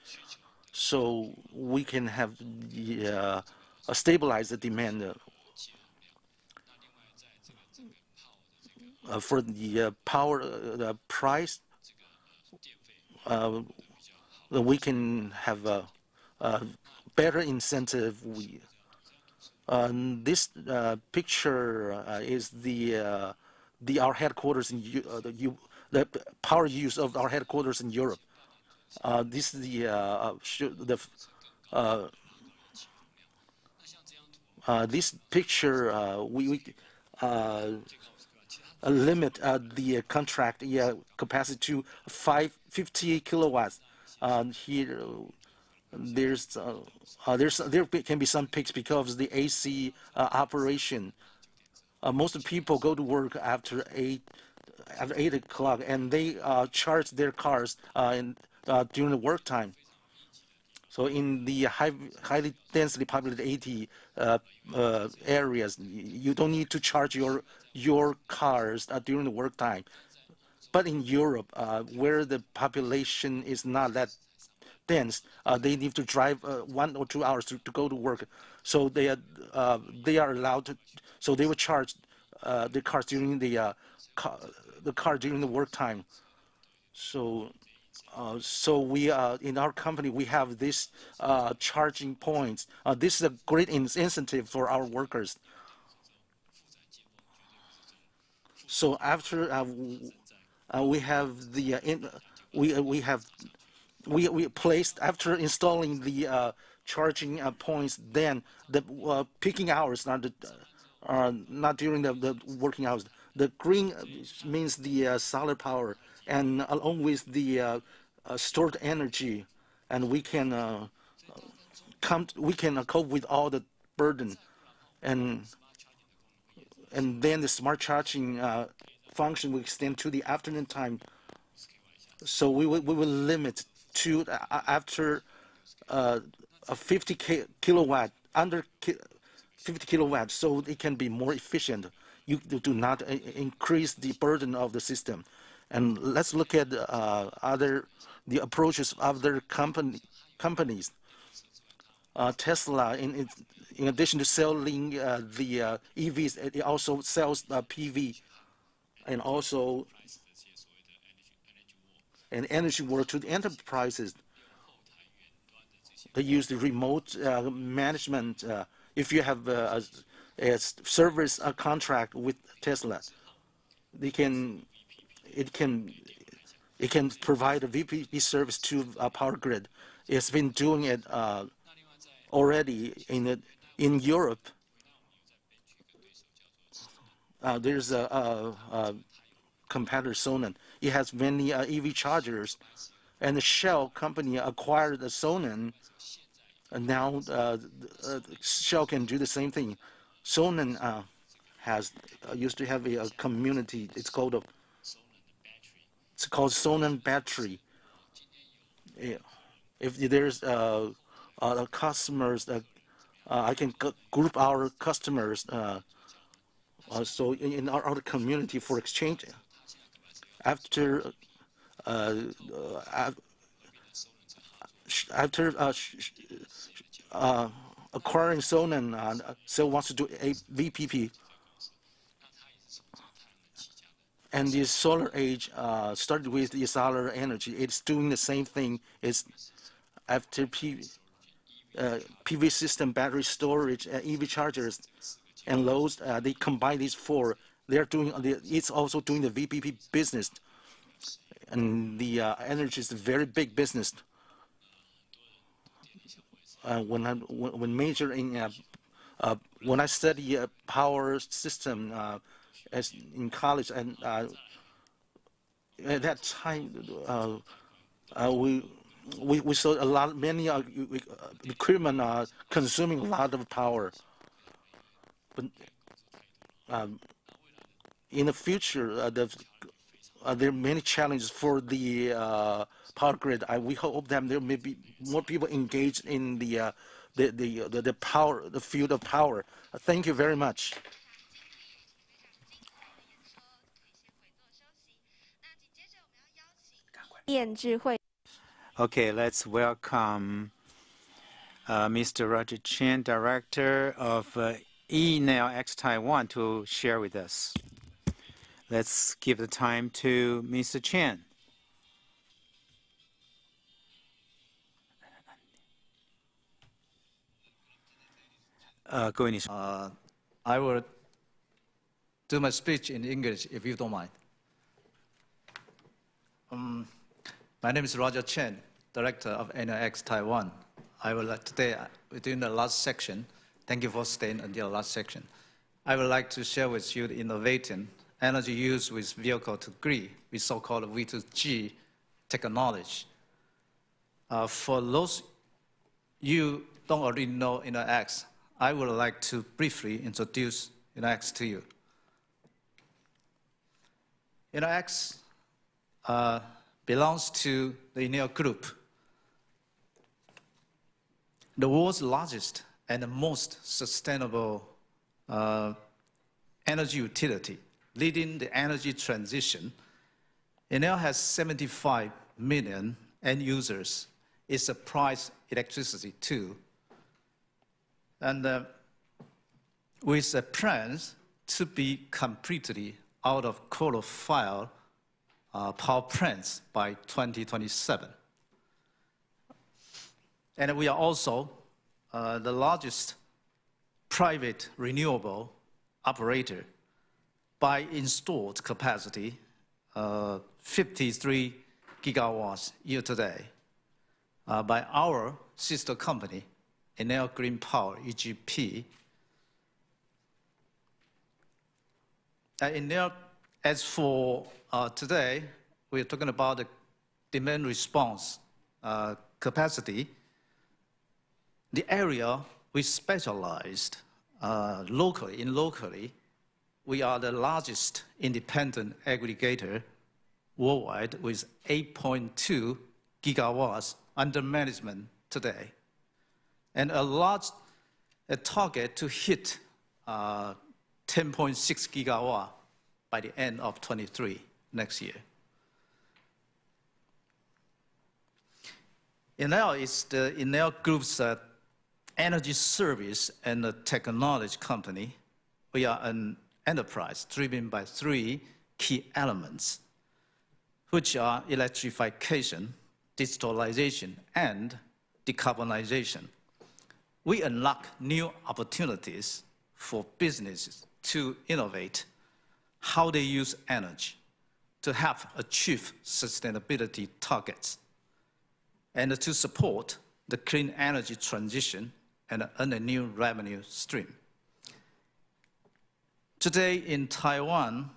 so we can have the stabilize the demand. For the power price, we can have a better incentive. This picture is our headquarters in the power use of our headquarters in Europe. This is this picture we limit the contract capacity to 50 kilowatts. Here there can be some peaks because of the AC operation. Most people go to work after 8 o'clock, and they charge their cars during the work time. So in the highly densely populated areas, you don't need to charge your cars during the work time. But in Europe, where the population is not that dense, they need to drive 1 or 2 hours to go to work. So they are allowed to. So they will charge the cars during the car during the work time. So we in our company we have this charging points. This is a great incentive for our workers. So after we have the we placed after installing the charging points, then the peaking hours are not during the working hours. The green means the solar power, and along with the stored energy, and we can cope with all the burden, and then the smart charging function will extend to the afternoon time. So we will limit to after a 50 kilowatt, under 50 kilowatts, so it can be more efficient. You do not increase the burden of the system. And let's look at the approaches of other companies. Tesla, in addition to selling the EVs, it also sells PV and also an energy work to the enterprises. They use the remote management. If you have a service contract with Tesla, it can provide a VPP service to a power grid. It's been doing it already in Europe. There's a competitor, Sonnen. It has many EV chargers, and the Shell company acquired the Sonnen, and now Shell can do the same thing. Sonnen used to have a community. It's called Sonnen Battery. If there's customers, I can group our customers. So in our community for exchange. After acquiring Sonnen, Shell wants to do a VPP. And the solar age started with the solar energy. It's doing the same thing. It's after PV system, battery storage, EV chargers, and loads. They combine these four. They're doing. It's also doing the VPP business, and the energy is a very big business. When majoring, when I study power system in college, and at that time we saw many equipment consuming a lot of power. But in the future, there are many challenges for the power grid. We hope that there may be more people engaged in the field of power. Thank you very much. Okay, let's welcome Mr. Roger Chen, Director of eNeox X Taiwan, to share with us. Let's give the time to Mr. Chen. I will do my speech in English, if you don't mind. My name is Roger Chen, Director of eNeox Taiwan. I would like today, within the last section, thank you for staying until the last section. I would like to share with you the innovating energy use with vehicle to grid, with so-called V2G technology. For those you don't already know eNeox, I would like to briefly introduce eNeox to you. eNeox belongs to the eNeox Group, the world's largest and the most sustainable energy utility, leading the energy transition. eNeox has 75 million end users. It supplies electricity too. And with the plans to be completely out of coal-fired power plants by 2027. And we are also the largest private renewable operator by installed capacity, 53 gigawatts year to date, by our sister company, eNeox Green Power, EGP. As for today, we're talking about the demand response capacity. The area we specialized locally, we are the largest independent aggregator worldwide with 8.2 gigawatts under management today. and a target to hit 10.6 gigawatt by the end of 23 next year. Enel is the Enel Group's energy service and a technology company. We are an enterprise driven by three key elements, which are electrification, digitalization, and decarbonization. We unlock new opportunities for businesses to innovate how they use energy to help achieve sustainability targets and to support the clean energy transition and earn a new revenue stream. Today in Taiwan,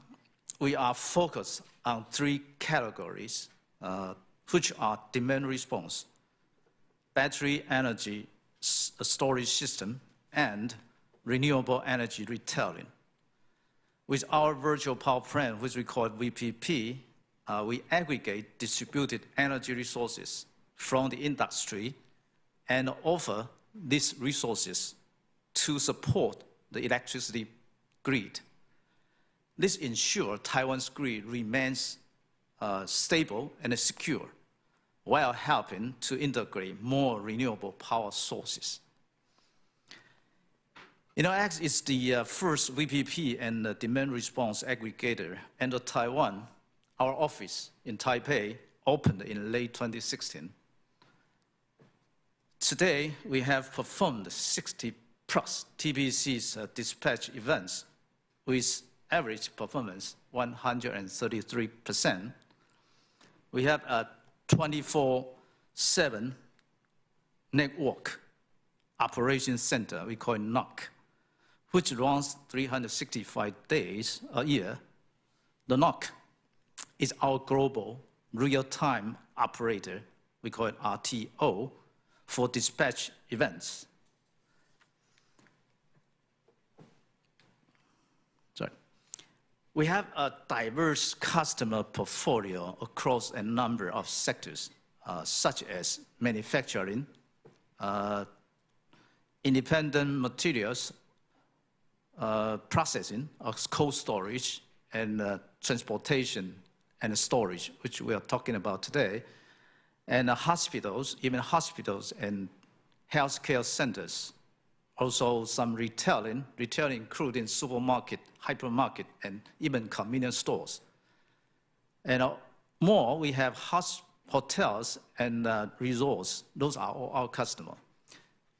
we are focused on three categories, which are demand response, battery energy storage system, and renewable energy retailing. With our virtual power plant, which we call VPP, we aggregate distributed energy resources from the industry and offer these resources to support the electricity grid. This ensures Taiwan's grid remains stable and secure, while helping to integrate more renewable power sources. Enel is the first VPP and demand response aggregator, and Taiwan, our office in Taipei, opened in late 2016. Today, we have performed 60 plus TBC's dispatch events with average performance 133%. We have a 24/7 network operation center, we call it NOC, which runs 365 days a year. The NOC is our global real-time operator, we call it RTO, for dispatch events. We have a diverse customer portfolio across a number of sectors, such as manufacturing, independent materials, processing, cold storage, and transportation and storage, which we are talking about today, and hospitals, even hospitals and healthcare centers. Also some retailing including supermarket, hypermarket, and even convenience stores. And more, we have hotels and resorts. Those are all our customers.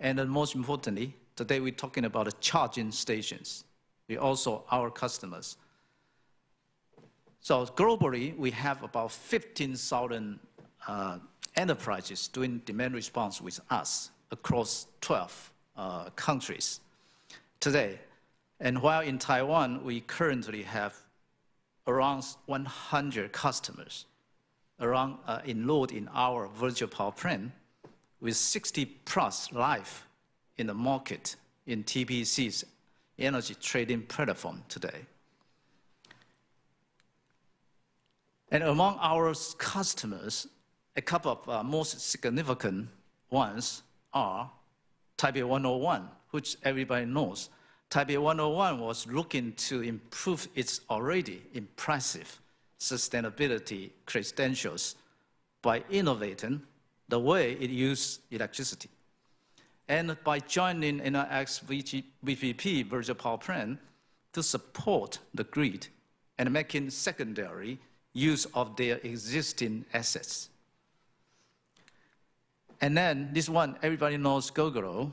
And then most importantly, today we're talking about the charging stations. We also our customers. So globally, we have about 15,000 enterprises doing demand response with us across 12 countries today. And while in Taiwan, we currently have around 100 customers enrolled in our virtual power plant, with 60 plus live in the market in TPC's energy trading platform today. And among our customers, a couple of most significant ones are Taipei 101, which everybody knows. Taipei 101 was looking to improve its already impressive sustainability credentials by innovating the way it uses electricity. And by joining NRX VPP virtual power plant to support the grid and making secondary use of their existing assets. And then this one, everybody knows Gogoro.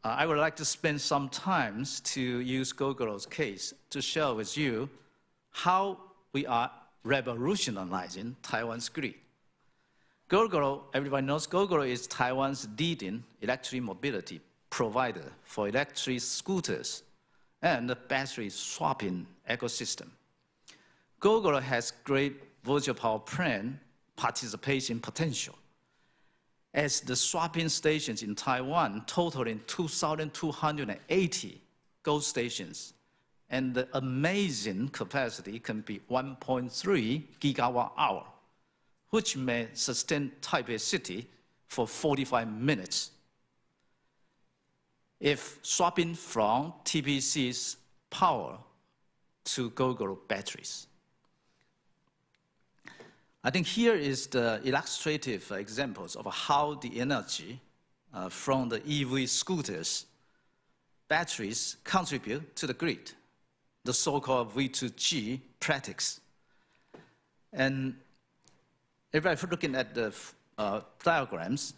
I would like to spend some time to use Gogoro's case to share with you how we are revolutionizing Taiwan's grid. Gogoro, everybody knows Gogoro is Taiwan's leading electric mobility provider for electric scooters and the battery swapping ecosystem. Gogoro has great virtual power plant participation potential, as the swapping stations in Taiwan totaling 2,280 GO stations, and the amazing capacity can be 1.3 gigawatt hour, which may sustain Taipei City for 45 minutes. if swapping from TPC's power to Gogoro batteries. I think here is the illustrative examples of how the energy from the EV scooters batteries contribute to the grid, the so-called V2G practice. And if I'm looking at the diagrams,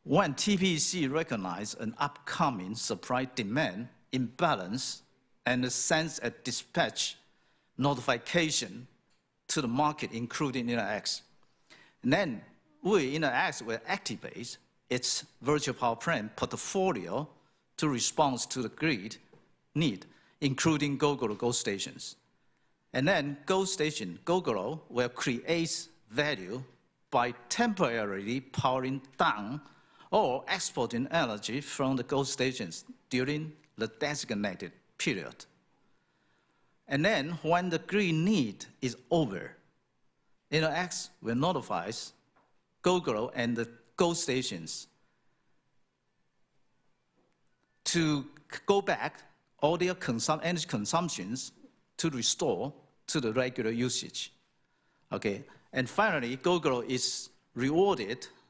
when TPC recognizes an upcoming supply-demand imbalance and sends a dispatch notification to the market, including InnoX, and then InnoX will activate its virtual power plant portfolio to respond to the grid need, including Gogoro Go stations. And then Gogoro will create value by temporarily powering down or exporting energy from the Go stations during the designated period. And then when the grid need is over, InnoX will notify Gogoro and the Go stations to go back all their energy consumptions to restore to the regular usage. Okay, and finally, Gogoro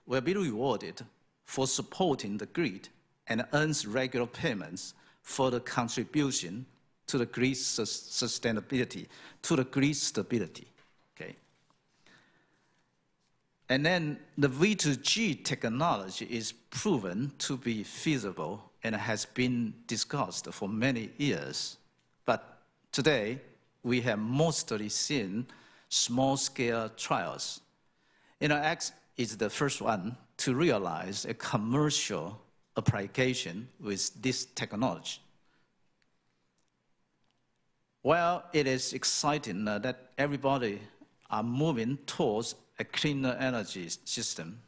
will be rewarded for supporting the grid and earns regular payments for the contribution to the grid sustainability, to the grid stability. Okay. And then the V2G technology is proven to be feasible and has been discussed for many years. But today, we have mostly seen small-scale trials. InnoX is the first one to realize a commercial application with this technology. Well, it is exciting that everybody are moving towards a cleaner energy system.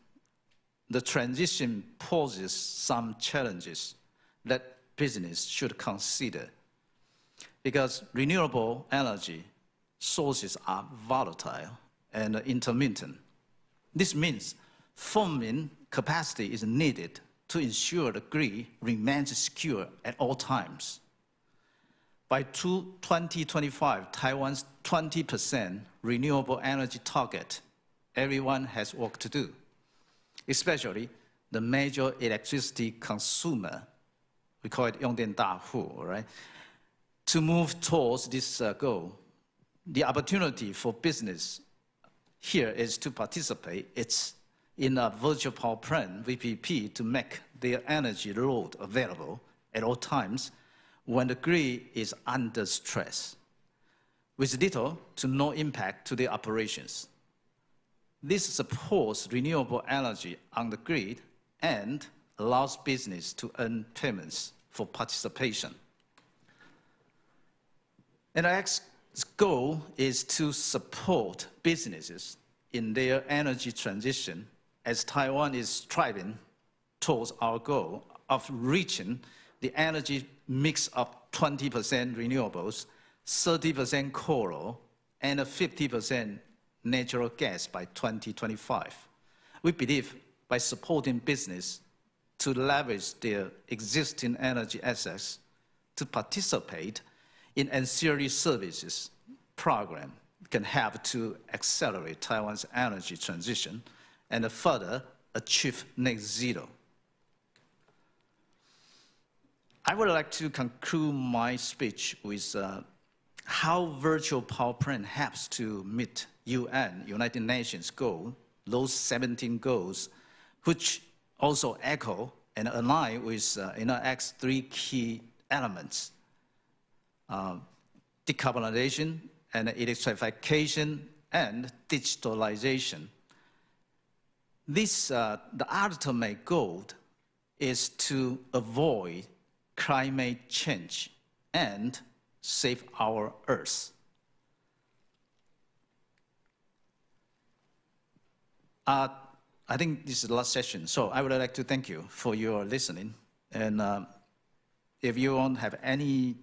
The transition poses some challenges that business should consider, because renewable energy sources are volatile and intermittent. This means firming capacity is needed to ensure the grid remains secure at all times. By 2025, Taiwan's 20% renewable energy target, everyone has work to do, especially the major electricity consumer. We call it 用电大户, right? To move towards this goal, the opportunity for business here is to participate in a virtual power plant, VPP, to make their energy load available at all times when the grid is under stress, with little to no impact to their operations. This supports renewable energy on the grid and allows business to earn payments for participation. InnoX's goal is to support businesses in their energy transition as Taiwan is striving towards our goal of reaching the energy mix of 20% renewables, 30% coal, and 50% natural gas by 2025. We believe by supporting business to leverage their existing energy assets to participate in ancillary services program can help to accelerate Taiwan's energy transition and further achieve net zero. I would like to conclude my speech with how virtual power plant helps to meet United Nations goal, those 17 goals, which also echo and align with InnoX's 3 key elements: decarbonization and electrification and digitalization. The ultimate goal is to avoid climate change and save our Earth. I think this is the last session, so I would like to thank you for your listening. And if you want to have any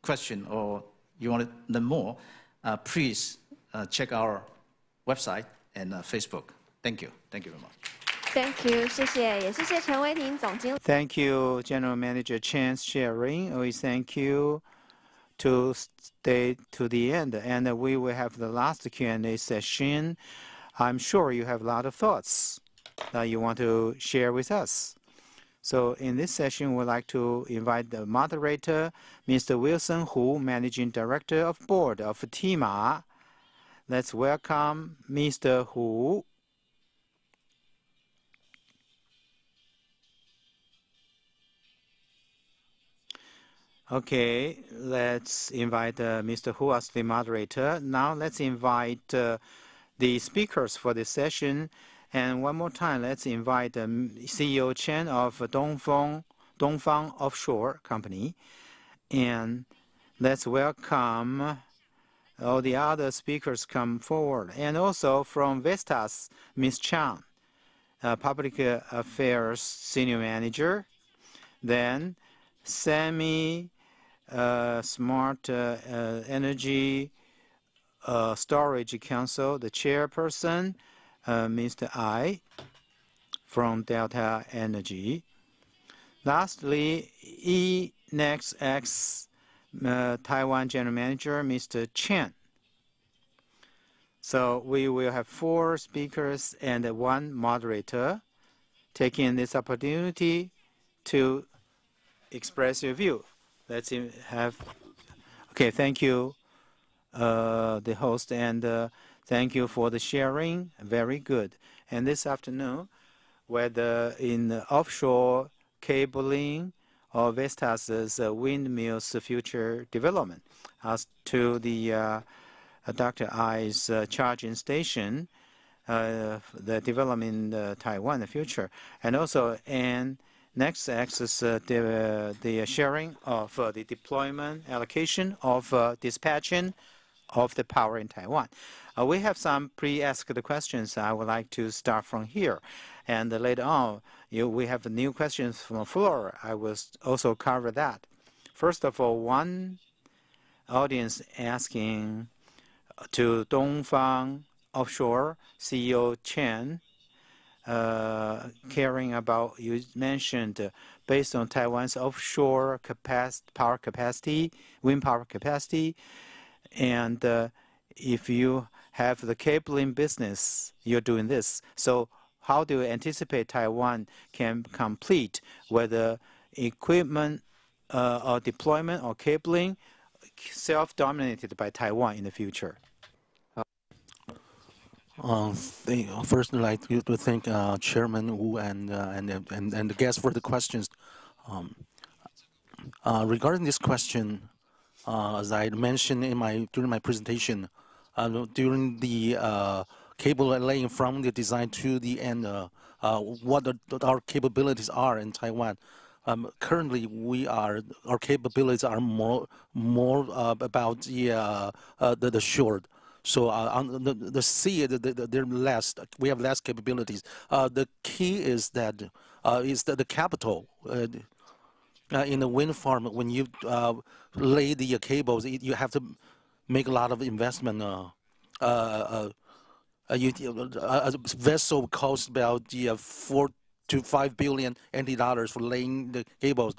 question or you want to learn more, please check our website and Facebook. Thank you. Thank you very much. Thank you，谢谢，也谢谢陈维婷总经理。Thank you, General Manager Chan's sharing. We thank you to stay to the end, and we will have the last Q&A session. I'm sure you have a lot of thoughts that you want to share with us. So in this session, we'd like to invite the moderator, Mr. Wilson Hu, Managing Director of Board of TEEMA. Let's welcome Mr. Hu. Okay, let's invite Mr. Hu as the moderator. Now let's invite the speakers for this session. And one more time, let's invite CEO Chen of Dongfang Offshore Company. And let's welcome all the other speakers come forward. And also from Vestas, Ms. Chang, Public Affairs Senior Manager. Then Smart Energy Storage Council, the chairperson, Mr. I from Delta Energy. Lastly, ENEXX Taiwan General Manager, Mr. Chen. So we will have 4 speakers and 1 moderator taking this opportunity to express your view. Let's have, okay, thank you, the host, and thank you for the sharing, very good. And this afternoon, whether in offshore cabling or Vestas' windmills future development, as to the Dr. I's charging station, the development in Taiwan in the future, and also in next axis, the sharing of the deployment, allocation of dispatching of the power in Taiwan. We have some pre-asked questions. I would like to start from here. And later on, we have new questions from the floor. I will also cover that. First of all, one audience asking to Dongfang Offshore CEO Chen, caring about, you mentioned, based on Taiwan's offshore power capacity, wind power capacity, and if you have the cabling business, you're doing this. So how do you anticipate Taiwan can complete, whether equipment or deployment or cabling, self-dominated by Taiwan in the future? First, I'd like to thank Chairman Wu and the guests for the questions. Regarding this question, as I mentioned during my presentation, during the cable laying from the design to the end, what our capabilities are in Taiwan. Currently, our capabilities are more about the shore. So on the sea, they're less. We have less capabilities. The key is that the capital in the wind farm. When you lay the cables, you have to make a lot of investment. A vessel costs about 4 to 5 billion NT dollars for laying the cables,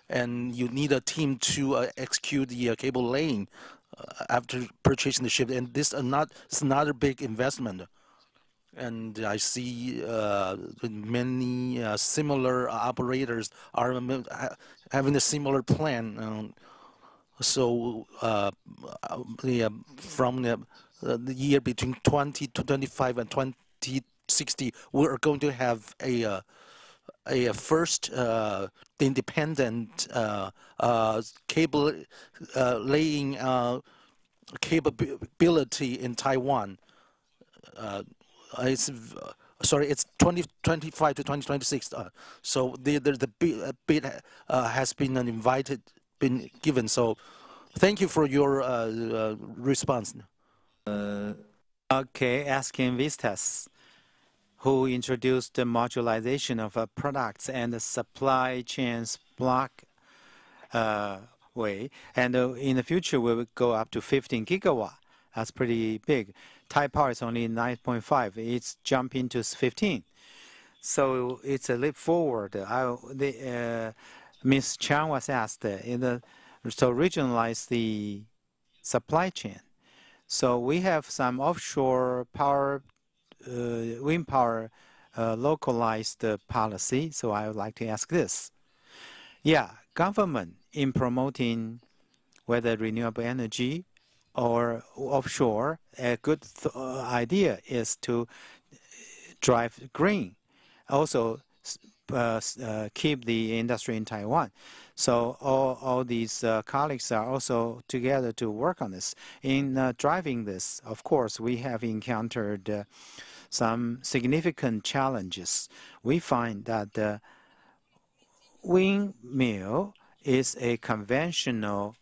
and you need a team to execute the cable laying after purchasing the ship, and this is not a big investment. And I see many similar operators are having a similar plan. So from the year between 2025 and 2060, we are going to have a first independent cable laying capability in Taiwan. It's 2025 to 2026. So the bid has been given. So thank you for your response. Okay, asking Vestas, who introduced the modularization of products and the supply chains block way. And in the future, we will go up to 15 gigawatt. That's pretty big. Taipower is only 9.5. It's jumping to 15. So it's a leap forward. Ms. Chang was asked to regionalize the supply chain. So we have some offshore power, wind power localized policy. So I would like to ask this. Yeah, government in promoting whether renewable energy or offshore, a good idea is to drive green. Also, keep the industry in Taiwan. So all these colleagues are also together to work on this. In driving this, of course, we have encountered some significant challenges. We find that the windmill is a conventional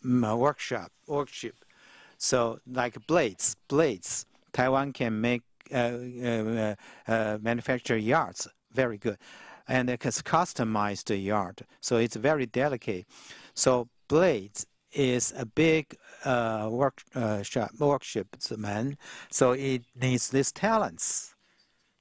workshop. So like blades, Taiwan can make manufacture yards very good, and it has customized the yard, so it's very delicate. So blades is a big workshop, man. So it needs these talents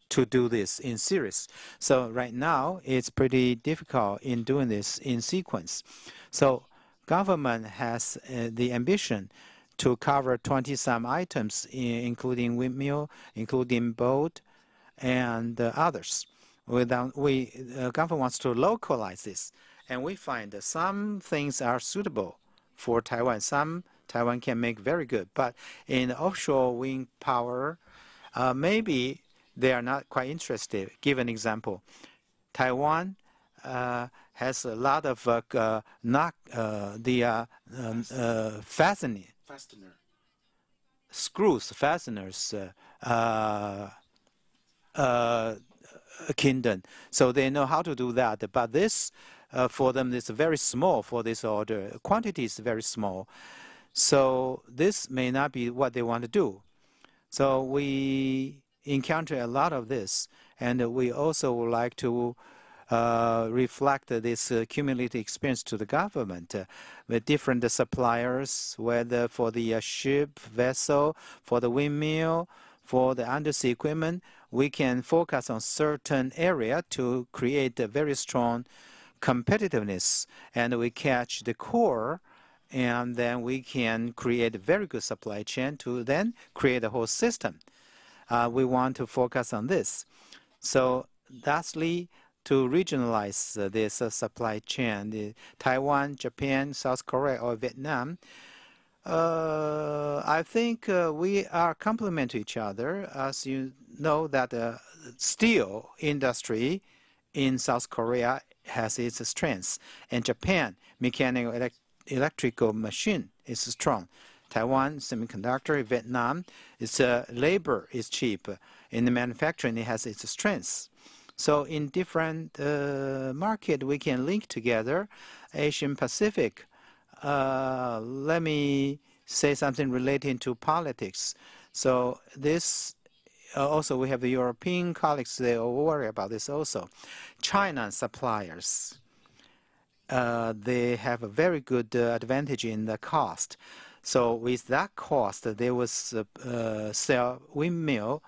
to do this in series. So right now it's pretty difficult in doing this in sequence. So government has the ambition to cover 20-some items, including windmill, including boat, and others. Government wants to localize this, and we find that some things are suitable for Taiwan. Some Taiwan can make very good, but in offshore wind power, maybe they are not quite interested. Give an example. Taiwan has a lot of fasteners kingdom. So they know how to do that. But this, for them, is very small for this order. Quantity is very small. So this may not be what they want to do. So we encounter a lot of this. And we also would like to reflect this cumulative experience to the government with different suppliers, whether for the ship, vessel, for the windmill, for the undersea equipment. We can focus on certain area to create a very strong competitiveness, and we catch the core, and then we can create a very good supply chain to then create a whole system. We want to focus on this. So lastly, to regionalize this supply chain, Taiwan, Japan, South Korea, or Vietnam, I think we are complement each other. As you know, that the steel industry in South Korea has its strengths, and Japan, mechanical electrical machine is strong. Taiwan, semiconductor, Vietnam, its labor is cheap. In the manufacturing, it has its strengths. So in different market, we can link together. Asian Pacific, let me say something relating to politics. So this, also we have the European colleagues, they all worry about this also. China suppliers, they have a very good advantage in the cost. So with that cost, they will sell windmill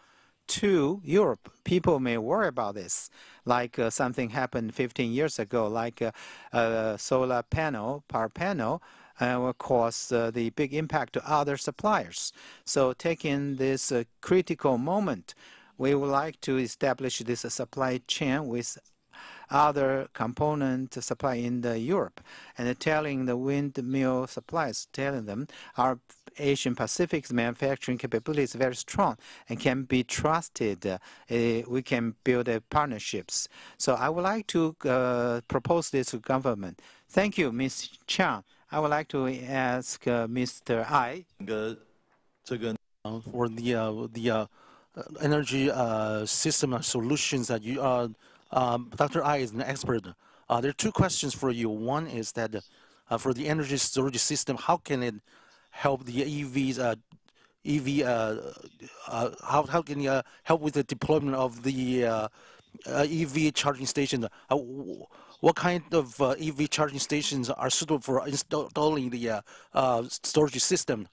to Europe. People may worry about this, like something happened 15 years ago, like a solar panel, power panel, will cause the big impact to other suppliers. So taking this critical moment, we would like to establish this supply chain with other component supply in Europe, and telling the windmill suppliers, telling them our Asian Pacific's manufacturing capability is very strong and can be trusted. We can build partnerships. So I would like to propose this to government. Thank you, Ms. Chang. I would like to ask Mr. Ai. For the energy system solutions that you are, Dr. Ai is an expert. There are two questions for you. One is that for the energy storage system, how can it help the EVs? How can you help with the deployment of the EV charging station? What kind of EV charging stations are suitable for installing the storage system?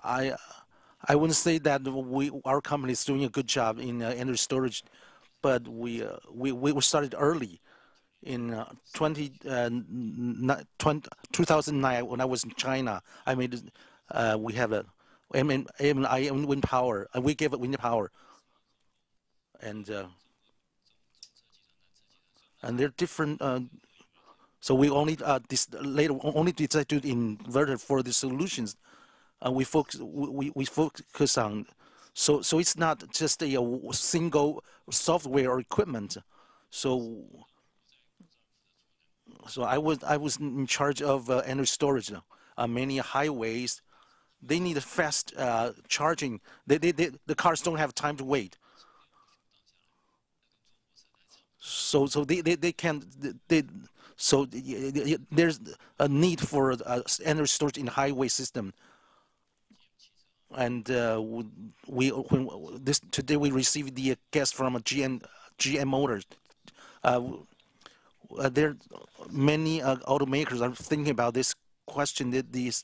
I I wouldn't say that our company is doing a good job in energy storage, but we started early. In 2009, when I was in China, we have a wind power, and we gave it wind power, and they're different. So we only later only decided to invert for the solutions. We focus on, so it's not just a single software or equipment. So I was in charge of energy storage. Many highways, they need fast charging. The cars don't have time to wait. So they can there's a need for energy storage in the highway system. And today we received the guest from a GM Motors. There many automakers are thinking about this question. That these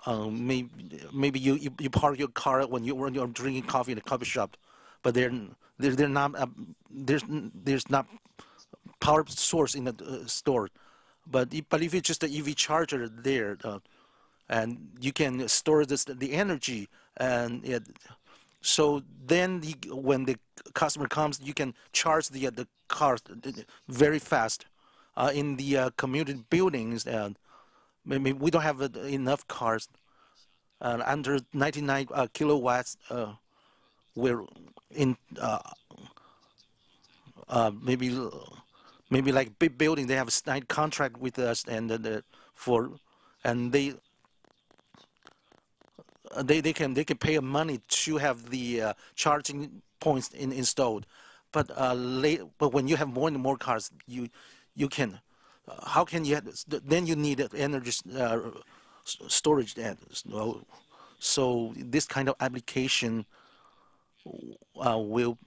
maybe you park your car when you're drinking coffee in a coffee shop, but they're not there's not power source in the store. But if it's just an EV charger there, and you can store the energy, and so then when the customer comes, you can charge the car very fast. In the community buildings, maybe we don't have enough cars under 99 kilowatts. We're in maybe like big building. They have a signed contract with us, and they can pay money to have the charging points installed. But when you have more and more cars, you can how can you then you need energy storage. So this kind of application will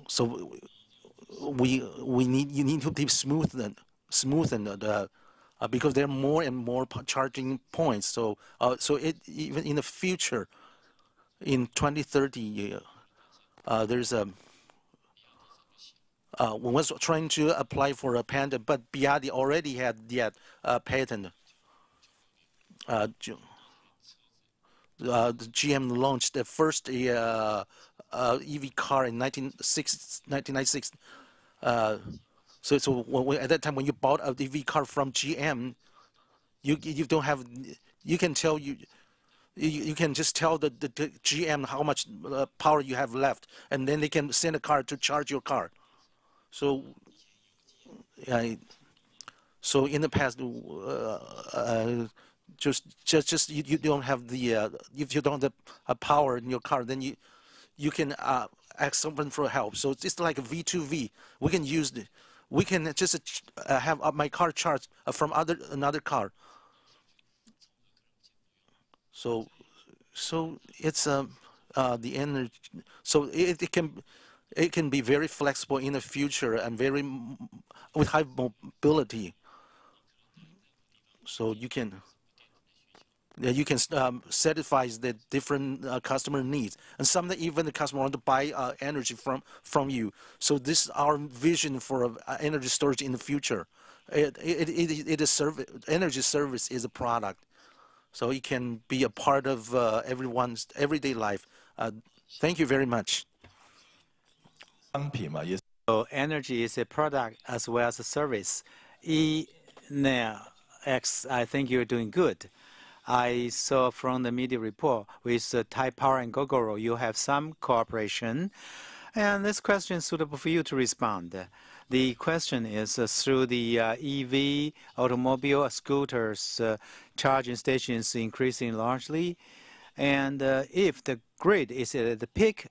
so you need to be smoothen because there are more and more charging points. So even in the future, in 2030, there's a one was trying to apply for a patent, but BYD already had the patent. The GM launched the first EV car in 1996. So at that time, when you bought an EV car from GM, you don't have, you can tell you can just tell the GM how much power you have left, and then they can send a car to charge your car. So so in the past, just you don't have the if you don't have the power in your car, then you can ask someone for help. So it's like a V2V. We can use the, we can just have my car charged from another car. So it's the energy. So it can be very flexible in the future and very with high mobility. So you can satisfy the different customer needs, and some even the customer want to buy energy from you. So this is our vision for energy storage in the future. It is service. Energy service is a product, so it can be a part of everyone's everyday life. Thank you very much. So energy is a product as well as a service. X, I think you're doing good. I saw from the media report with Taiwan Power and Gogoro, you have some cooperation. And this question is suitable for you to respond. The question is through the EV, automobile, scooters, charging stations increasing largely. And if the grid is at the peak,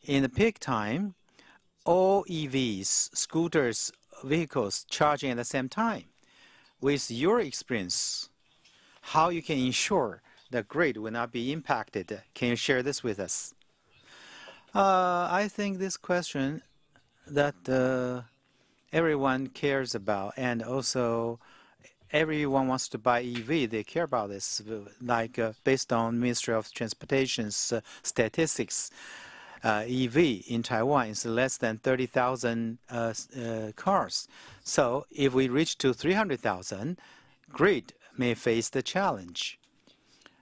in the peak time, all EVs, scooters, vehicles charging at the same time. With your experience, how you can ensure the grid will not be impacted? Can you share this with us? I think this question that everyone cares about, and also everyone wants to buy EV. They care about this. Like based on Ministry of Transportation's statistics, EV in Taiwan is less than 30,000 cars. So if we reach to 300,000, grid may face the challenge.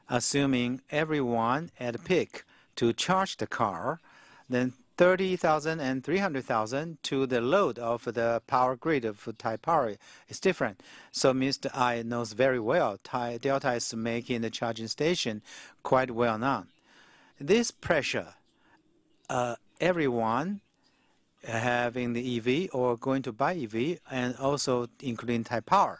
Assuming everyone at a peak to charge the car, then 30,000 and 300,000 to the load of the power grid of Taipower is different. So Mr. I knows very well Delta is making the charging station quite well known. This pressure, everyone having the EV or going to buy EV, and also including Taipower,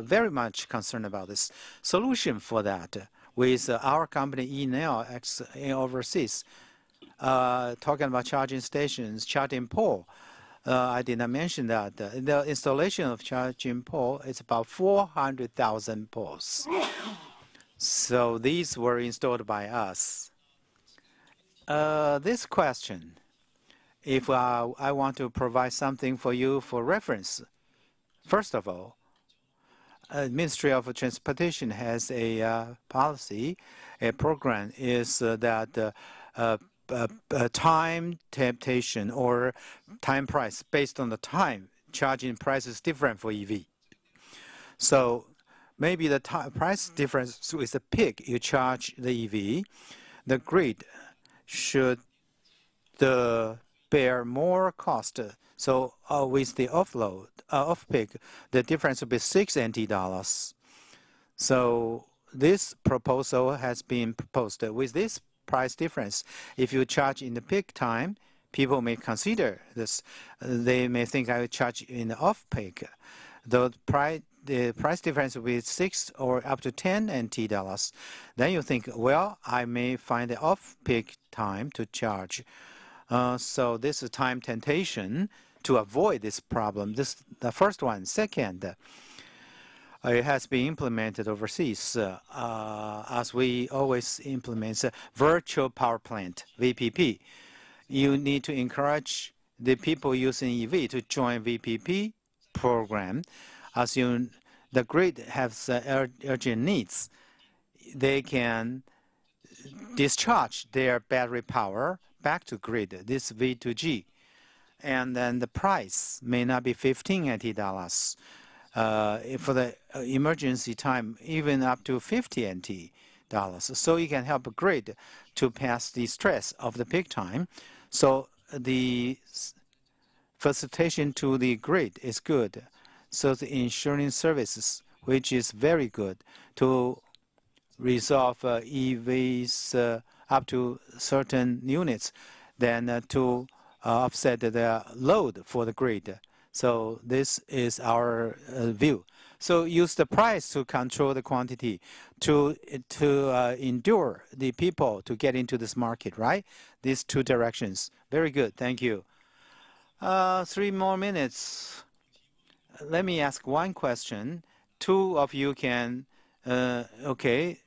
very much concerned about this. Solution for that with our company Enel overseas, talking about charging stations, charging pole. I did not mention that. The installation of charging pole is about 400,000 poles. So these were installed by us. This question, if I want to provide something for you for reference, first of all, Ministry of Transportation has a policy, a program is that time temptation or time price based on the time charging price is different for EV. So maybe the price difference with the peak you charge the EV, the grid should bear more cost. So with the off peak, the difference will be 6 NT dollars. So this proposal has been proposed. With this price difference, if you charge in the peak time, people may consider this. They may think I will charge in the off peak. The price difference will be 6 or up to 10 NT dollars. Then you think, well, I may find the off peak time to charge. So this is time temptation to avoid this problem. This the first one. Second, it has been implemented overseas as we always implement virtual power plant, VPP. You need to encourage the people using EV to join VPP program. As the grid has urgent needs, they can discharge their battery power back to grid, this V2G. And then the price may not be 15 NT dollars. For the emergency time, even up to 50 NT dollars. So you can help a grid to pass the stress of the peak time. So the facilitation to the grid is good. So the insurance services, which is very good to resolve EVs up to certain units, then to offset the load for the grid. So this is our view. So use the price to control the quantity, to endure the people to get into this market, right? These two directions. Very good. Thank you. 3 more minutes. Let me ask one question. Two of you can, okay.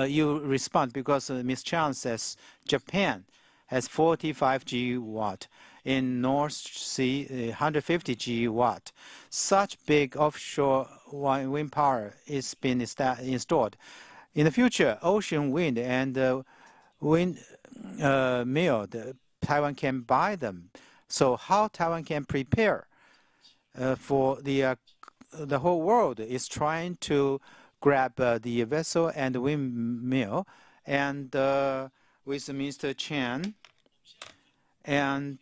You respond because Ms. Chan says Japan has 45 GW. In North Sea, 150 GW. Such big offshore wind power is being installed. In the future, ocean wind and wind mill, Taiwan can buy them. So how Taiwan can prepare for the whole world is trying to grab the vessel and the windmill, and with Mr. Chen and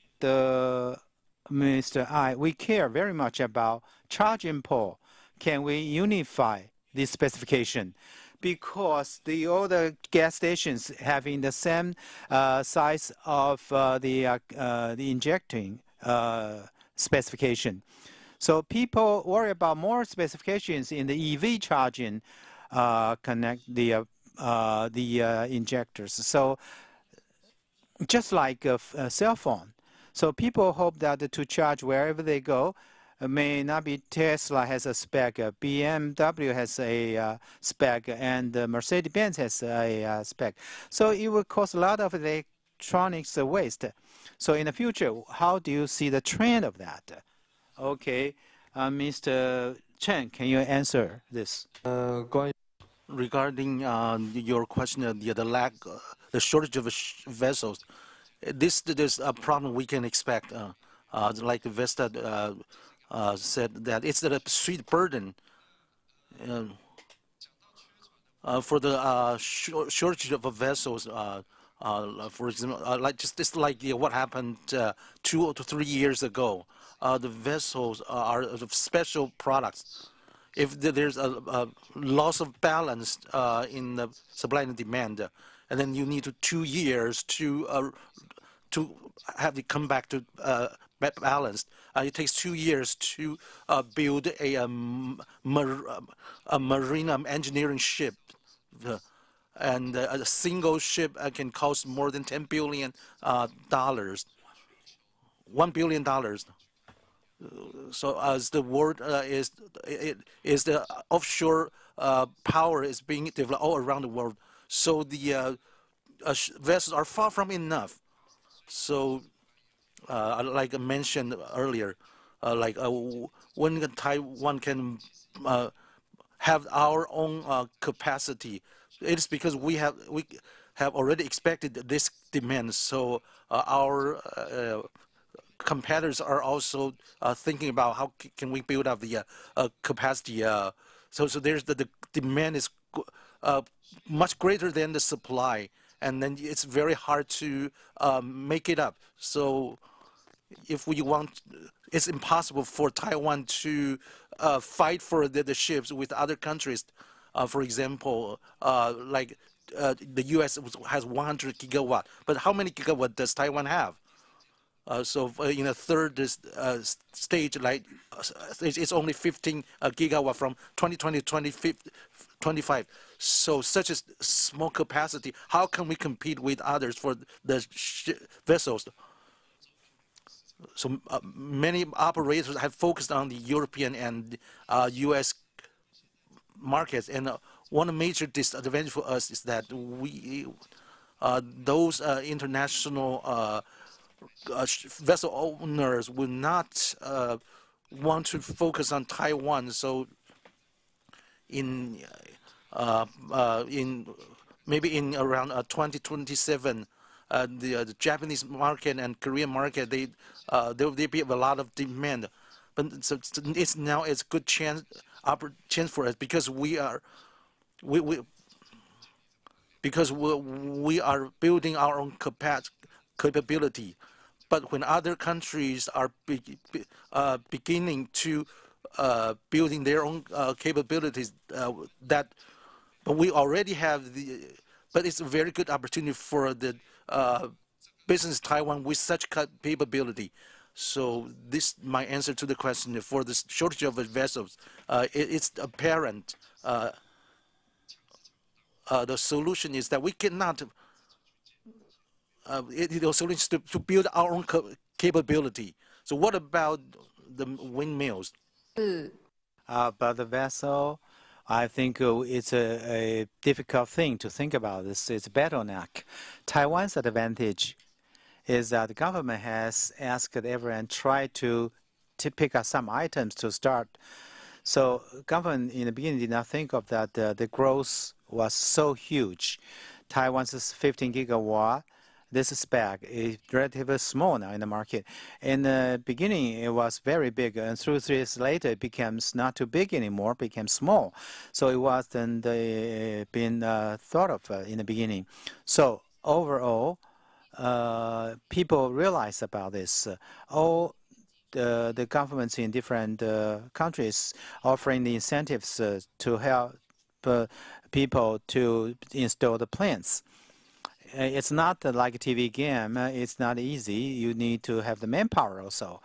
Mr. I, we care very much about charging pole. Can we unify this specification? Because all the gas stations having the same size of the injecting specification. So people worry about more specifications in the EV charging connect the injectors. So just like a cell phone. So people hope that to charge wherever they go may not be Tesla has a spec, BMW has a spec, and Mercedes-Benz has a spec. So it will cause a lot of electronics waste. So in the future, how do you see the trend of that? Okay, Mr. Chen, can you answer this? 关于 Regarding your question, the shortage of vessels, this is a problem we can expect. Like Vesta said, that it's a sweet burden for the shortage of vessels. For example, like what happened 2 to 3 years ago. The vessels are of special products. If there's a loss of balance in the supply and demand, and then you need 2 years to have it come back to balanced. It takes 2 years to build a marine engineering ship. And a single ship can cost more than $10 billion, $1 billion. So as the world is the offshore power is being developed all around the world, so the vessels are far from enough. So like I mentioned earlier, when Taiwan can have our own capacity, it's because we have already expected this demand. So our competitors are also thinking about how can we build up the capacity. So there's the demand is much greater than the supply, and then it's very hard to make it up. So if we want, it's impossible for Taiwan to fight for the ships with other countries. For example, like the U.S. has 100 gigawatt, but how many gigawatt does Taiwan have? So in a third stage, it's only 15 gigawatt from 2020 to 2025. So such a small capacity, how can we compete with others for the vessels? So many operators have focused on the European and U.S. markets, and one major disadvantage for us is that those international vessel owners will not want to focus on Taiwan. So in maybe in around 2027, the Japanese market and Korean market, there will be a lot of demand. But so it's a good chance for us because we are building our own capability. But when other countries are beginning to building their own capabilities, but we already have but it's a very good opportunity for the business Taiwan with such capability. So this my answer to the question for the shortage of vessels. It's apparent. The solution is that we cannot. The solution is to build our own capability. So what about the windmills? About the vessel, I think it's a difficult thing to think about. This is bottleneck. Taiwan's advantage is that the government has asked everyone try to pick up some items to start. So government in the beginning did not think of that the growth was so huge. Taiwan's 15 gigawatt. This spec is relatively small now in the market. In the beginning, it was very big, and 3 years later, it becomes not too big anymore, became small. So it wasn't been thought of in the beginning. So overall, people realize about this. All the governments in different countries offering the incentives to help people to install the plants. It's not like a TV game. It's not easy. You need to have the manpower also.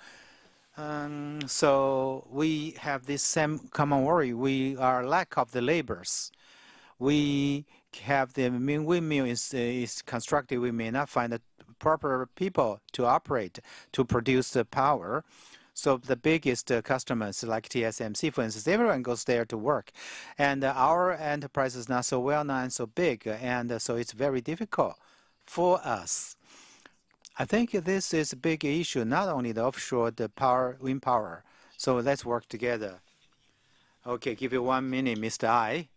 So we have this same common worry. We are lack of the laborers. We have the windmill is constructed. We may not find the proper people to operate, to produce the power. So the biggest customers like TSMC, for instance, everyone goes there to work. And our enterprise is not so well known and so big, and so it's very difficult for us. I think this is a big issue, not only the offshore, the power, wind power. So let's work together. Okay, give you 1 minute, Mr. I.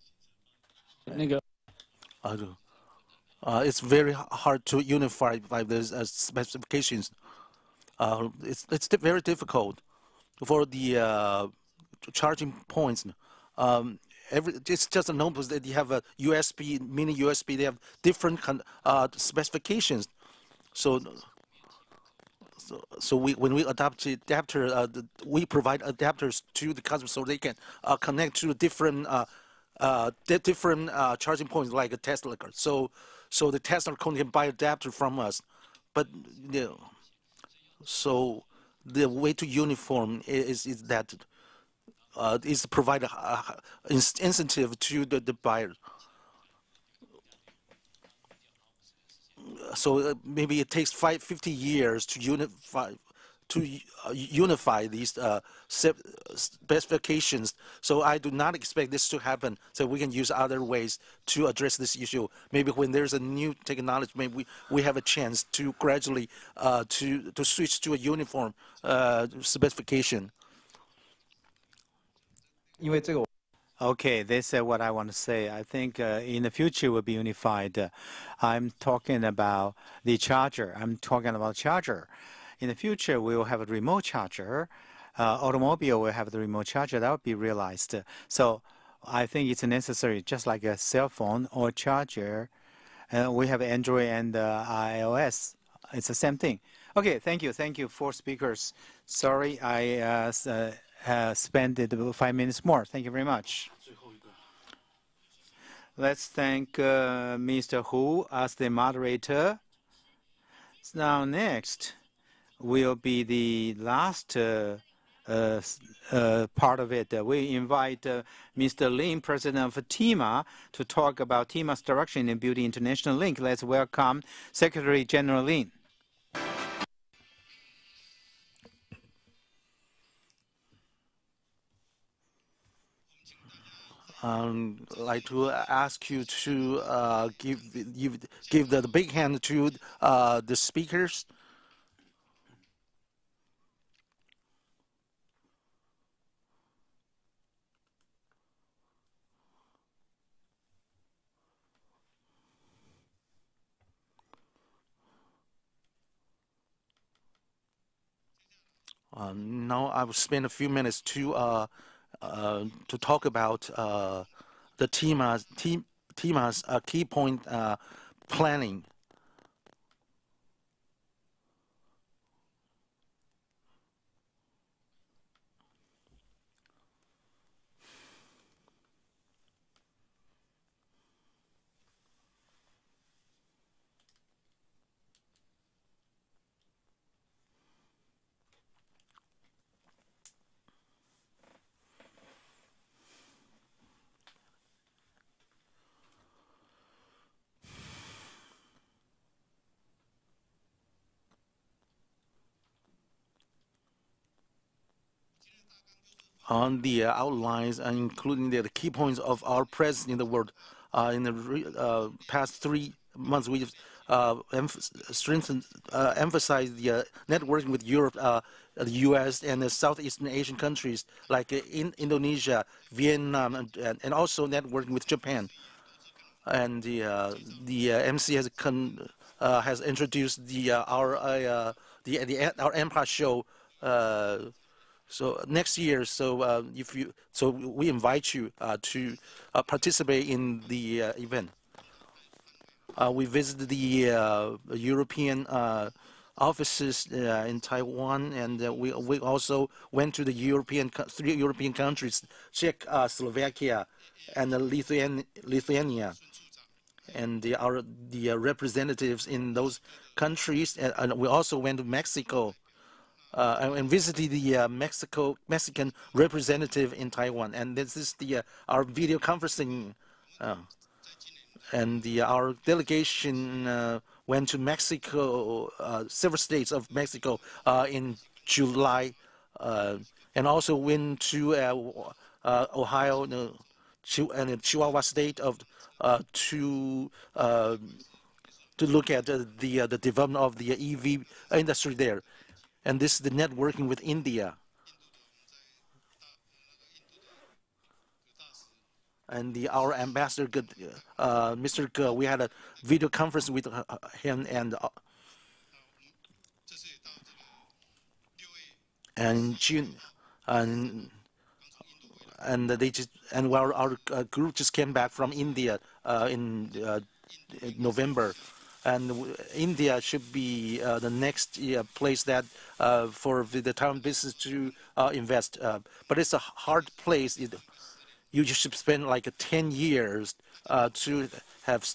It's very hard to unify by those specifications. It's very difficult for the charging points. It's just a number that you have a USB, mini USB. They have different specifications. So when we adopt the adapter, we provide adapters to the customer so they can connect to different charging points like a Tesla car. So the Tesla can buy adapter from us, but so the way to uniform is that is to provide a incentive to the buyer. So maybe it takes 50 years to unify these specifications. So I do not expect this to happen. So we can use other ways to address this issue. Maybe when there's a new technology, maybe we have a chance to gradually to switch to a uniform specification. Okay, this is what I want to say. I think in the future will be unified. I'm talking about the charger. I'm talking about charger. In the future, we will have a remote charger. Automobile will have the remote charger. That will be realized. So I think it's necessary, just like a cell phone or charger. We have Android and iOS. It's the same thing. Okay, thank you. Thank you, 4 speakers. Sorry, I spent 5 minutes more. Thank you very much. Let's thank Mr. Hu as the moderator. Now next will be the last part of it. We invite Mr. Lin, President of TEEMA, to talk about TEEMA's direction in building international link. Let's welcome Secretary General Lin. I'd like to ask you to give the big hand to the speakers. Now I will spend a few minutes to talk about the TEEMA's key point planning. On the outlines, including the key points of our presence in the world. In the past 3 months, we've emphasized the networking with Europe, the U.S., and the Southeastern Asian countries like in Indonesia, Vietnam, and also networking with Japan. And the MC has introduced our Empire show. So next year, we invite you to participate in the event. We visited the European offices in Taiwan, and we also went to the 3 European countries: Czech, Slovakia, and Lithuania. And the representatives in those countries, and we also went to Mexico. And visited the Mexican representative in Taiwan, and this is our video conferencing, and our delegation went to Mexico, several states of Mexico in July, and also went to Ohio and the Chihuahua state to look at the development of the EV industry there. And this is the networking with India. and our ambassador, Mr. Ge, we had a video conference with him and June, and our group just came back from India in November, and India should be the next place that for the Taiwan business to invest. But it's a hard place. You should spend like 10 years to have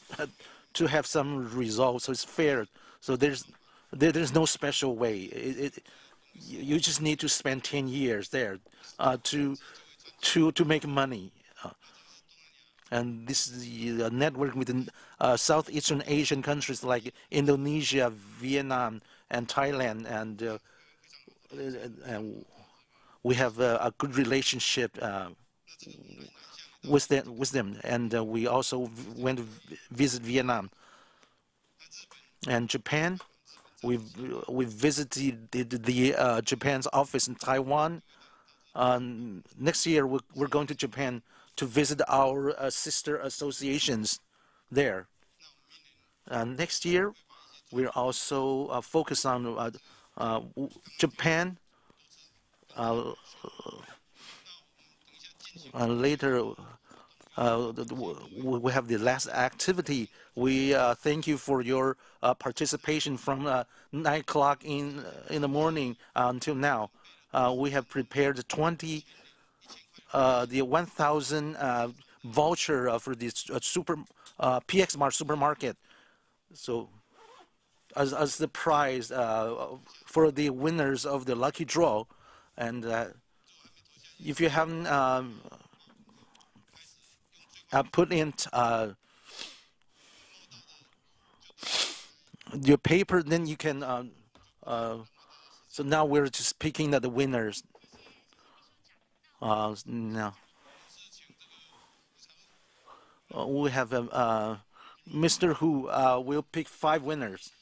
some results. So it's fair. So there's no special way. You just need to spend 10 years there to make money. And this is the network within Southeastern Asian countries like Indonesia, Vietnam, and Thailand, and we have a good relationship with them. And we also went to visit Vietnam and Japan. We visited the Japan's office in Taiwan. Next year we're going to Japan to visit our sister associations there. Next year we're also focused on Japan. Later we have the last activity. We thank you for your participation from 9 o'clock in the morning until now. We have prepared the 1,000 voucher for the PX Mart supermarket. So as the prize for the winners of the lucky draw, and if you haven't put in your paper, then you can. So now we're just picking the winners. No. We have Mr. Hu will pick 5 winners.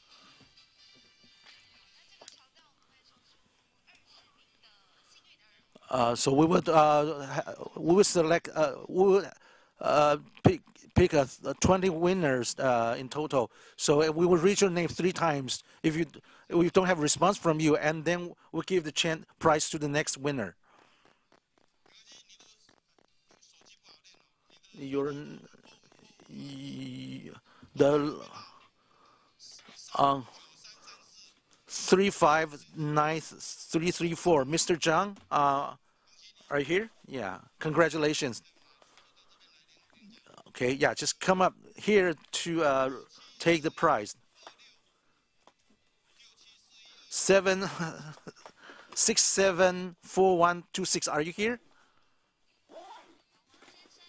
So we would select we would pick 20 winners in total. So we will read your name 3 times. If we don't have a response from you, and then we'll give the prize to the next winner. The 359334. Mr. Zhang, are you here? Yeah. Congratulations. Okay. Yeah. Just come up here to take the prize. 674126. Are you here?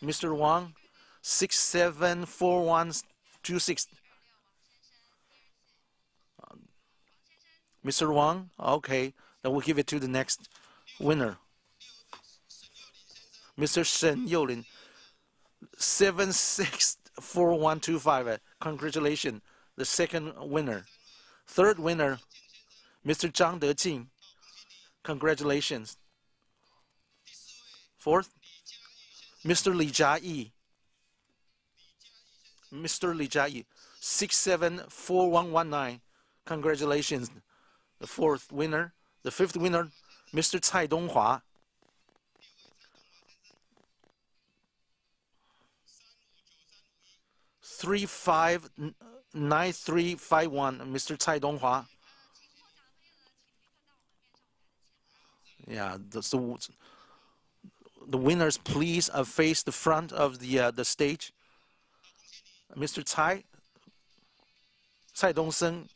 Mr. Wang, 674126. Mr. Wang, okay, then we'll give it to the next winner. Mr. Shen Youlin, 764125. Congratulations, the second winner. Third winner, Mr. Zhang Dejing. Congratulations. Fourth, Mr. Li Jiayi. Mr. Li Jiayi, 674119. Congratulations. The fourth winner. The fifth winner, Mr. Cai Donghua. $359351, Mr. Cai Donghua. Yeah, the winners, please face the front of the stage. Mr. Cai Dongsen,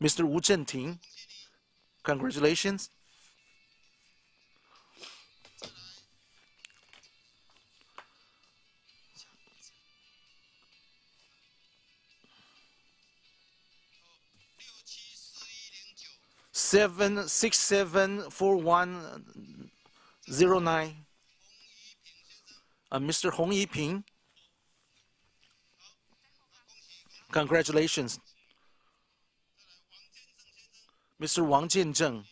Mr. Wu Zhenting, congratulations. Seven 674109. Mr. Hong Yiping. Congratulations. Mr. Wang Jianzheng.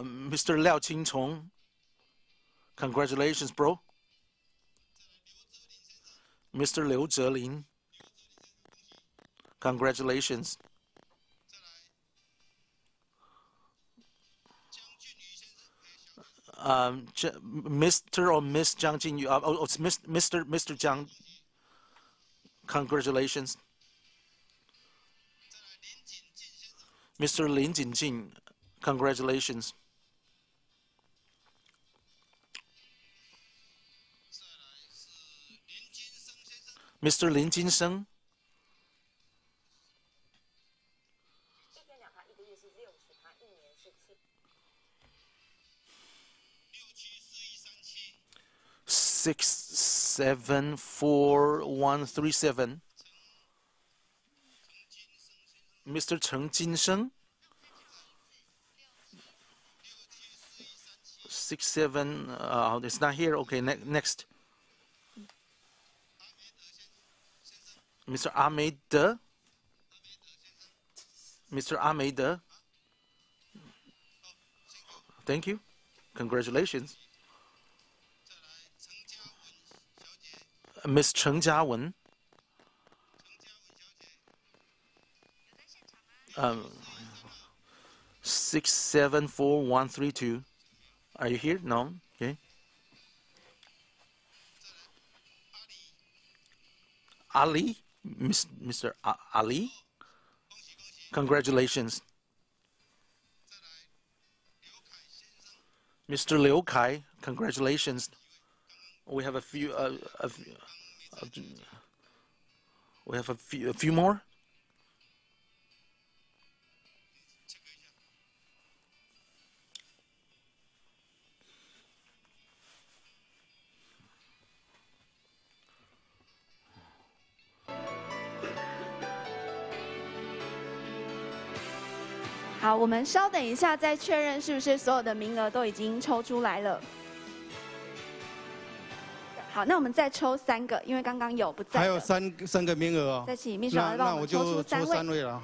Mr. Liao Qingchong. Congratulations, bro. Mr. Liu Zhelin. Congratulations. Mr. or Miss Zhang Jinyu. It's Mr. Zhang. Congratulations. Mr. Lin Jinjing. Congratulations. Mr. Lin Jinsheng. Six, 7, 4, 1, 3, 7. Mr. Cheng Jinsheng. 6, 7. It's not here. Okay, next. Mr. Ahmed De. Mr. Ahmed De. Thank you. Congratulations. Miss Cheng Jiawen. 6, 7, 4, 1, 3, 2. Are you here? No? Okay. Ali? Mr. Ali? Congratulations. Mr. Liu Kai, congratulations. We have a few more.好，我们稍等一下，再确认是不是所有的名额都已经抽出来了。好，那我们再抽3个，因为刚刚有不在的。还有三个名额哦。再请秘书长帮我们抽出3位了。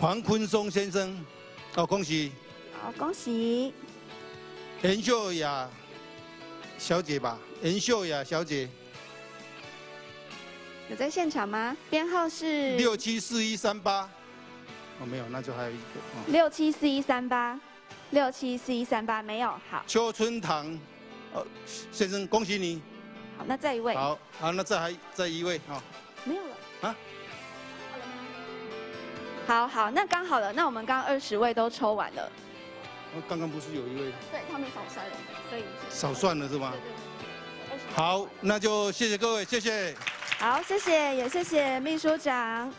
黄坤松先生，哦，恭喜！好，恭喜！严秀雅小姐吧，严秀雅小姐，有在现场吗？编号是674138。哦，没有，那就还有一个。674138，674138没有。好。邱春堂，先生，恭喜你。好，那再一位。好，那再一位啊。没有了。啊？ 好，那刚好了。那我们刚20位都抽完了。刚刚不是有一位？对他们少算了，所以少算了是吗？对。好，那就谢谢各位，谢谢。好，谢谢，也谢谢秘书长。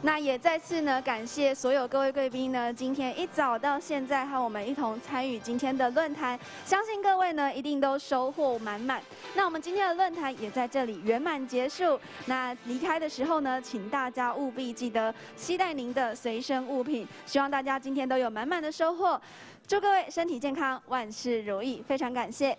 那也再次呢，感谢所有各位贵宾呢，今天一早到现在和我们一同参与今天的论坛，相信各位呢一定都收获满满。那我们今天的论坛也在这里圆满结束。那离开的时候呢，请大家务必记得携带您的随身物品，希望大家今天都有满满的收获。祝各位身体健康，万事如意，非常感谢。